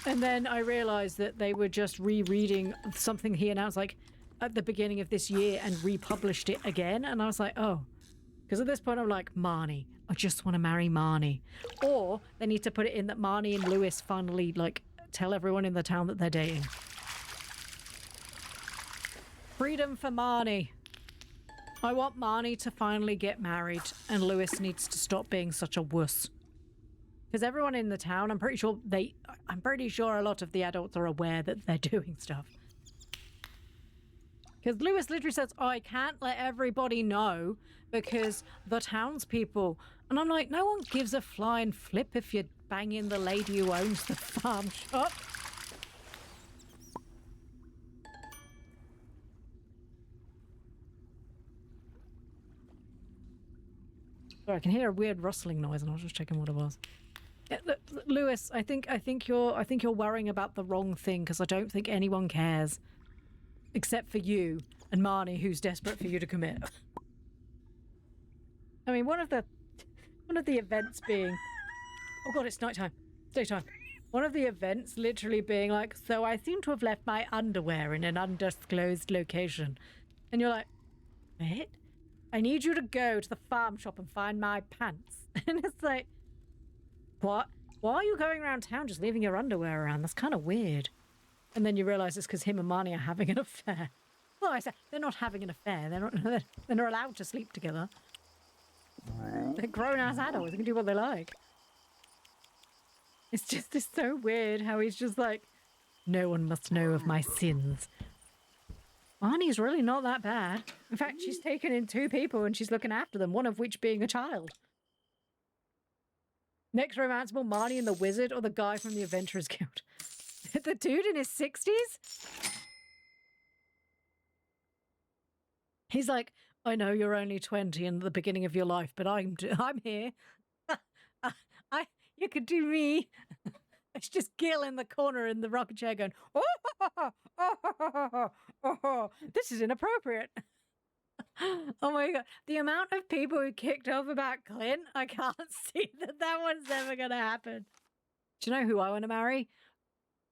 And then I realized that they were just rereading something he announced, like, at the beginning of this year and republished it again. And I was like, oh. Because at this point, I'm like, Marnie. I just want to marry Marnie. Or they need to put it in that Marnie and Lewis finally, like, tell everyone in the town that they're dating. Freedom for Marnie. I want Marnie to finally get married and Lewis needs to stop being such a wuss. Because everyone in the town, I'm pretty sure a lot of the adults are aware that they're doing stuff. Because Lewis literally says, oh, I can't let everybody know because the townspeople... And I'm like, no one gives a flying flip if you're banging the lady who owns the farm shop. Sorry, I can hear a weird rustling noise and I was just checking what it was. Yeah, Lewis, I think you're worrying about the wrong thing because I don't think anyone cares. Except for you and Marnie, who's desperate for you to commit. I mean, one of the events being... Oh god, it's nighttime. It's daytime. One of the events literally being like, so I seem to have left my underwear in an undisclosed location. And you're like, what? I need you to go to the farm shop and find my pants. And it's like, what? Why are you going around town just leaving your underwear around? That's kind of weird. And then you realise it's because him and Marnie are having an affair. Well, I said, they're not having an affair. They're not allowed to sleep together. They're grown-ass adults. They can do what they like. It's so weird how he's just like, no one must know of my sins. Marnie's really not that bad. In fact, she's taken in 2 people and she's looking after them, one of which being a child. Next romanceable, Marnie and the Wizard or the guy from the Adventurers Guild? The dude in his 60s? He's like, I know you're only 20 in the beginning of your life, but I'm here. You could do me. It's just Gil in the corner in the rocking chair going, oh, this is inappropriate. Oh my god. The amount of people who kicked off about Clint, I can't see that one's ever going to happen. Do you know who I want to marry?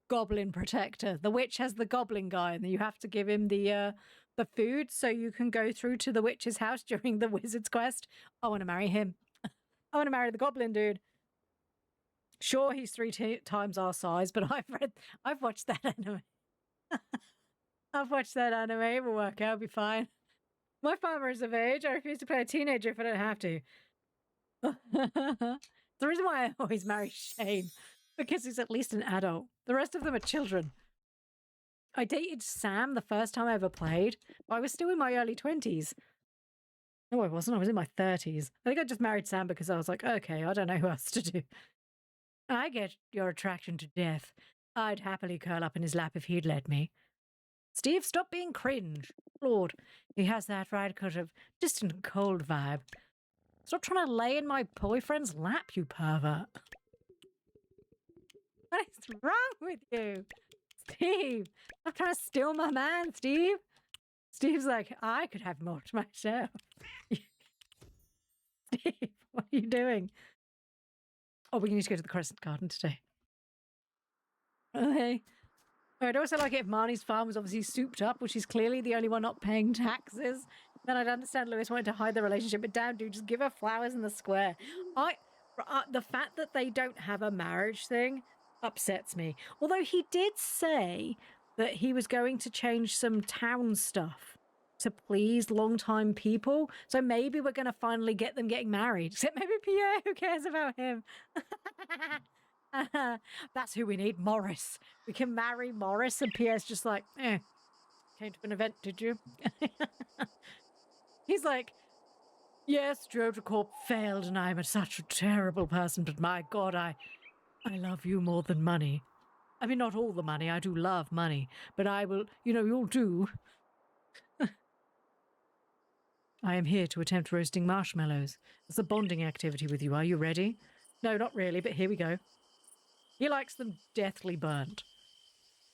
Goblin Protector. The witch has the goblin guy and you have to give him the food so you can go through to the witch's house during the wizard's quest. I want to marry him. I want to marry the goblin dude. Sure, he's 3 times our size, but I've watched that anime. I've watched that anime. It will work out. It'll be fine. My farmer is of age. I refuse to play a teenager if I don't have to. The reason why I always marry Shane, because he's at least an adult. The rest of them are children. I dated Sam the first time I ever played. I was still in my early 20s. No, I wasn't. I was in my 30s. I think I just married Sam because I was like, okay, I don't know who else to do. I get your attraction to death. I'd happily curl up in his lap if he'd let me. Steve, stop being cringe. Lord, he has that right kind of distant cold vibe. Stop trying to lay in my boyfriend's lap, you pervert. What is wrong with you? Steve, stop trying to steal my man, Steve. Steve's like, I could have more to myself. Steve, what are you doing? Oh, we need to go to the Crescent Garden today. Okay. I'd also like it if Marnie's farm was obviously souped up, which is clearly the only one not paying taxes. Then I'd understand Lewis wanted to hide the relationship, but damn, dude, just give her flowers in the square. The fact that they don't have a marriage thing upsets me. Although he did say that he was going to change some town stuff to please longtime people. So maybe we're going to finally get them getting married. Except maybe Pierre, who cares about him? That's who we need, Morris. We can marry Morris, and Pierre's just like, came to an event, did you? He's like, yes, Drodracorp failed, and I'm such a terrible person, but my God, I love you more than money. I mean, not all the money. I do love money, but I will, you'll do. I am here to attempt roasting marshmallows. It's a bonding activity with you. Are you ready? No, not really, but here we go. He likes them deathly burnt.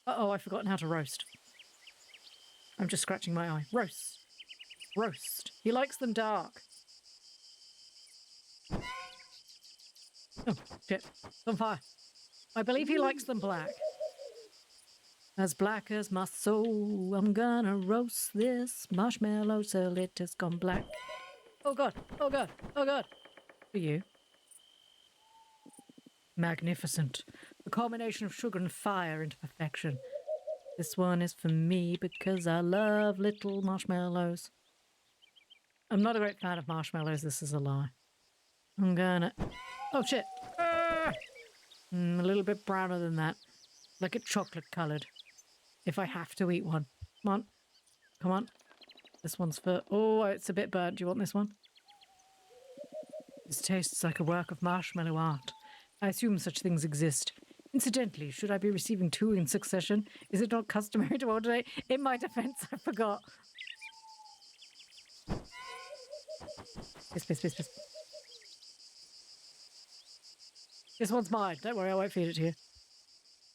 Uh-oh, I've forgotten how to roast. I'm just scratching my eye. Roast. Roast. He likes them dark. Oh, shit. On fire. I believe he likes them black. As black as my soul, I'm gonna roast this marshmallow till it has gone black. Oh God, oh God, oh God. For you. Magnificent. The combination of sugar and fire into perfection. This one is for me because I love little marshmallows. I'm not a great fan of marshmallows, this is a lie. I'm gonna... Oh shit! Ah! A little bit browner than that. Like it chocolate coloured. If I have to eat one. Come on. Come on. This one's for... Oh, it's a bit burnt. Do you want this one? This tastes like a work of marshmallow art. I assume such things exist. Incidentally, should I be receiving 2 in succession? Is it not customary to alternate? In my defense, I forgot. Piss. This one's mine. Don't worry, I won't feed it to you.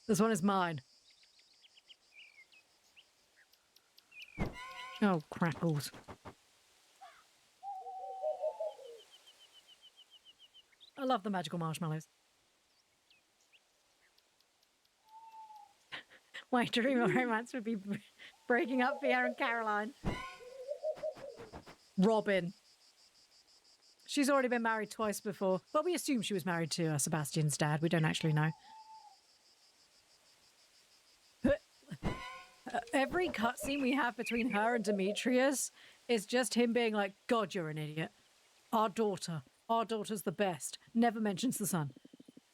This one is mine. Oh, crackles. I love the magical marshmallows. My dream of romance would be breaking up Pierre and Caroline. Robin. She's already been married twice before, but we assume she was married to Sebastian's dad. We don't actually know. Every cutscene we have between her and Demetrius is just him being like, God, you're an idiot. Our daughter's the best. Never mentions the son.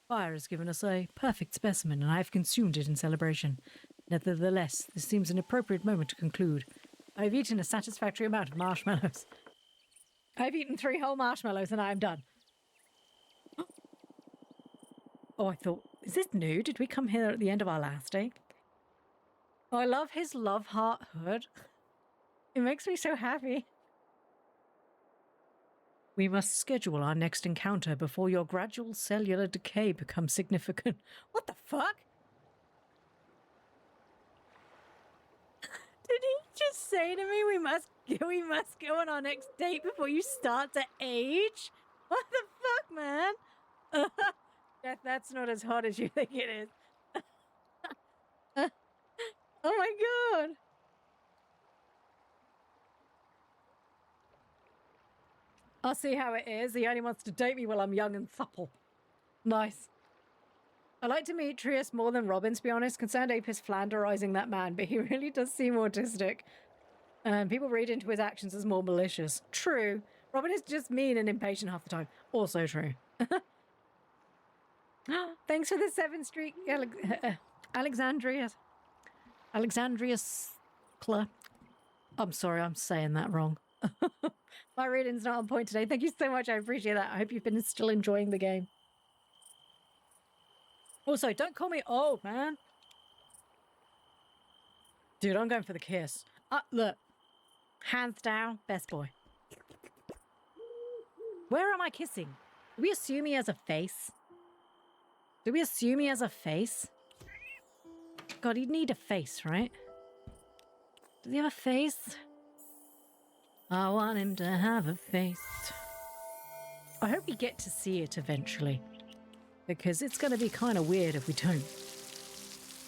Fire has given us a perfect specimen, and I have consumed it in celebration. Nevertheless, this seems an appropriate moment to conclude. I've eaten a satisfactory amount of marshmallows. I've eaten 3 whole marshmallows and I am done. Oh, I thought, is this new? Did we come here at the end of our last day? Oh, I love his love heart hood. It makes me so happy. We must schedule our next encounter before your gradual cellular decay becomes significant. What the fuck? Did he just say to me we must go on our next date before you start to age? What the fuck, man? That's not as hot as you think it is. Oh my God. I'll see how it is. He only wants to date me while I'm young and supple. Nice. I like Demetrius more than Robin, to be honest. Concerned Ape is flanderizing that man, but he really does seem autistic. And people read into his actions as more malicious. True. Robin is just mean and impatient half the time. Also true. Thanks for the 7 streak, Alexandrius. I'm sorry, I'm saying that wrong. My reading's not on point today. Thank you so much. I appreciate that. I hope you've been still enjoying the game. Also, don't call me old, man. Dude, I'm going for the kiss. Look. Hands down, best boy. Where am I kissing? Do we assume he has a face? Do we assume he has a face? God, he'd need a face, right? Does he have a face? I want him to have a face. I hope we get to see it eventually. because it's going to be kind of weird if we don't.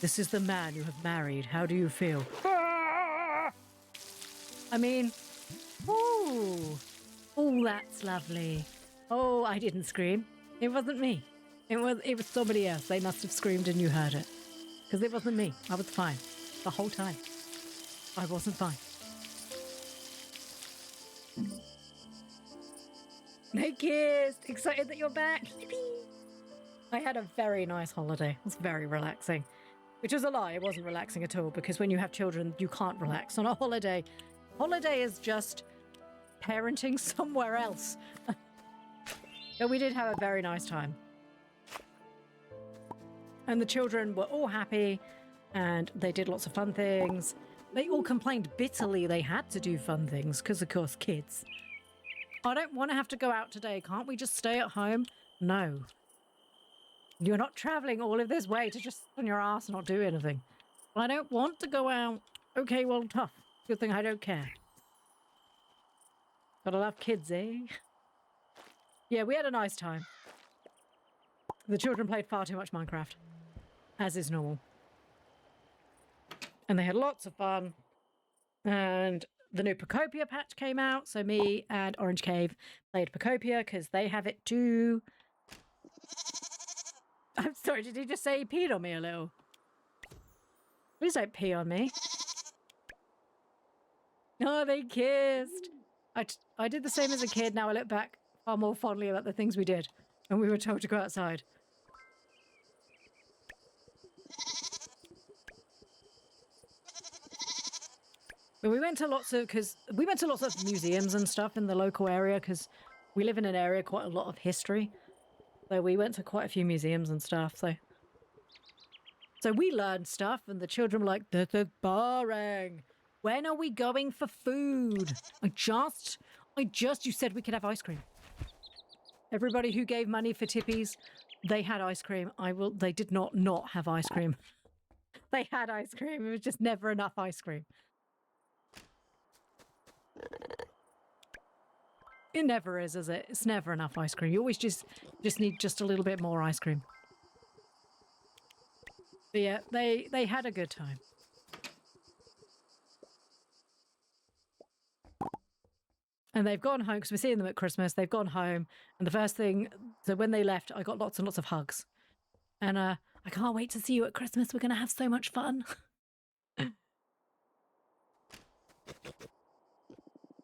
This is the man you have married. How do you feel? I mean, oh, that's lovely. Oh, I didn't scream. It wasn't me. It was somebody else. They must have screamed and you heard it. Because it wasn't me. I was fine. The whole time. I wasn't fine. They kissed. Excited that you're back. I had a very nice holiday. It was very relaxing. Which is a lie. It wasn't relaxing at all. Because when you have children, you can't relax on a holiday. Holiday is just parenting somewhere else. But we did have a very nice time. And the children were all happy. And they did lots of fun things. They all complained bitterly they had to do fun things. Because, of course, kids. I don't want to have to go out today. Can't we just stay at home? No. You're not traveling all of this way to just sit on your ass and not do anything. I don't want to go out. Okay, well, tough. Good thing I don't care. Gotta love kids, eh? Yeah, we had a nice time. The children played far too much Minecraft. As is normal. And they had lots of fun. And the new Pacopia patch came out. So me and Orange Cave played Pacopia because they have it too. I'm sorry, did he just say he peed on me a little? Please don't pee on me. Oh, they kissed. I did the same as a kid. Now I look back far more fondly about the things we did when we were told to go outside. But we went to lots of museums and stuff in the local area because we live in an area quite a lot of history. So we went to quite a few museums and stuff. So we learned stuff, and the children were like, "This is boring. When are we going for food? You said we could have ice cream." Everybody who gave money for tippies, they had ice cream. They did not have ice cream. They had ice cream. It was just never enough ice cream. It never is it? It's never enough ice cream. You always just need just a little bit more ice cream. But yeah, they had a good time. And they've gone home, because we're seeing them at Christmas. They've gone home. And the first thing, so when they left, I got lots and lots of hugs. And I can't wait to see you at Christmas. We're going to have so much fun.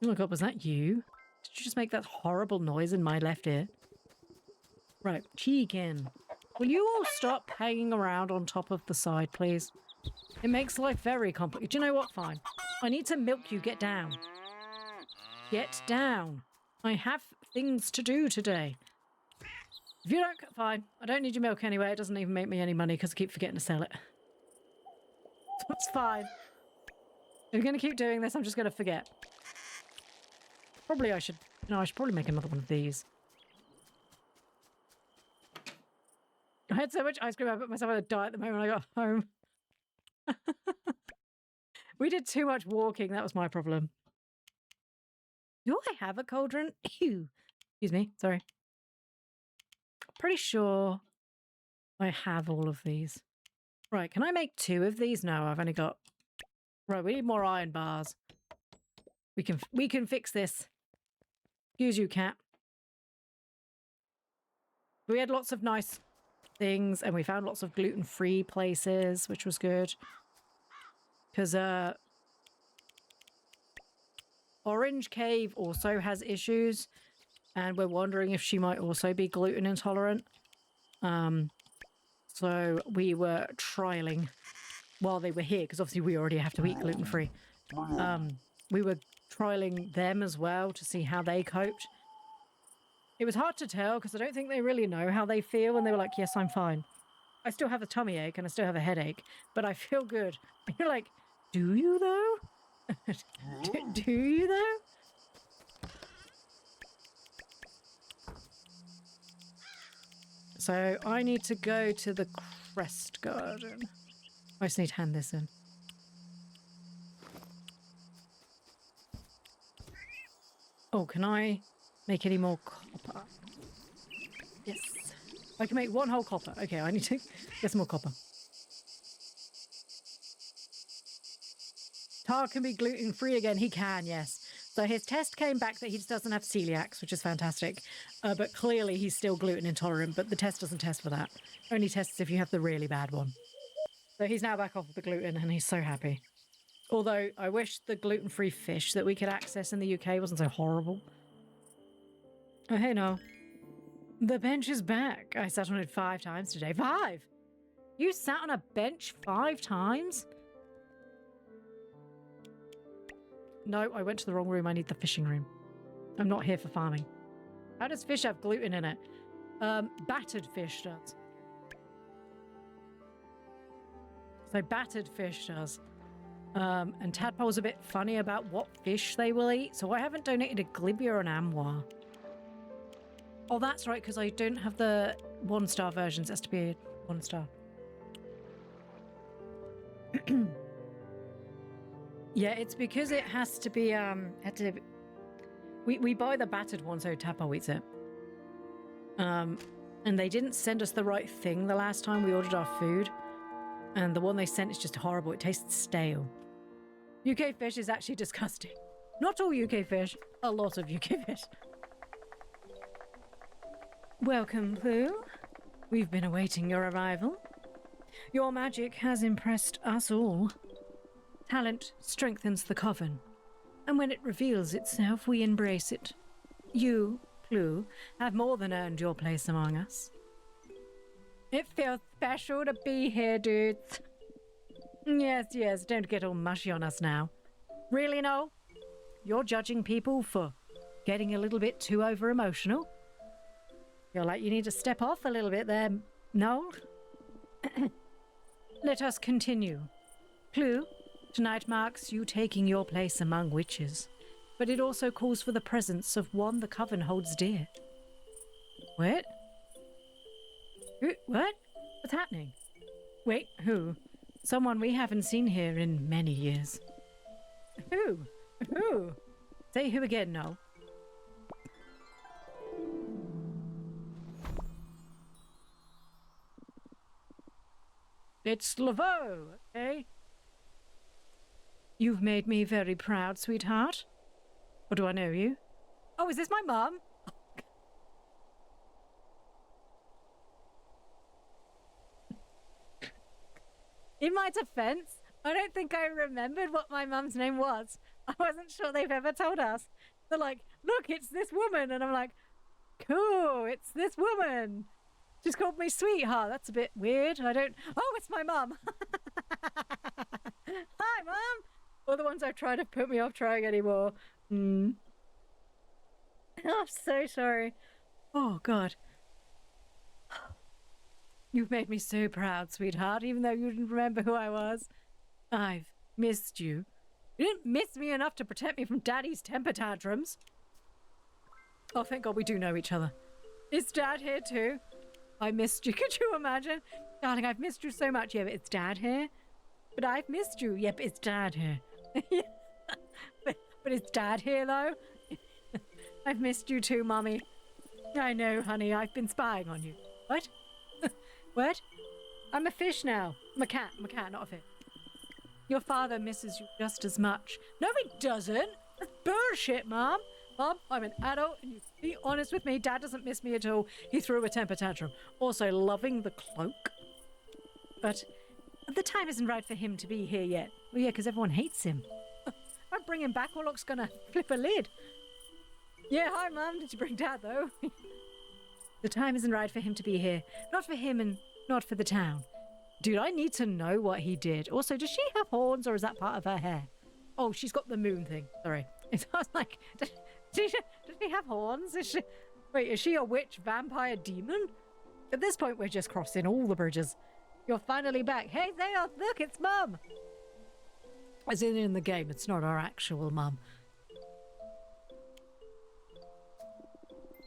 Oh my God, was that you? Did you just make that horrible noise in my left ear? Right, chicken. Will you all stop hanging around on top of the side, please? It makes life very complicated. Do you know what? Fine. I need to milk you. Get down. Get down. I have things to do today. If you don't... Fine. I don't need your milk anyway. It doesn't even make me any money because I keep forgetting to sell it. That's fine. If you're going to keep doing this, I'm just going to forget. Probably I should... No, I should probably make another one of these. I had so much ice cream, I put myself on a diet the moment I got home. We did too much walking. That was my problem. Do I have a cauldron? Ew. Excuse me. Sorry. Pretty sure I have all of these. Right. Can I make 2 of these? No, I've only got... Right. We need more iron bars. We can fix this. Excuse you, cat. We had lots of nice things, and we found lots of gluten-free places, which was good. Because Orange Cave also has issues, and we're wondering if she might also be gluten intolerant. So we were trialing while they were here, because obviously we already have to eat gluten-free. We were trialing them as well to see how they coped. It was hard to tell because I don't think they really know how they feel, and they were like, yes, I'm fine. I still have a tummy ache and I still have a headache, but I feel good. And you're like, do you though? do you though? So I need to go to the Crest Garden. I just need to hand this in. Oh, can I make any more copper? Yes. I can make 1 whole copper. Okay, I need to get some more copper. Tar can be gluten-free again. He can, yes. So his test came back that he just doesn't have celiacs, which is fantastic. But clearly he's still gluten intolerant, but the test doesn't test for that. Only tests if you have the really bad one. So he's now back off of the gluten and he's so happy. Although I wish the gluten-free fish that we could access in the UK wasn't so horrible. Oh, hey, no. The bench is back. I sat on it 5 times today. 5? You sat on a bench 5 times? No, I went to the wrong room. I need the fishing room. I'm not here for farming. How does fish have gluten in it? Battered fish does. So battered fish does. And Tadpole's a bit funny about what fish they will eat, so I haven't donated a Glibia or an Amwa. Oh, that's right, because I don't have the 1-star versions. It has to be a 1-star. Yeah, it's because it has to be, we buy the battered one, so Tadpole eats it. And they didn't send us the right thing the last time we ordered our food. And the one they sent is just horrible. It tastes stale. UK fish is actually disgusting. Not all UK fish, a lot of UK fish. Welcome, Ploo. We've been awaiting your arrival. Your magic has impressed us all. Talent strengthens the coven, and when it reveals itself, we embrace it. You, Ploo, have more than earned your place among us. It feels special to be here, dudes. Yes, don't get all mushy on us now. Really, no? You're judging people for getting a little bit too over-emotional? Feel like you need to step off a little bit there, no? Let us continue. Ploo, tonight marks you taking your place among witches, but it also calls for the presence of one the coven holds dear. What? What? What's happening? Wait, who? Someone we haven't seen here in many years. Who? Who? Say who again, no? It's Laveau, eh? You've made me very proud, sweetheart. Or do I know you? Oh, is this my mum? In my defense, I don't think I remembered what my mum's name was. I wasn't sure they've ever told us. They're like, look, it's this woman. And I'm like, cool, it's this woman. She's called me sweetheart. That's a bit weird. Oh, it's my mum. Hi, Mum. All the ones I've tried have put me off trying anymore. Oh, I'm so sorry. Oh, God. You've made me so proud, sweetheart, even though you didn't remember who I was. I've missed you. You didn't miss me enough to protect me from Daddy's temper tantrums. Oh, thank God we do know each other. Is Dad here too? I missed you. Could you imagine? Darling, I've missed you so much. Yeah, but it's Dad here. But I've missed you. Yeah, but it's Dad here. but it's Dad here, though. I've missed you too, Mummy. I know, honey. I've been spying on you. What? What? I'm a fish now. I'm a cat, not a fish. Your father misses you just as much. No, he doesn't. That's bullshit, Mom. Mom, I'm an adult, and you be honest with me. Dad doesn't miss me at all. He threw a temper tantrum. Also, loving the cloak. But the time isn't right for him to be here yet. Well, yeah, because everyone hates him. If I bring him back, Warlock's gonna flip a lid. Yeah, hi, Mum. Did you bring Dad, though? The time isn't right for him to be here. Not for him and not for the town. Dude, I need to know what he did. Also, does she have horns or is that part of her hair? Oh, she's got the moon thing. Sorry. I was like, does she have horns? Wait, is she a witch, vampire, demon? At this point, we're just crossing all the bridges. You're finally back. Hey, Zayoth, look, it's Mum. As in the game, it's not our actual Mum.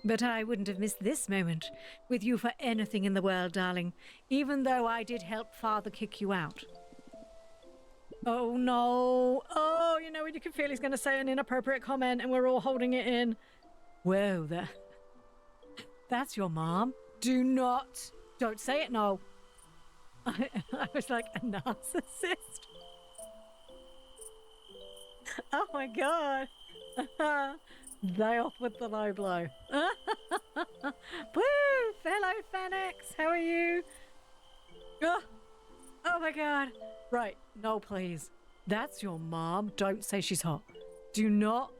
But I wouldn't have missed this moment with you for anything in the world, darling, even though I did help Father kick you out. Oh, no. Oh, you know, you can feel he's going to say an inappropriate comment and we're all holding it in. Whoa, that's your mom? Do not. Don't say it, no. I was like, a narcissist? Oh my god. They off with the low blow. Woo! Fellow Phoenix, how are you? Oh my god. Right, no please. That's your mom. Don't say she's hot. Do not.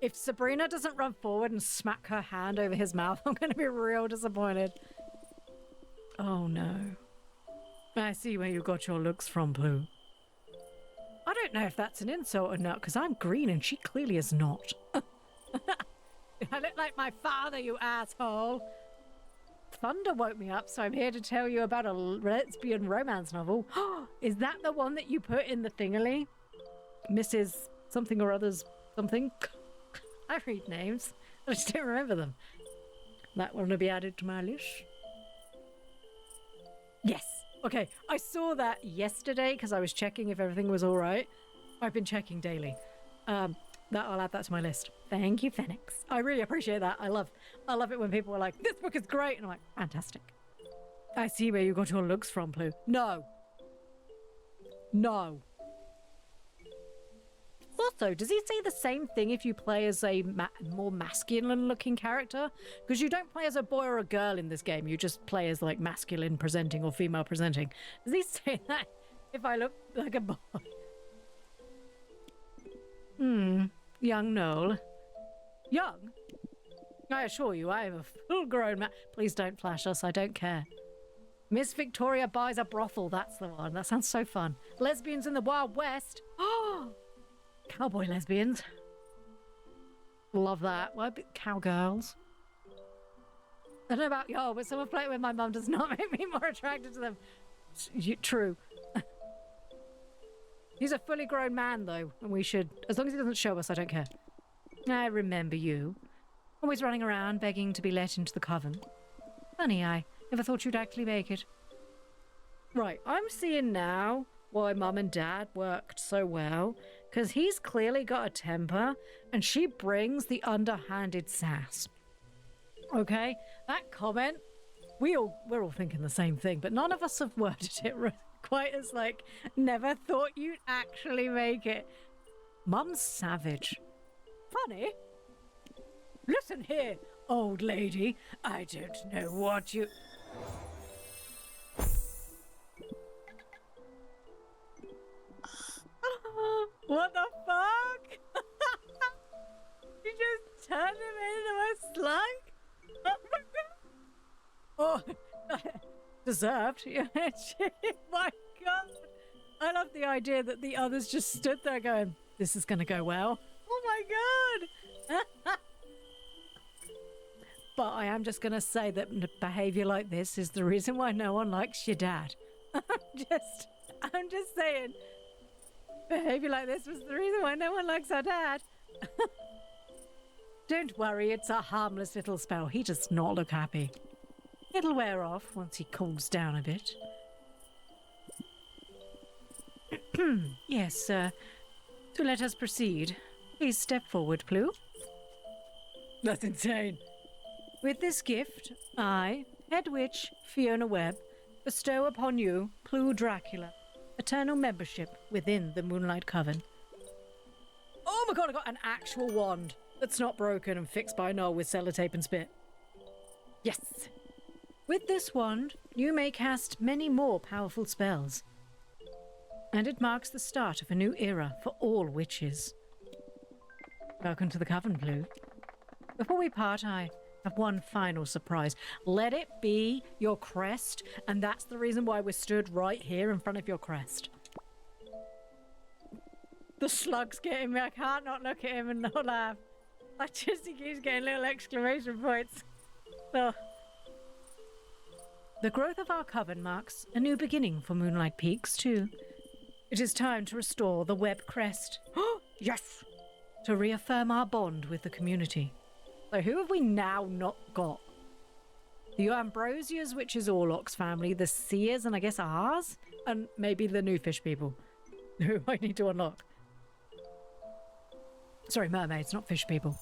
If Sabrina doesn't run forward and smack her hand over his mouth, I'm going to be real disappointed. Oh no. I see where you got your looks from, Ploo. I don't know if that's an insult or not, because I'm green and she clearly is not. I look like my father, you asshole. Thunder woke me up, so I'm here to tell you about a lesbian romance novel. Is that the one that you put in the thingally? Mrs. something or other's something? I read names. I just don't remember them. That one will be added to my list. Yes. Okay, I saw that yesterday because I was checking if everything was all right. I've been checking daily. I'll add that to my list. Thank you, Phoenix. I really appreciate that. I love it when people are like, this book is great. And I'm like, fantastic. I see where you got your looks from, Ploo. No. No. Also, does he say the same thing if you play as a more masculine-looking character? Because you don't play as a boy or a girl in this game. You just play as, like, masculine presenting or female presenting. Does he say that if I look like a boy? Young Noel. Young? I assure you, I am a full-grown man. Please don't flash us. I don't care. Miss Victoria buys a brothel. That's the one. That sounds so fun. Lesbians in the Wild West. Oh! Cowboy lesbians. Love that. Why cowgirls? I don't know about y'all, but someone playing with my mum does not make me more attracted to them. True. He's a fully grown man, though, and we should... As long as he doesn't show us, I don't care. I remember you. Always running around, begging to be let into the coven. Funny, I never thought you'd actually make it. Right, I'm seeing now why Mum and Dad worked so well. Because he's clearly got a temper, and she brings the underhanded sass. Okay? That comment, we're all thinking the same thing, but none of us have worded it quite as, like, never thought you'd actually make it. Mum's savage. Funny. Listen here, old lady. I don't know what you... What the fuck? You just turned him into a slug? Oh my god. Oh, deserved. My god. I love the idea that the others just stood there going, this is gonna go well. Oh my god. But I am just gonna say that behavior like this is the reason why no one likes your dad. I'm just saying. Behavior like this was the reason why no one likes our dad. Don't worry, it's a harmless little spell. He does not look happy. It'll wear off once he cools down a bit. Yes, sir. To let us proceed, please step forward, Ploo. That's insane. With this gift, I, Head Witch Fiona Webb, bestow upon you, Ploo Dracula, eternal membership within the Moonlight Coven. Oh my god, I got an actual wand that's not broken and fixed by Noel with sellotape and spit. Yes! With this wand, you may cast many more powerful spells. And it marks the start of a new era for all witches. Welcome to the Coven, Ploo. Before we part, I have one final surprise. Let it be your crest, and that's the reason why we're stood right here in front of your crest. The slug's getting me. I can't not look at him and not laugh. I just think he's getting little exclamation points. Oh. The growth of our coven marks a new beginning for Moonlight Peaks, too. It is time to restore the web crest. Oh, yes! To reaffirm our bond with the community. So who have we now not got? The Ambrosias, which is Orlok's family, the Seers, and I guess ours, and maybe the new fish people, who I need to unlock. Sorry, mermaids, not fish people.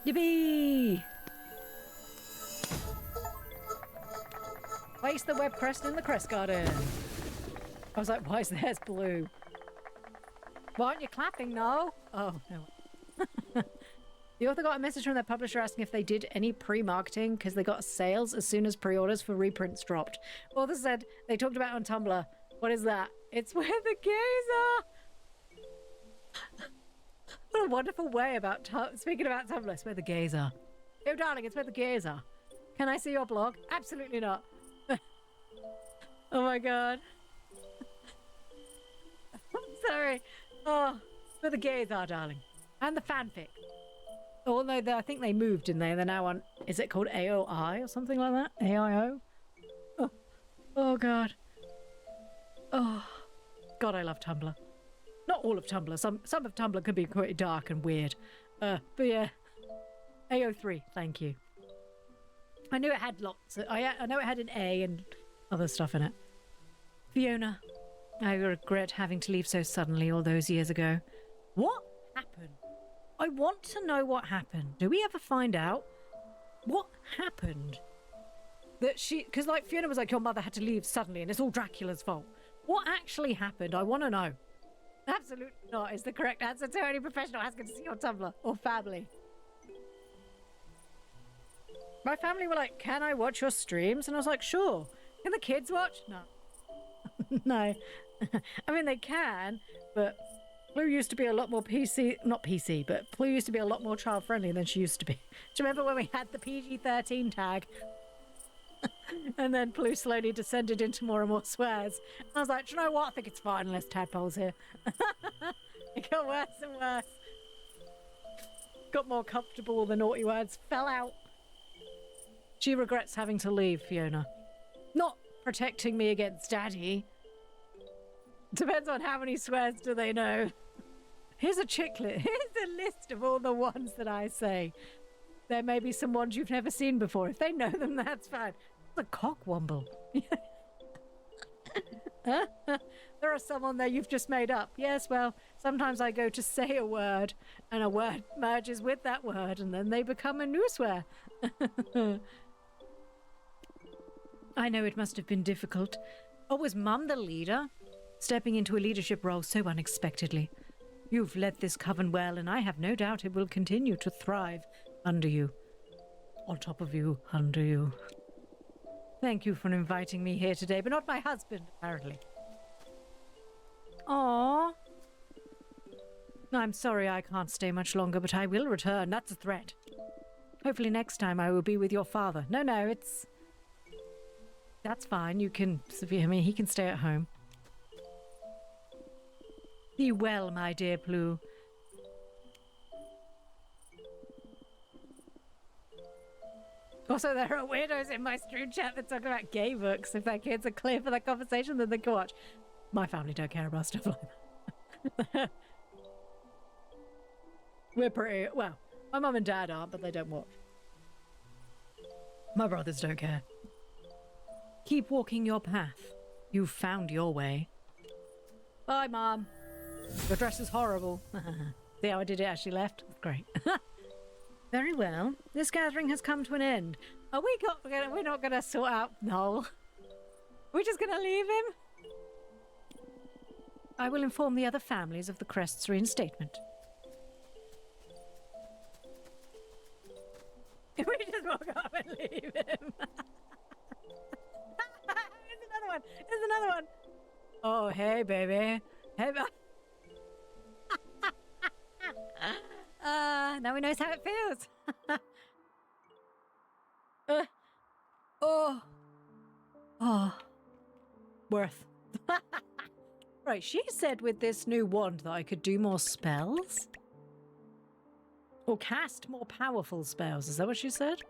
Yippee! Place the web crest in the crest garden. I was like, why is theirs blue? Why aren't you clapping, no? Oh, no. The author got a message from their publisher asking if they did any pre-marketing because they got sales as soon as pre-orders for reprints dropped. Author said they talked about it on Tumblr. What is that? It's where the gays are. What a wonderful way about speaking about Tumblr. It's where the gays are. Oh, darling, it's where the gays are. Can I see your blog? Absolutely not. Oh my god. I'm sorry. Oh, it's where the gays are, darling. And the fanfic. Although I think they moved, didn't they? They're now on, is it called AOI or something like that? AIO? Oh, oh god. Oh, God, I love Tumblr. Not all of Tumblr. Some of Tumblr could be quite dark and weird. But yeah. AO3, thank you. I knew it had lots. I know it had an A and other stuff in it. Fiona, I regret having to leave so suddenly all those years ago. What happened? I want to know what happened. Do we ever find out what happened? That because like Fiona was like, your mother had to leave suddenly and it's all Dracula's fault. What actually happened? I want to know. Absolutely not is the correct answer to any professional asking to see your Tumblr or family. My family were like, can I watch your streams? And I was like, sure. Can the kids watch? No. No. I mean, they can, but Ploo used to be a lot more PC, not PC, but Ploo used to be a lot more child-friendly than she used to be. Do you remember when we had the PG-13 tag? And then Ploo slowly descended into more and more swears. And I was like, do you know what? I think it's fine unless Tadpole's here. It got worse and worse. Got more comfortable, the naughty words fell out. She regrets having to leave, Fiona. Not protecting me against Daddy. Depends on how many swears do they know. Here's a chicklet. Here's a list of all the ones that I say. There may be some ones you've never seen before. If they know them, that's fine. The cockwomble. Huh? There are some on there you've just made up. Yes, well, sometimes I go to say a word, and a word merges with that word, and then they become a new swear. I know it must have been difficult. Oh, was Mum the leader? Stepping into a leadership role so unexpectedly. You've led this coven well, and I have no doubt it will continue to thrive under you. On top of you, under you. Thank you for inviting me here today, but not my husband, apparently. Aww. I'm sorry I can't stay much longer, but I will return. That's a threat. Hopefully next time I will be with your father. No, it's... That's fine. You can... I mean, he can stay at home. Be well, my dear Ploo. Also, there are weirdos in my stream chat that talk about gay books. If their kids are clear for that conversation, then they can watch. My family don't care about stuff like that. We're pretty... Well, my mum and dad aren't, but they don't watch. My brothers don't care. Keep walking your path. You've found your way. Bye, Mom. Your dress is horrible. See how I did it as she left? Great. Very well. This gathering has come to an end. Are we're not going to sort out Noel? We're just going to leave him? I will inform the other families of the Crest's reinstatement. We just walk up and leave him. There's another one. There's another one. Oh, hey, baby. Hey, now he knows how it feels. Worth. Right, she said with this new wand that I could do more spells? Or cast more powerful spells, is that what she said?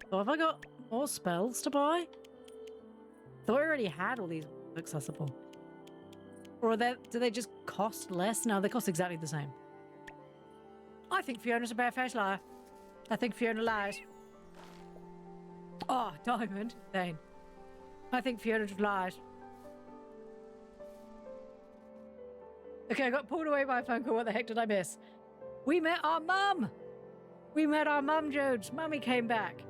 So have I got more spells to buy? I thought I already had all these accessible. Or do they just cost less? No, they cost exactly the same. I think Fiona's a barefaced liar. I think Fiona lies. Oh, diamond. Dane. I think Fiona just lies. Okay, I got pulled away by a phone call. What the heck did I miss? We met our mum! We met our mum, Jodes. Mummy came back.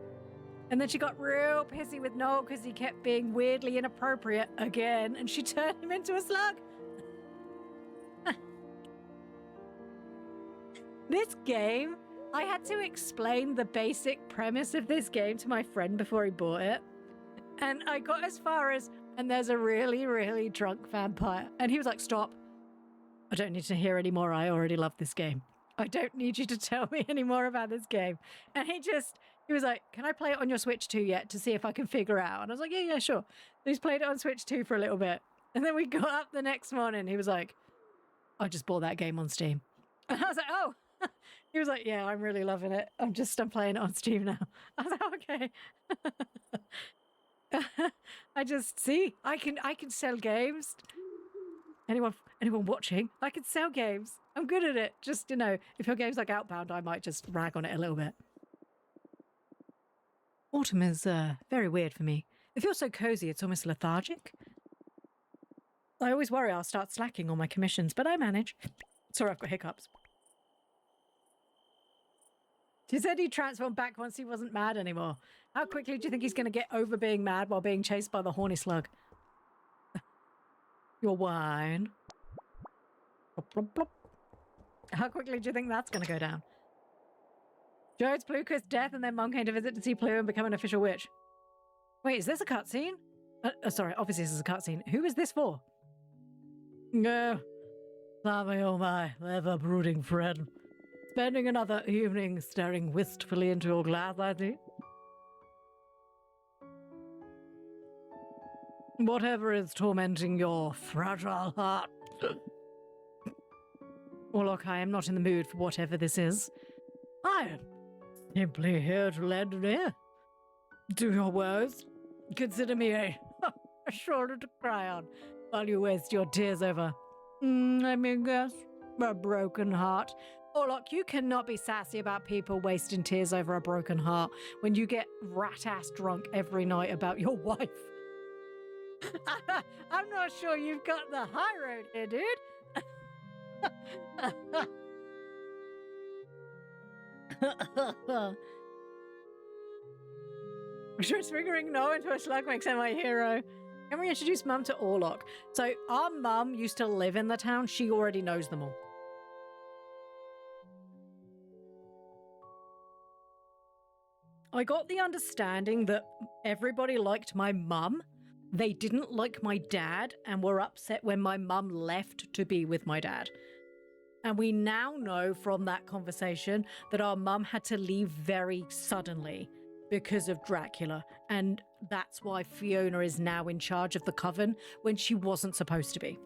And then she got real pissy with Noel because he kept being weirdly inappropriate again, and she turned him into a slug. This game, I had to explain the basic premise of this game to my friend before he bought it. And I got as far as, and there's a really, really drunk vampire. And he was like, stop. I don't need to hear any more. I already love this game. I don't need you to tell me any more about this game. And he was like, can I play it on your Switch 2 yet to see if I can figure out? And I was like, yeah, sure. So he's played it on Switch 2 for a little bit. And then we got up the next morning. He was like, I just bought that game on Steam. And I was like, oh. He was like, yeah, I'm really loving it. I'm playing it on Steam now. I was like, okay. I can sell games. Anyone watching, I can sell games. I'm good at it. Just, if your game's like Outbound, I might just rag on it a little bit. Autumn is very weird for me. It feels so cozy, it's almost lethargic. I always worry I'll start slacking on my commissions, but I manage. Sorry, I've got hiccups. She said he transformed back once he wasn't mad anymore. How quickly do you think he's going to get over being mad while being chased by the horny slug? Your wine. How quickly do you think that's going to go down? Joe's Ploo kissed death and then Mum came to visit to see Ploo and become an official witch. Wait, is this a cutscene? Sorry, obviously this is a cutscene. Who is this for? No. Sammy, oh my, ever-brooding friend. Spending another evening staring wistfully into your glass, I see. Whatever is tormenting your fragile heart. Well, look, I am not in the mood for whatever this is. I am simply here to lend an ear to your woes. Consider me a shoulder to cry on while you waste your tears over, let me guess, a broken heart. Oh, look, you cannot be sassy about people wasting tears over a broken heart when you get rat-ass drunk every night about your wife. I'm not sure you've got the high road here, dude. Transfiguring Noah into a slug makes him my hero. Can we introduce Mum to Orlok? So our mum used to live in the town. She already knows them all. I got the understanding that everybody liked my mum. They didn't like my dad and were upset when my mum left to be with my dad. And we now know from that conversation that our mum had to leave very suddenly because of Dracula. And that's why Fiona is now in charge of the coven when she wasn't supposed to be.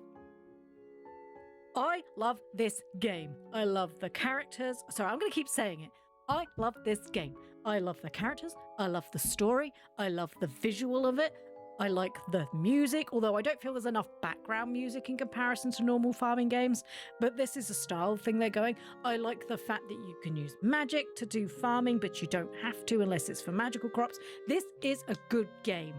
I love this game. I love the characters. Sorry, I'm going to keep saying it. I love this game. I love the characters. I love the story. I love the visual of it. I like the music, although I don't feel there's enough background music in comparison to normal farming games, but this is a style thing they're going. I like the fact that you can use magic to do farming, but you don't have to unless it's for magical crops. This is a good game.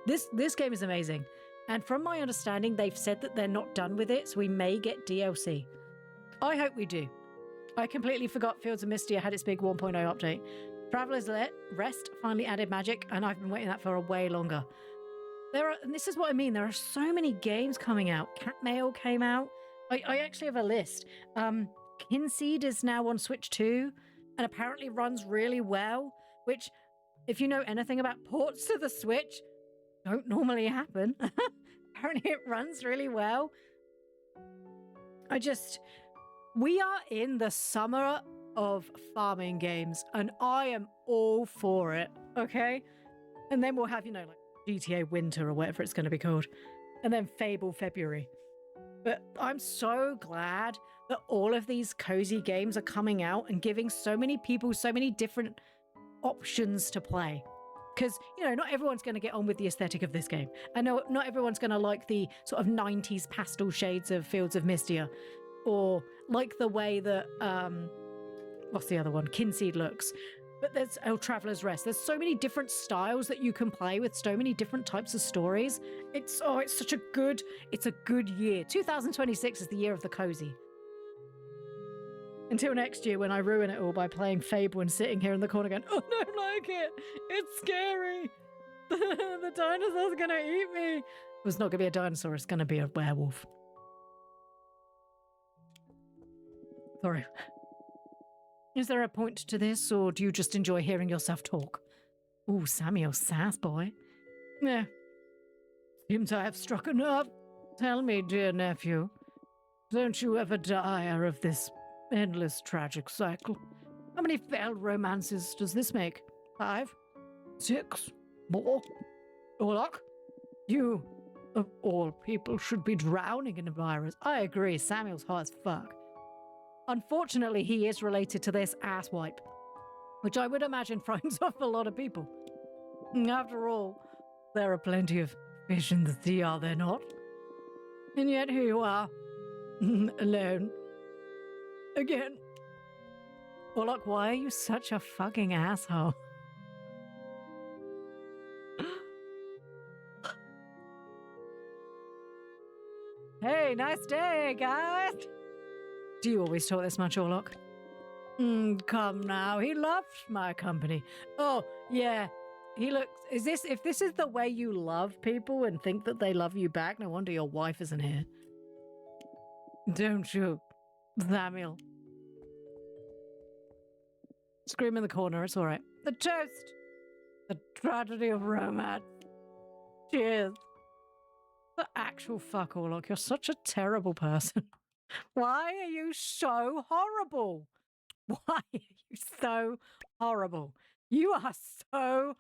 This game is amazing. And from my understanding, they've said that they're not done with it, so we may get DLC. I hope we do. I completely forgot Fields of Mystia had its big 1.0 update. Traveler's Rest finally added magic, and I've been waiting that for a way longer. And this is what I mean, there are so many games coming out. Cat Mail came out. I actually have a list. Kinseed is now on Switch 2 and apparently runs really well, which, if you know anything about ports to the Switch, don't normally happen. Apparently it runs really well. We are in the summer of farming games and I am all for it, okay? And then we'll have, like GTA Winter or whatever it's going to be called. And then Fable February. But I'm so glad that all of these cozy games are coming out and giving so many people so many different options to play. Because, not everyone's going to get on with the aesthetic of this game. I know not everyone's going to like the sort of 90s pastel shades of Fields of Mystia. Or like the way that, what's the other one? Kinseed looks. But there's Traveler's Rest. There's so many different styles that you can play with, so many different types of stories. It's a good year. 2026 is the year of the cozy. Until next year when I ruin it all by playing Fable and sitting here in the corner going, oh, I don't like it. It's scary. The dinosaur's going to eat me. It's not going to be a dinosaur. It's going to be a werewolf. Sorry. Is there a point to this, or do you just enjoy hearing yourself talk? Ooh, Samuel, sass boy. Yeah. Seems I have struck a nerve. Tell me, dear nephew, don't you ever tire of this endless tragic cycle? How many failed romances does this make? 5? 6? More? Orlok? You, of all people, should be drowning in a virus. I agree, Samuel's hot as fuck. Unfortunately, he is related to this asswipe, which I would imagine frightens off a lot of people. After all, there are plenty of fish in the sea, are there not? And yet here you are, alone. Again. Orlok, why are you such a fucking asshole? Hey, nice day, guys. Do you always talk this much, Orlok? Come now, he loves my company. Oh, yeah. He looks... If this is the way you love people and think that they love you back, no wonder your wife isn't here. Don't you, Samuel? Scream in the corner, it's alright. The toast! The tragedy of romance. Cheers. The actual fuck, Orlok, you're such a terrible person. Why are you so horrible? Why are you so horrible? You are so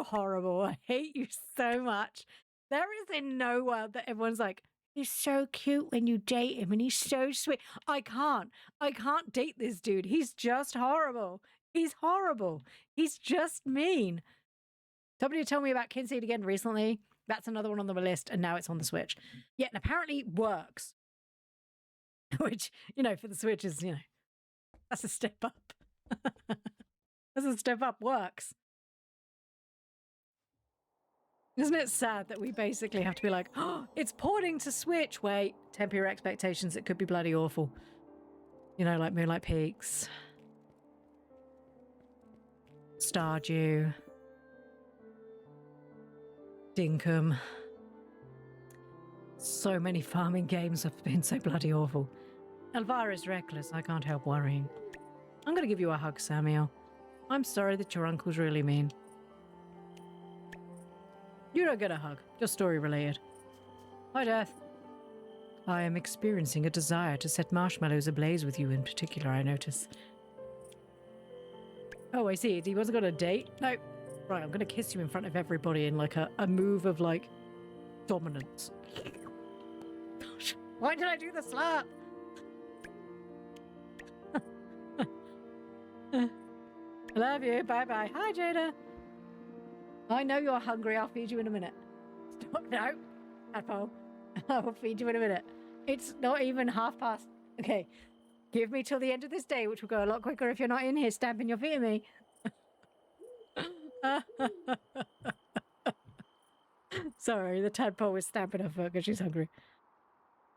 horrible. I hate you so much. There is in no world that everyone's like, he's so cute when you date him and he's so sweet. I can't date this dude. He's just horrible. He's horrible. He's just mean. Somebody told me about Kinseed again recently. That's another one on the list, and now it's on the Switch. Yeah, and apparently it works. Which, for the Switch is, that's a step up. That's a step up. Works. Isn't it sad that we basically have to be like, oh, it's porting to Switch. Wait, temper your expectations. It could be bloody awful. Like Moonlight Peaks. Stardew. Dinkum. So many farming games have been so bloody awful. Elvira's reckless. I can't help worrying. I'm going to give you a hug, Samuel. I'm sorry that your uncle's really mean. You don't get a hug. Just story related. Hi, Death. I am experiencing a desire to set marshmallows ablaze with you in particular, I notice. Oh, I see. He wasn't got a date? No. Right, I'm going to kiss you in front of everybody in like a move of like dominance. Gosh, why did I do the slap? I love you. Bye-bye. Hi, Jada. I know you're hungry. I'll feed you in a minute. Stop. No. Tadpole. I will feed you in a minute. It's not even past. Okay. Give me till the end of this day, which will go a lot quicker if you're not in here stamping your feet at me. Sorry, the tadpole was stamping her foot because she's hungry.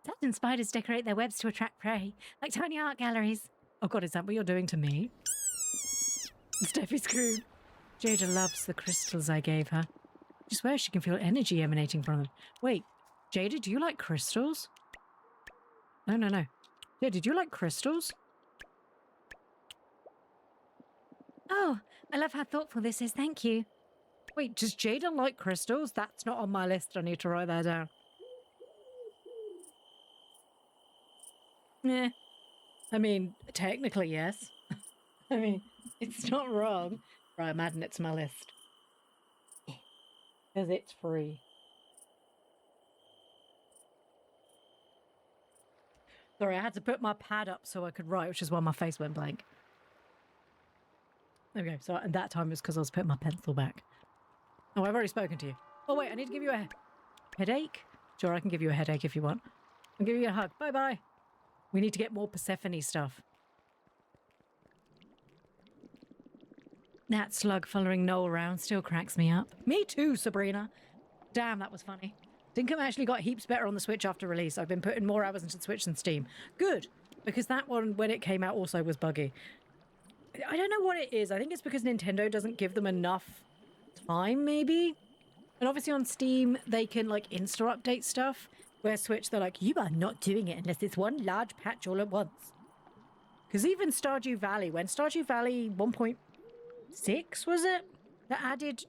Certain spiders decorate their webs to attract prey, like tiny art galleries. Oh God, is that what you're doing to me? Steffi screwed. Jada loves the crystals I gave her. She swears she can feel energy emanating from them. Wait, Jada, do you like crystals? No. Yeah, did you like crystals? Oh, I love how thoughtful this is. Thank you. Wait, does Jada like crystals? That's not on my list. I need to write that down. Yeah. I mean, technically, yes. I mean, it's not wrong. Right, I'm adding it to my list. Because it's free. Sorry, I had to put my pad up so I could write, which is why my face went blank. There we go. So, and that time it was because I was putting my pencil back. Oh, I've already spoken to you. Oh, wait, I need to give you a headache? Sure, I can give you a headache if you want. I'll give you a hug. Bye-bye. We need to get more Persephone stuff. That slug following Noel around still cracks me up. Me too, Sabrina. Damn, that was funny. Dinkum actually got heaps better on the Switch after release. I've been putting more hours into the Switch than Steam. Good, because that one, when it came out, also was buggy. I don't know what it is. I think it's because Nintendo doesn't give them enough time, maybe? And obviously on Steam, they can, like, insta-update stuff, where Switch, they're like, you are not doing it unless it's one large patch all at once. Because even Stardew Valley, when Stardew Valley 1.6, was it? That added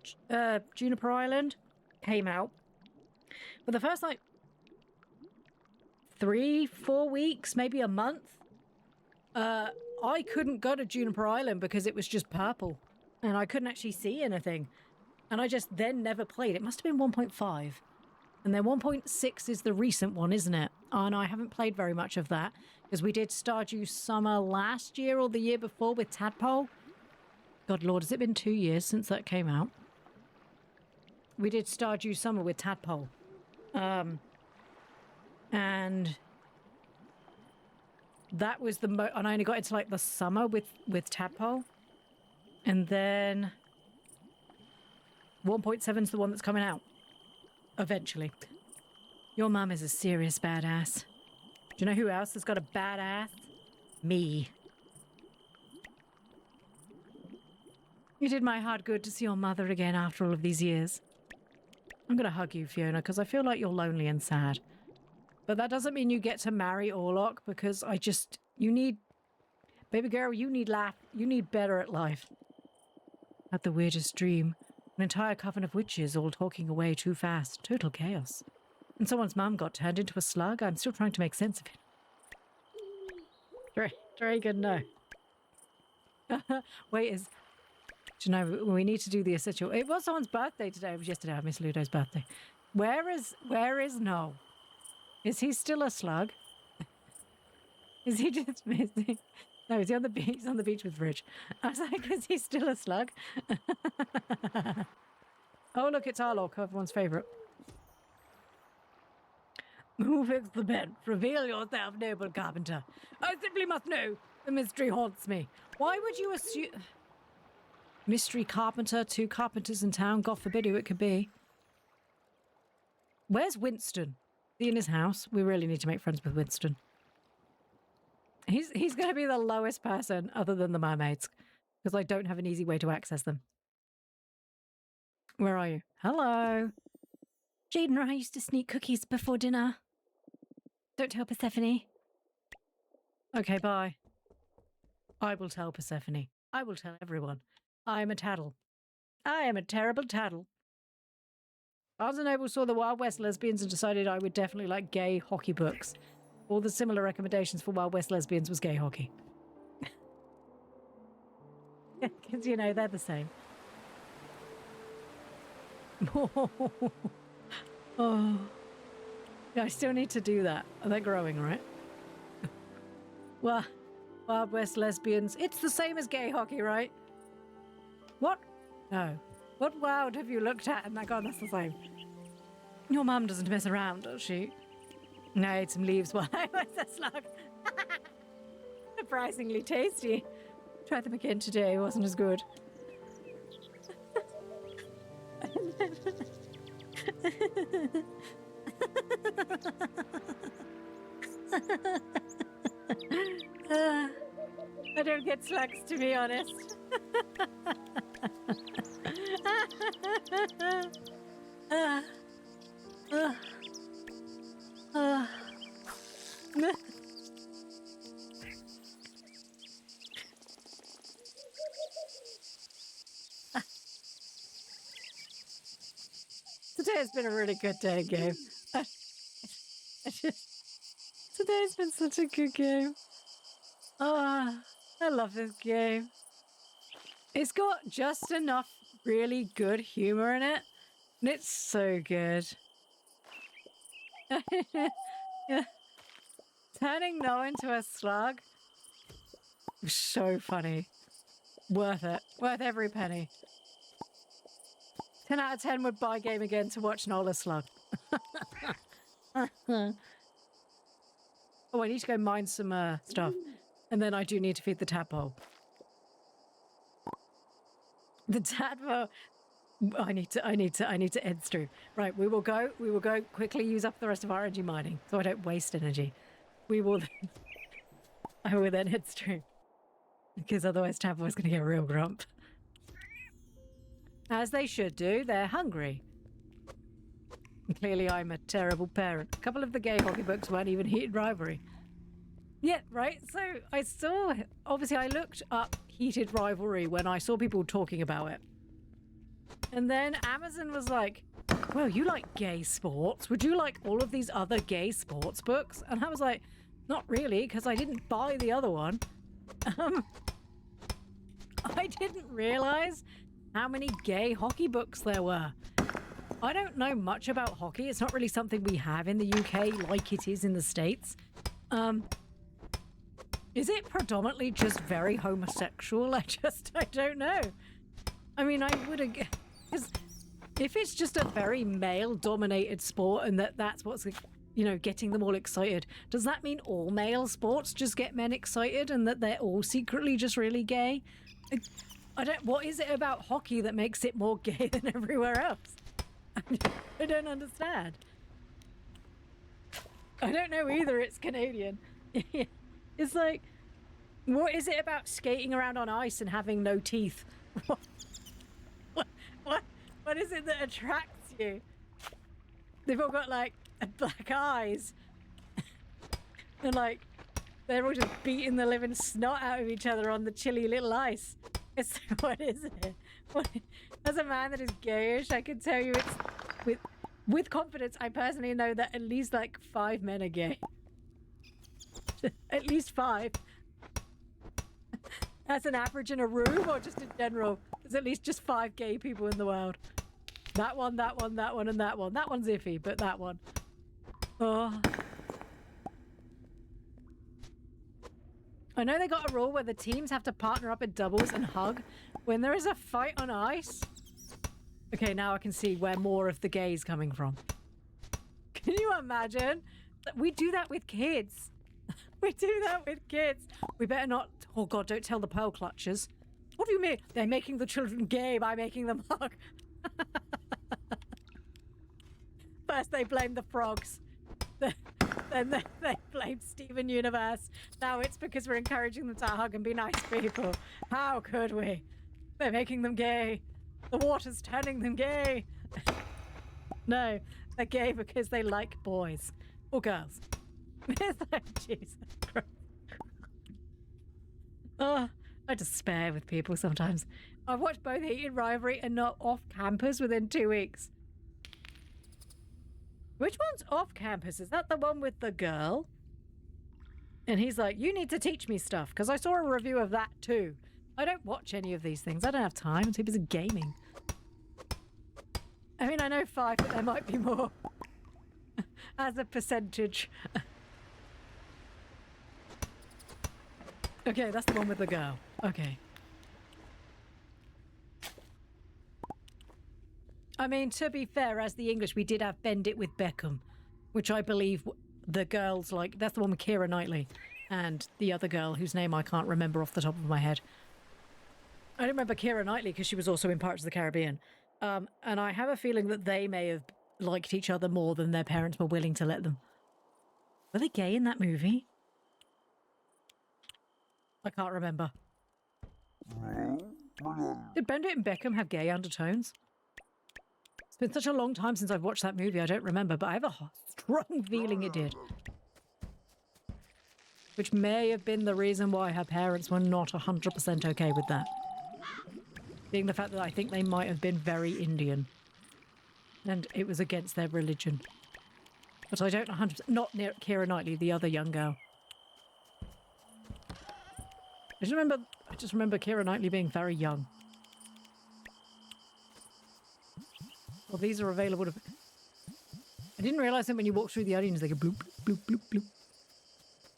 Juniper Island came out. For the first, like, 3-4 weeks, maybe a month, I couldn't go to Juniper Island because it was just purple. And I couldn't actually see anything. And I just then never played. It must have been 1.5. And then 1.6 is the recent one, isn't it? Oh, and I haven't played very much of that. Because we did Stardew Summer last year or the year before with Tadpole. God Lord, has it been 2 years since that came out? We did Stardew Summer with Tadpole. And that was and I only got into like the summer with Tadpole. And then 1.7 is the one that's coming out. Eventually. Your mum is a serious badass. Do you know who else has got a badass? Me. You did my heart good to see your mother again after all of these years. I'm gonna hug you, Fiona, because I feel like you're lonely and sad. But that doesn't mean you get to marry Orlok, because you need... Baby girl, you need life. You need better at life. Had the weirdest dream. An entire coven of witches all talking away too fast. Total chaos. And someone's mum got turned into a slug. I'm still trying to make sense of it. Very good, no. Wait, do you know, we need to do the essential... It was someone's birthday today. It was yesterday. I missed Ludo's birthday. Where is No? Is he still a slug? Is he just missing? No, is he on the beach? He's on the beach with Bridge. I was like, is he still a slug? Oh, look, it's Arlok, everyone's favourite. Who fixed the bed? Reveal yourself, noble carpenter. I simply must know. The mystery haunts me. Why would you assume... Mystery carpenter, 2 carpenters in town. God forbid who it could be. Where's Winston? Is he in his house? We really need to make friends with Winston. He's going to be the lowest person other than the mermaids, because I don't have an easy way to access them. Where are you? Hello. Jade and I used to sneak cookies before dinner. Don't tell Persephone. Okay, bye. I will tell Persephone. I will tell everyone. I am a tattle. I am a terrible tattle. Barnes and Noble saw the Wild West lesbians and decided I would definitely like gay hockey books. All the similar recommendations for Wild West lesbians was gay hockey. Because, you know, they're the same. Oh. Yeah, I still need to do that. They're growing, right? Well, Wild West lesbians. It's the same as gay hockey, right? What? No. What world have you looked at? And my God, that's the same. Your mum doesn't mess around, does she? I ate some leaves while I was a slug. Surprisingly tasty. Tried them again today. Wasn't as good. I don't get slugs, to be honest. Today has been a really good day, Gabe. Today's been such a good game. Oh, I love this game. It's got just enough really good humor in it, and it's so good. Yeah. Turning Noah into a slug was so funny. Worth it. Worth every penny. 10 out of 10 would buy game again to watch Nola slug. Oh, I need to go mine some stuff. And then I do need to feed the tadpole. The tadpole. I need to end through. Right, we will go quickly use up the rest of our energy mining so I don't waste energy. We will I will then hit stream. Because otherwise Tamboy's going to get real grump. As they should do, they're hungry. And clearly I'm a terrible parent. A couple of the gay hockey books weren't even heated rivalry. Yeah, right? So I saw, obviously I looked up heated rivalry when I saw people talking about it. And then Amazon was like, well, you like gay sports. Would you like all of these other gay sports books? And I was like, not really, because I didn't buy the other one. I didn't realize how many gay hockey books there were. I don't know much about hockey. It's not really something we have in the UK like it is in the States. Is it predominantly just very homosexual? I don't know. I mean, I would have... Because if it's just a very male-dominated sport and that's what's, you know, getting them all excited, does that mean all male sports just get men excited and that they're all secretly just really gay? I don't... What is it about hockey that makes it more gay than everywhere else? I don't understand. I don't know either. It's Canadian. It's like, what is it about skating around on ice and having no teeth? What is it that attracts you? They've all got like black eyes. And like, they're all just beating the living snot out of each other on the chilly little ice. It's, what is it? As a man that is gayish, I can tell you it's, with confidence, I personally know that at least like 5 men are gay. At least 5. That's an average in a room or just in general? There's at least just 5 gay people in the world. That one, that one, that one, and that one. That one's iffy, but that one. Oh. I know they got a rule where the teams have to partner up in doubles and hug when there is a fight on ice. Okay, now I can see where more of the gay is coming from. Can you imagine? We do that with kids. We do that with kids. We better not... Oh God, don't tell the pearl clutchers. What do you mean? They're making the children gay by making them hug. First they blame the frogs. Then they blame Steven Universe. Now it's because we're encouraging them to hug and be nice people. How could we? They're making them gay. The water's turning them gay. No, they're gay because they like boys. Or girls. It's like, Jesus Christ. Oh, I despair with people sometimes. I've watched both Heated Rivalry and Not Off Campus within 2 weeks. Which one's Off Campus? Is that the one with the girl? And he's like, you need to teach me stuff, because I saw a review of that too. I don't watch any of these things. I don't have time. I'm too busy gaming. I mean, I know 5, but there might be more. As a percentage. Okay, that's the one with the girl. Okay. I mean, to be fair, as the English, we did have Bend It with Beckham, which I believe the girls like. That's the one with Keira Knightley and the other girl whose name I can't remember off the top of my head. I don't remember Keira Knightley because she was also in Pirates of the Caribbean. And I have a feeling that they may have liked each other more than their parents were willing to let them. Were they gay in that movie? I can't remember. Did Bend It and Beckham have gay undertones? It's been such a long time since I've watched that movie, I don't remember, but I have a strong feeling it did. Which may have been the reason why her parents were not 100% okay with that. Being the fact that I think they might have been very Indian. And it was against their religion. But I don't 100%... Not near Keira Knightley, the other young girl. I just remember Keira Knightley being very young. Well, these are available to... I didn't realise that when you walk through the audience, they go bloop, bloop, bloop, bloop.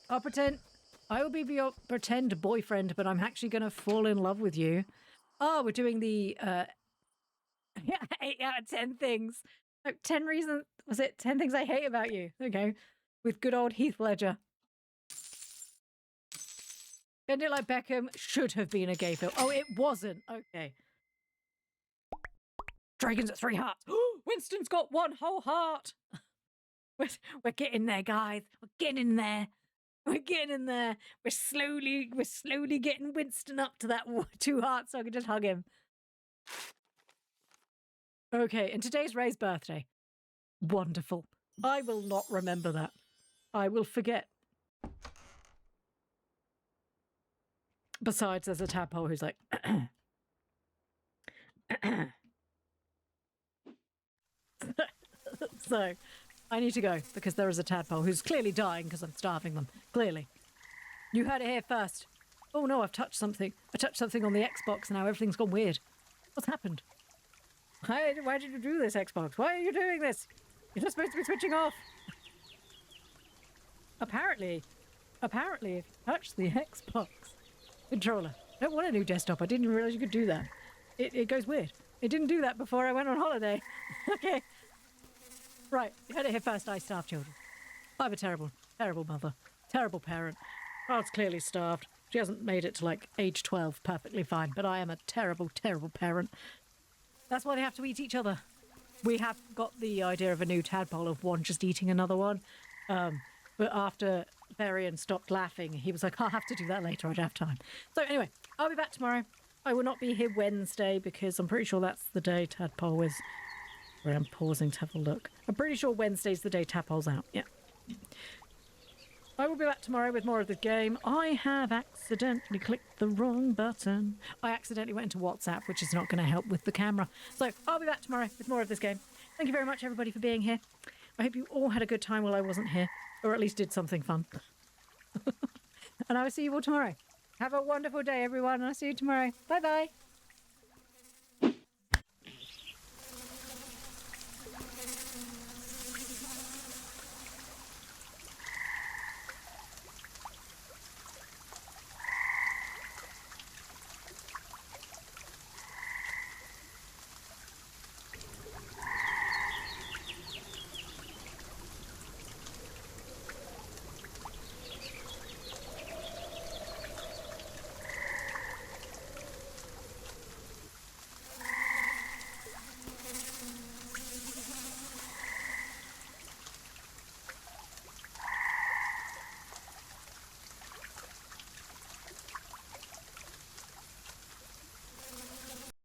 I'll pretend... I will be your pretend boyfriend, but I'm actually going to fall in love with you. Oh, we're doing the 8 out of 10 things. No, 10 reasons... Was it 10 things I hate about you? Okay. With good old Heath Ledger. Bend It Like Beckham should have been a gay film. Oh, it wasn't. Okay. Dragons at 3 hearts. Winston's got 1 whole heart. We're getting there, guys. We're getting there. We're getting in there. We're slowly getting Winston up to that 2 hearts so I can just hug him. Okay, and today's Ray's birthday. Wonderful. I will not remember that. I will forget. Besides, there's a tadpole who's like... So, I need to go because there is a tadpole who's clearly dying because I'm starving them. Clearly. You heard it here first. Oh no, I've touched something. I touched something on the Xbox and now everything's gone weird. What's happened? Why did you do this, Xbox? Why are you doing this? You're not supposed to be switching off. Apparently, if you touch the Xbox controller. I don't want a new desktop. I didn't even realize you could do that. It goes weird. It didn't do that before I went on holiday. Okay. Right, you heard it here first. I starve children. I'm a terrible, terrible mother. Terrible parent. Child's clearly starved. She hasn't made it to like age 12 perfectly fine, but I am a terrible, terrible parent. That's why they have to eat each other. We have got the idea of a new tadpole of one just eating another one. But after Varian stopped laughing, he was like, I'll have to do that later. I don't have time. So anyway, I'll be back tomorrow. I will not be here Wednesday because I'm pretty sure that's the day tadpole is. Where I'm pausing to have a look. I'm pretty sure Wednesday's the day tadpole's out. Yeah. I will be back tomorrow with more of the game. I have accidentally clicked the wrong button. I accidentally went into WhatsApp, which is not going to help with the camera. So I'll be back tomorrow with more of this game. Thank you very much, everybody, for being here. I hope you all had a good time while I wasn't here, or at least did something fun. And I will see you all tomorrow. Have a wonderful day, everyone, and I'll see you tomorrow. Bye-bye.